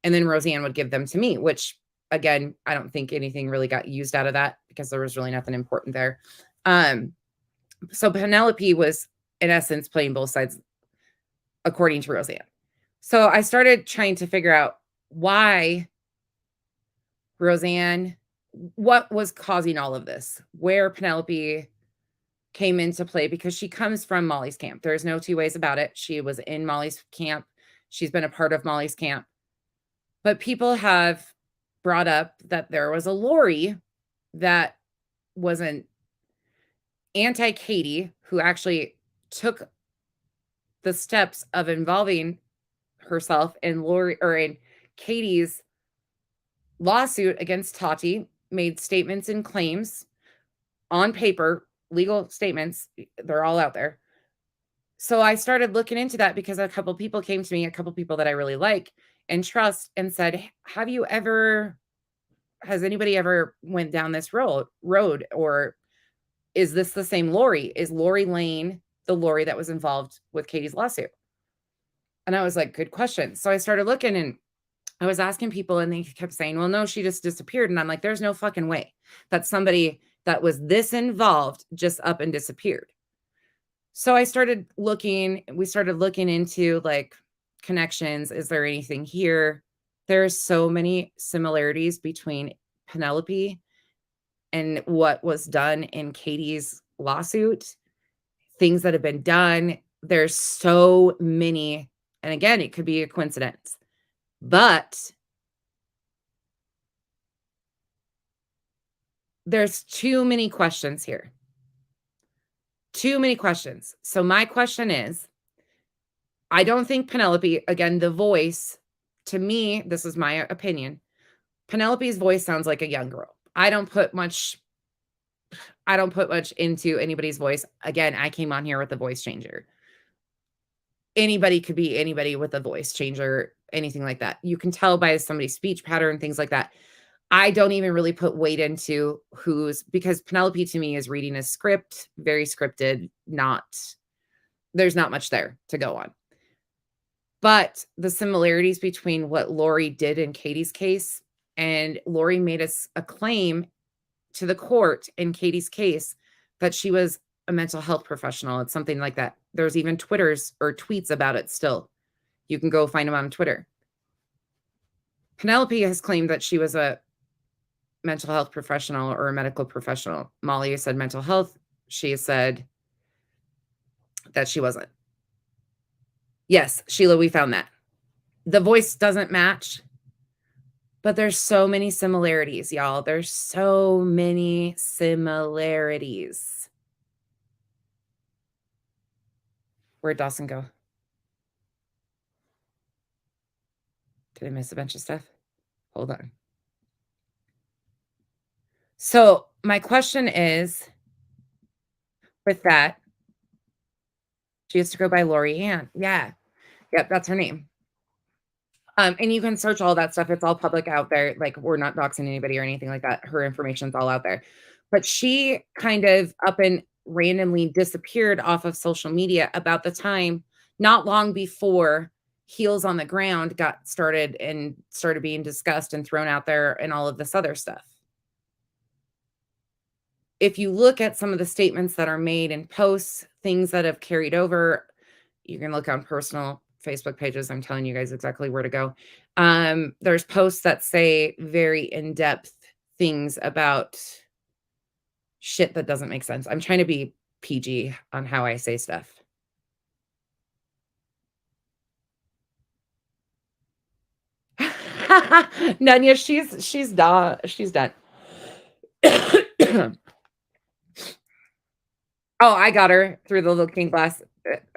And then Roseanne would give them to me, which, again, I don't think anything really got used out of that because there was really nothing important there. So Penelope was, in essence, playing both sides, according to Roseanne. So I started trying to figure out why Roseanne, what was causing all of this, where Penelope came into play, because she comes from Molly's camp. There's no two ways about it. She was in Molly's camp. She's been a part of Molly's camp. But people have brought up that there was a Lori that was an anti-Katie who actually took the steps of involving herself in Lori, or in Katie's lawsuit against Tati, made statements and claims on paper, legal statements. They're all out there. So I started looking into that because a couple people came to me, a couple people that I really like and trust, and said, has anybody ever went down this road, or is this the same Lori? Is Lori Lane the Lori that was involved with Katie's lawsuit? And I was like, good question. So I started looking, and I was asking people, and they kept saying, well, no, she just disappeared. And I'm like, there's no fucking way that somebody that was this involved just up and disappeared. So we started looking into like connections. Is there anything here? There's so many similarities between Penelope and what was done in Katie's lawsuit, things that have been done. There's so many. And again, it could be a coincidence, but there's too many questions here. Too many questions. So my question is, I don't think Penelope, again, the voice, to me, this is my opinion, Penelope's voice sounds like a young girl. I don't put much into anybody's voice. Again, I came on here with a voice changer. Anybody could be anybody with a voice changer, anything like that. You can tell by somebody's speech pattern, things like that. I don't even really put weight into because Penelope to me is reading a script, very scripted, there's not much there to go on. But the similarities between what Lori did in Katie's case, and Lori made a claim to the court in Katie's case that she was a mental health professional. It's something like that. There's even Twitters or tweets about it still. You can go find them on Twitter. Penelope has claimed that she was a mental health professional or a medical professional. Molly has said mental health. She has said that she wasn't. Yes, Sheila, we found that. The voice doesn't match, but there's so many similarities, y'all. There's so many similarities. Where'd Dawson go? Did I miss a bunch of stuff? Hold on. So my question is, with that, she has to go by Lori Ann. Yeah. Yep, that's her name. And you can search all that stuff. It's all public out there. Like, we're not doxing anybody or anything like that. Her information's all out there. But she kind of up and randomly disappeared off of social media about the time, not long before Heels on the Ground got started and started being discussed and thrown out there and all of this other stuff. If you look at some of the statements that are made in posts, things that have carried over, you can look on personal Facebook pages. I'm telling you guys exactly where to go. There's posts that say very in-depth things about shit that doesn't make sense. I'm trying to be PG on how I say stuff. Nanya, she's done. She's done. Oh, I got her through the looking glass.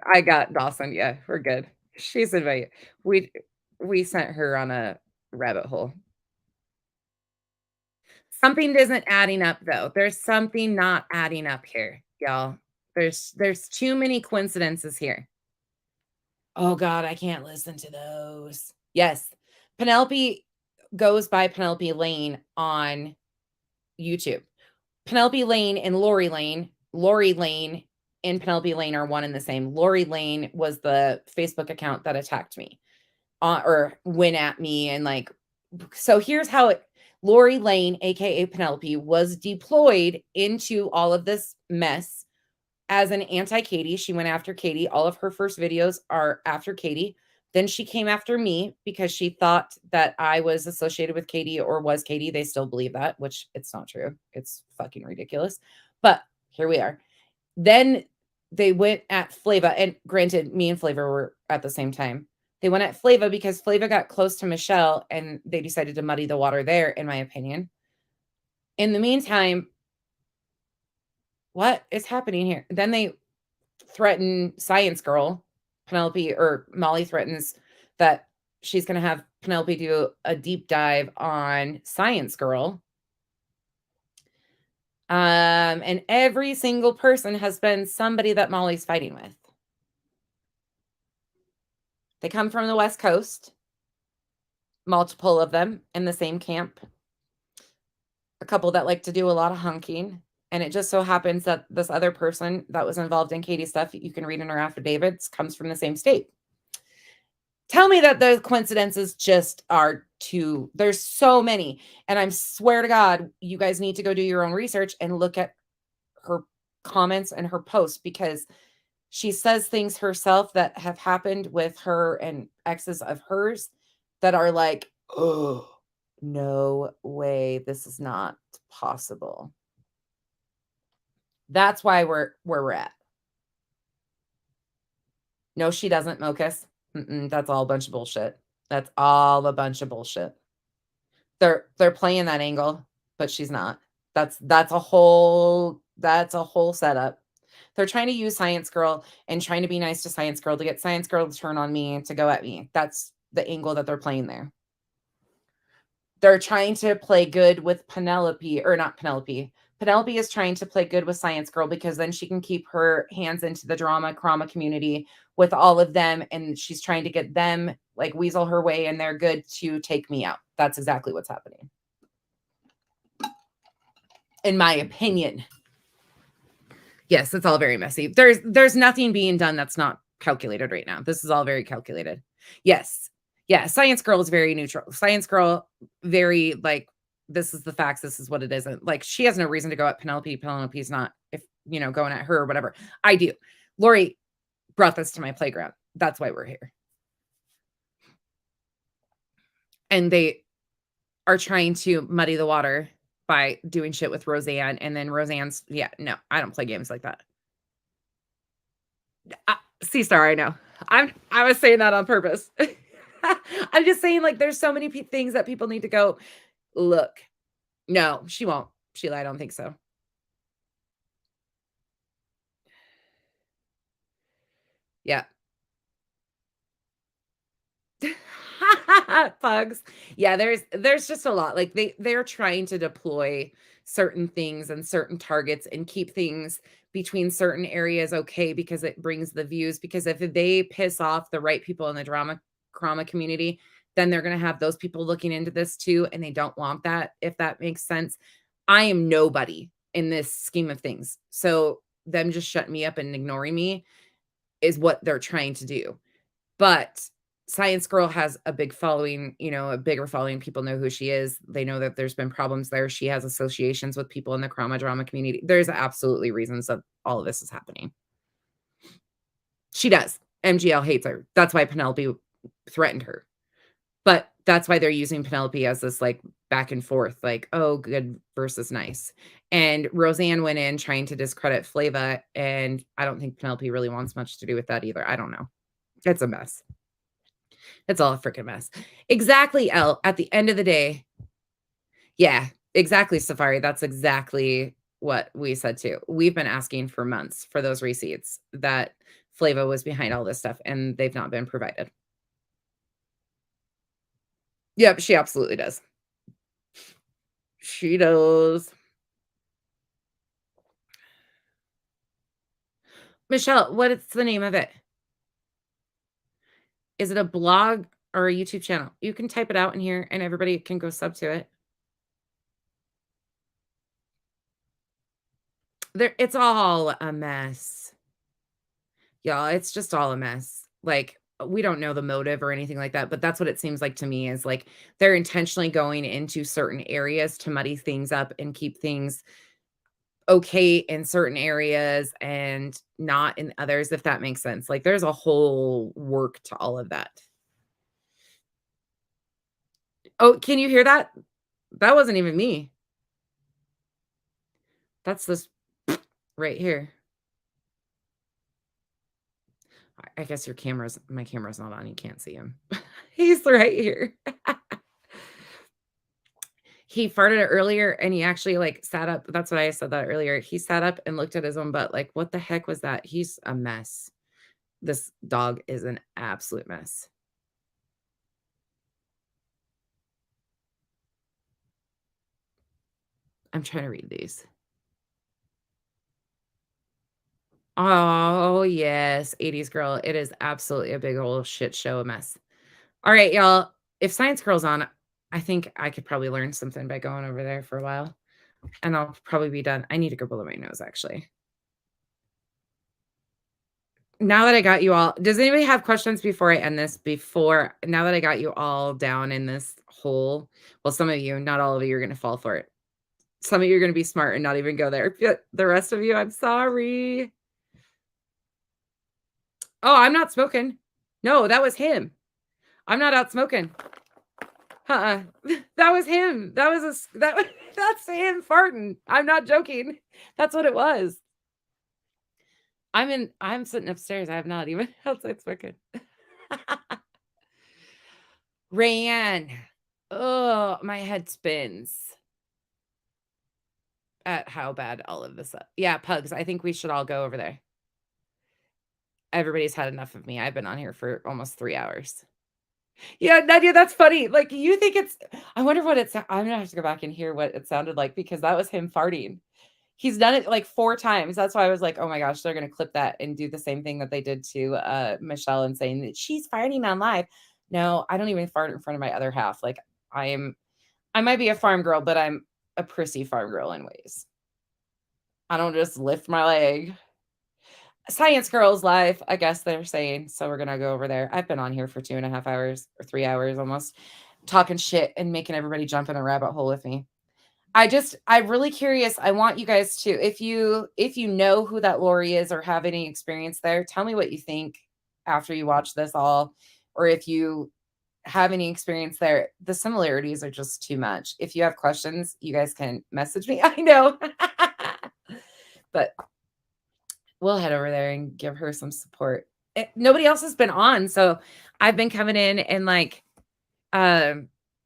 I got Dawson. Yeah, we're good. She's invited. We sent her on a rabbit hole. Something isn't adding up though. There's something not adding up here, y'all. There's too many coincidences here. Oh God, I can't listen to those. Yes. Penelope goes by Penelope Lane on YouTube. Penelope Lane and Lori Lane and Penelope Lane are one and the same. Lori Lane was the Facebook account that attacked me or went at me. And like, so here's how Lori Lane, AKA Penelope, was deployed into all of this mess as an anti-Katie. She went after Katie. All of her first videos are after Katie. Then she came after me because she thought that I was associated with Katie or was Katie. They still believe that, which it's not true. It's fucking ridiculous. But here we are. Then they went at Flava, and granted, me and Flava were at the same time. They went at Flava because Flava got close to Michelle, and they decided to muddy the water there, in my opinion. In the meantime, what is happening here? Then they threaten Science Girl. Penelope or Molly threatens that she's going to have Penelope do a deep dive on Science Girl. And every single person has been somebody that Molly's fighting with. They come from the West Coast, multiple of them in the same camp. A couple that like to do a lot of hunking. And it just so happens that this other person that was involved in Katie's stuff, you can read in her affidavits, comes from the same state. Tell me that the coincidences just are too, there's so many. And I swear to God, you guys need to go do your own research and look at her comments and her posts, because she says things herself that have happened with her and exes of hers that are like, oh, no way, this is not possible. That's why we're where we're at. No, she doesn't, Mocus. That's all a bunch of bullshit. That's all a bunch of bullshit. They're playing that angle, but she's not. That's a whole setup. They're trying to use Science Girl and trying to be nice to Science Girl to get Science Girl to turn on me, to go at me. That's the angle that they're playing there. They're trying to play good with Penelope, or not Penelope. Penelope is trying to play good with Science Girl because then she can keep her hands into the drama community with all of them. And she's trying to get them, like, weasel her way in there good to take me out. That's exactly what's happening, in my opinion. Yes, it's all very messy. There's nothing being done that's not calculated right now. This is all very calculated. Yes. Yeah, Science Girl is very neutral. Science Girl, very like, this is the facts, this is what it isn't. Like, she has no reason to go at Penelope. Penelope's not, if going at her or whatever. I do. Lori brought this to my playground. That's why we're here. And they are trying to muddy the water by doing shit with Roseanne. And then Roseanne's, yeah, no, I don't play games like that. C-Star, I know. I was saying that on purpose. I'm just saying, like, there's so many things that people need to go look. No, she won't. Sheila, I don't think so. Yeah. Pugs. Yeah, there's just a lot. Like, they're trying to deploy certain things and certain targets and keep things between certain areas okay, because it brings the views. Because if they piss off the right people in the drama community, then they're going to have those people looking into this too, and they don't want that, if that makes sense. I am nobody in this scheme of things. So them just shutting me up and ignoring me is what they're trying to do. But Science Girl has a big following, a bigger following. People know who she is. They know that there's been problems there. She has associations with people in the drama community. There's absolutely reasons that all of this is happening. She does. MGL hates her. That's why Penelope threatened her. But that's why they're using Penelope as this, like, back and forth, like, oh, good versus nice. And Roseanne went in trying to discredit Flava, and I don't think Penelope really wants much to do with that either. I don't know. It's a mess. It's all a freaking mess. Exactly, Elle. At the end of the day, yeah, exactly, Safari. That's exactly what we said too. We've been asking for months for those receipts that Flava was behind all this stuff, and they've not been provided. Yep, she absolutely does. She does. Michelle, what is the name of it? Is it a blog or a YouTube channel? You can type it out in here and everybody can go sub to it. It's all a mess. Y'all, it's just all a mess. Like, we don't know the motive or anything like that, but that's what it seems like to me, is like they're intentionally going into certain areas to muddy things up and keep things okay in certain areas and not in others, if that makes sense. Like, there's a whole work to all of that. Oh, can you hear that? That wasn't even me. That's this right here. I guess my camera's not on. You can't see him. He's right here. He farted earlier and he actually like sat up. That's what I said that earlier. He sat up and looked at his own butt. Like, what the heck was that? He's a mess. This dog is an absolute mess. I'm trying to read these. Oh, yes. 80s girl. It is absolutely a big old shit show, a mess. All right, y'all. If Science Girl's on, I think I could probably learn something by going over there for a while. And I'll probably be done. I need to go blow my nose, actually. Now that I got you all, does anybody have questions before I end this? Now that I got you all down in this hole, well, some of you, not all of you, are going to fall for it. Some of you are going to be smart and not even go there. But the rest of you, I'm sorry. Oh, I'm not smoking. No, that was him. I'm not out smoking. That was him. That's him farting. I'm not joking. That's what it was. I'm sitting upstairs. I have not even outside smoking. Rayanne. Oh, my head spins at how bad all of this. Yeah, Pugs. I think we should all go over there. Everybody's had enough of me. I've been on here for almost 3 hours. Yeah, Nadia, that's funny. Like, you think I wonder what I'm gonna have to go back and hear what it sounded like, because that was him farting. He's done it like 4 times. That's why I was like, oh my gosh, they're gonna clip that and do the same thing that they did to Michelle and saying that she's farting on live. No, I don't even fart in front of my other half. Like, I might be a farm girl, but I'm a prissy farm girl in ways. I don't just lift my leg. Science Girls live, I guess they're saying. So we're gonna go over there. I've been on here for 2.5 hours or 3 hours almost, talking shit and making everybody jump in a rabbit hole with me. I'm really curious. I want you guys to, if you know who that Lori is or have any experience there, tell me what you think after you watch this all, or if you have any experience there. The similarities are just too much. If you have questions, you guys can message me. I know. But we'll head over there and give her some support. Nobody else has been on, so I've been coming in and like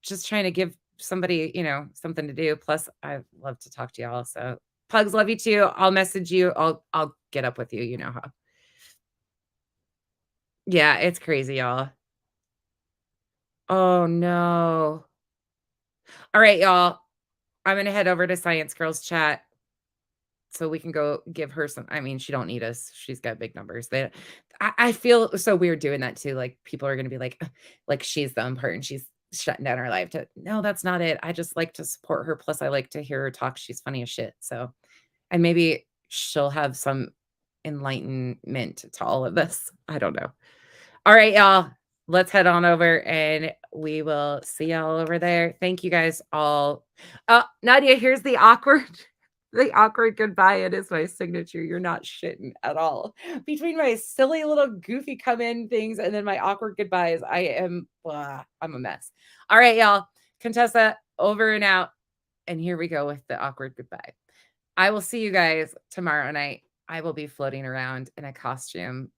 just trying to give somebody, something to do. Plus, I love to talk to y'all. So Pugs, love you too. I'll message you. I'll get up with you. You know how. Yeah, it's crazy, y'all. Oh no. All right, y'all. I'm gonna head over to Science Girls chat so we can go give her some. I mean, she don't need us. She's got big numbers. I feel so weird doing that too. Like, people are gonna be like she's the part and she's shutting down her life. No, that's not it. I just like to support her. Plus, I like to hear her talk. She's funny as shit. So, and maybe she'll have some enlightenment to all of this. I don't know. All right, y'all. Let's head on over and we will see y'all over there. Thank you guys all. Nadia, here's the awkward goodbye. It is my signature. You're not shitting at all. Between my silly little goofy come in things and then my awkward goodbyes, I'm a mess. All right, y'all. Contessa, over and out. And here we go with the awkward goodbye. I will see you guys tomorrow night. I will be floating around in a costume.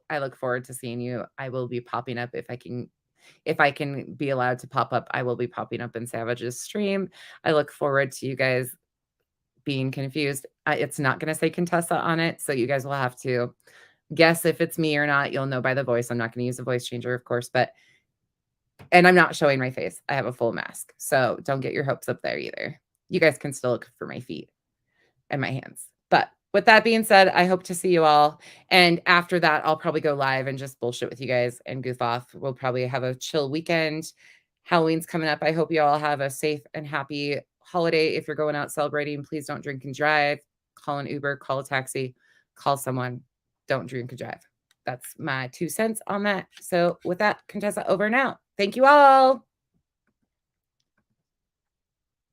I look forward to seeing you. I will be popping up if I can be allowed to pop up. I will be popping up in Savage's stream. I look forward to you guys being confused. It's not going to say Contessa on it, so you guys will have to guess if it's me or not. You'll know by the voice. I'm not going to use a voice changer, of course, and I'm not showing my face. I have a full mask, so don't get your hopes up there either. You guys can still look for my feet and my hands. But with that being said, I hope to see you all. And after that, I'll probably go live and just bullshit with you guys and goof off. We'll probably have a chill weekend. Halloween's coming up. I hope you all have a safe and happy holiday. If you're going out celebrating, please don't drink and drive. Call an Uber, call a taxi, call someone. Don't drink and drive. That's my 2 cents on that. So with that, Contessa, over now. Thank you all.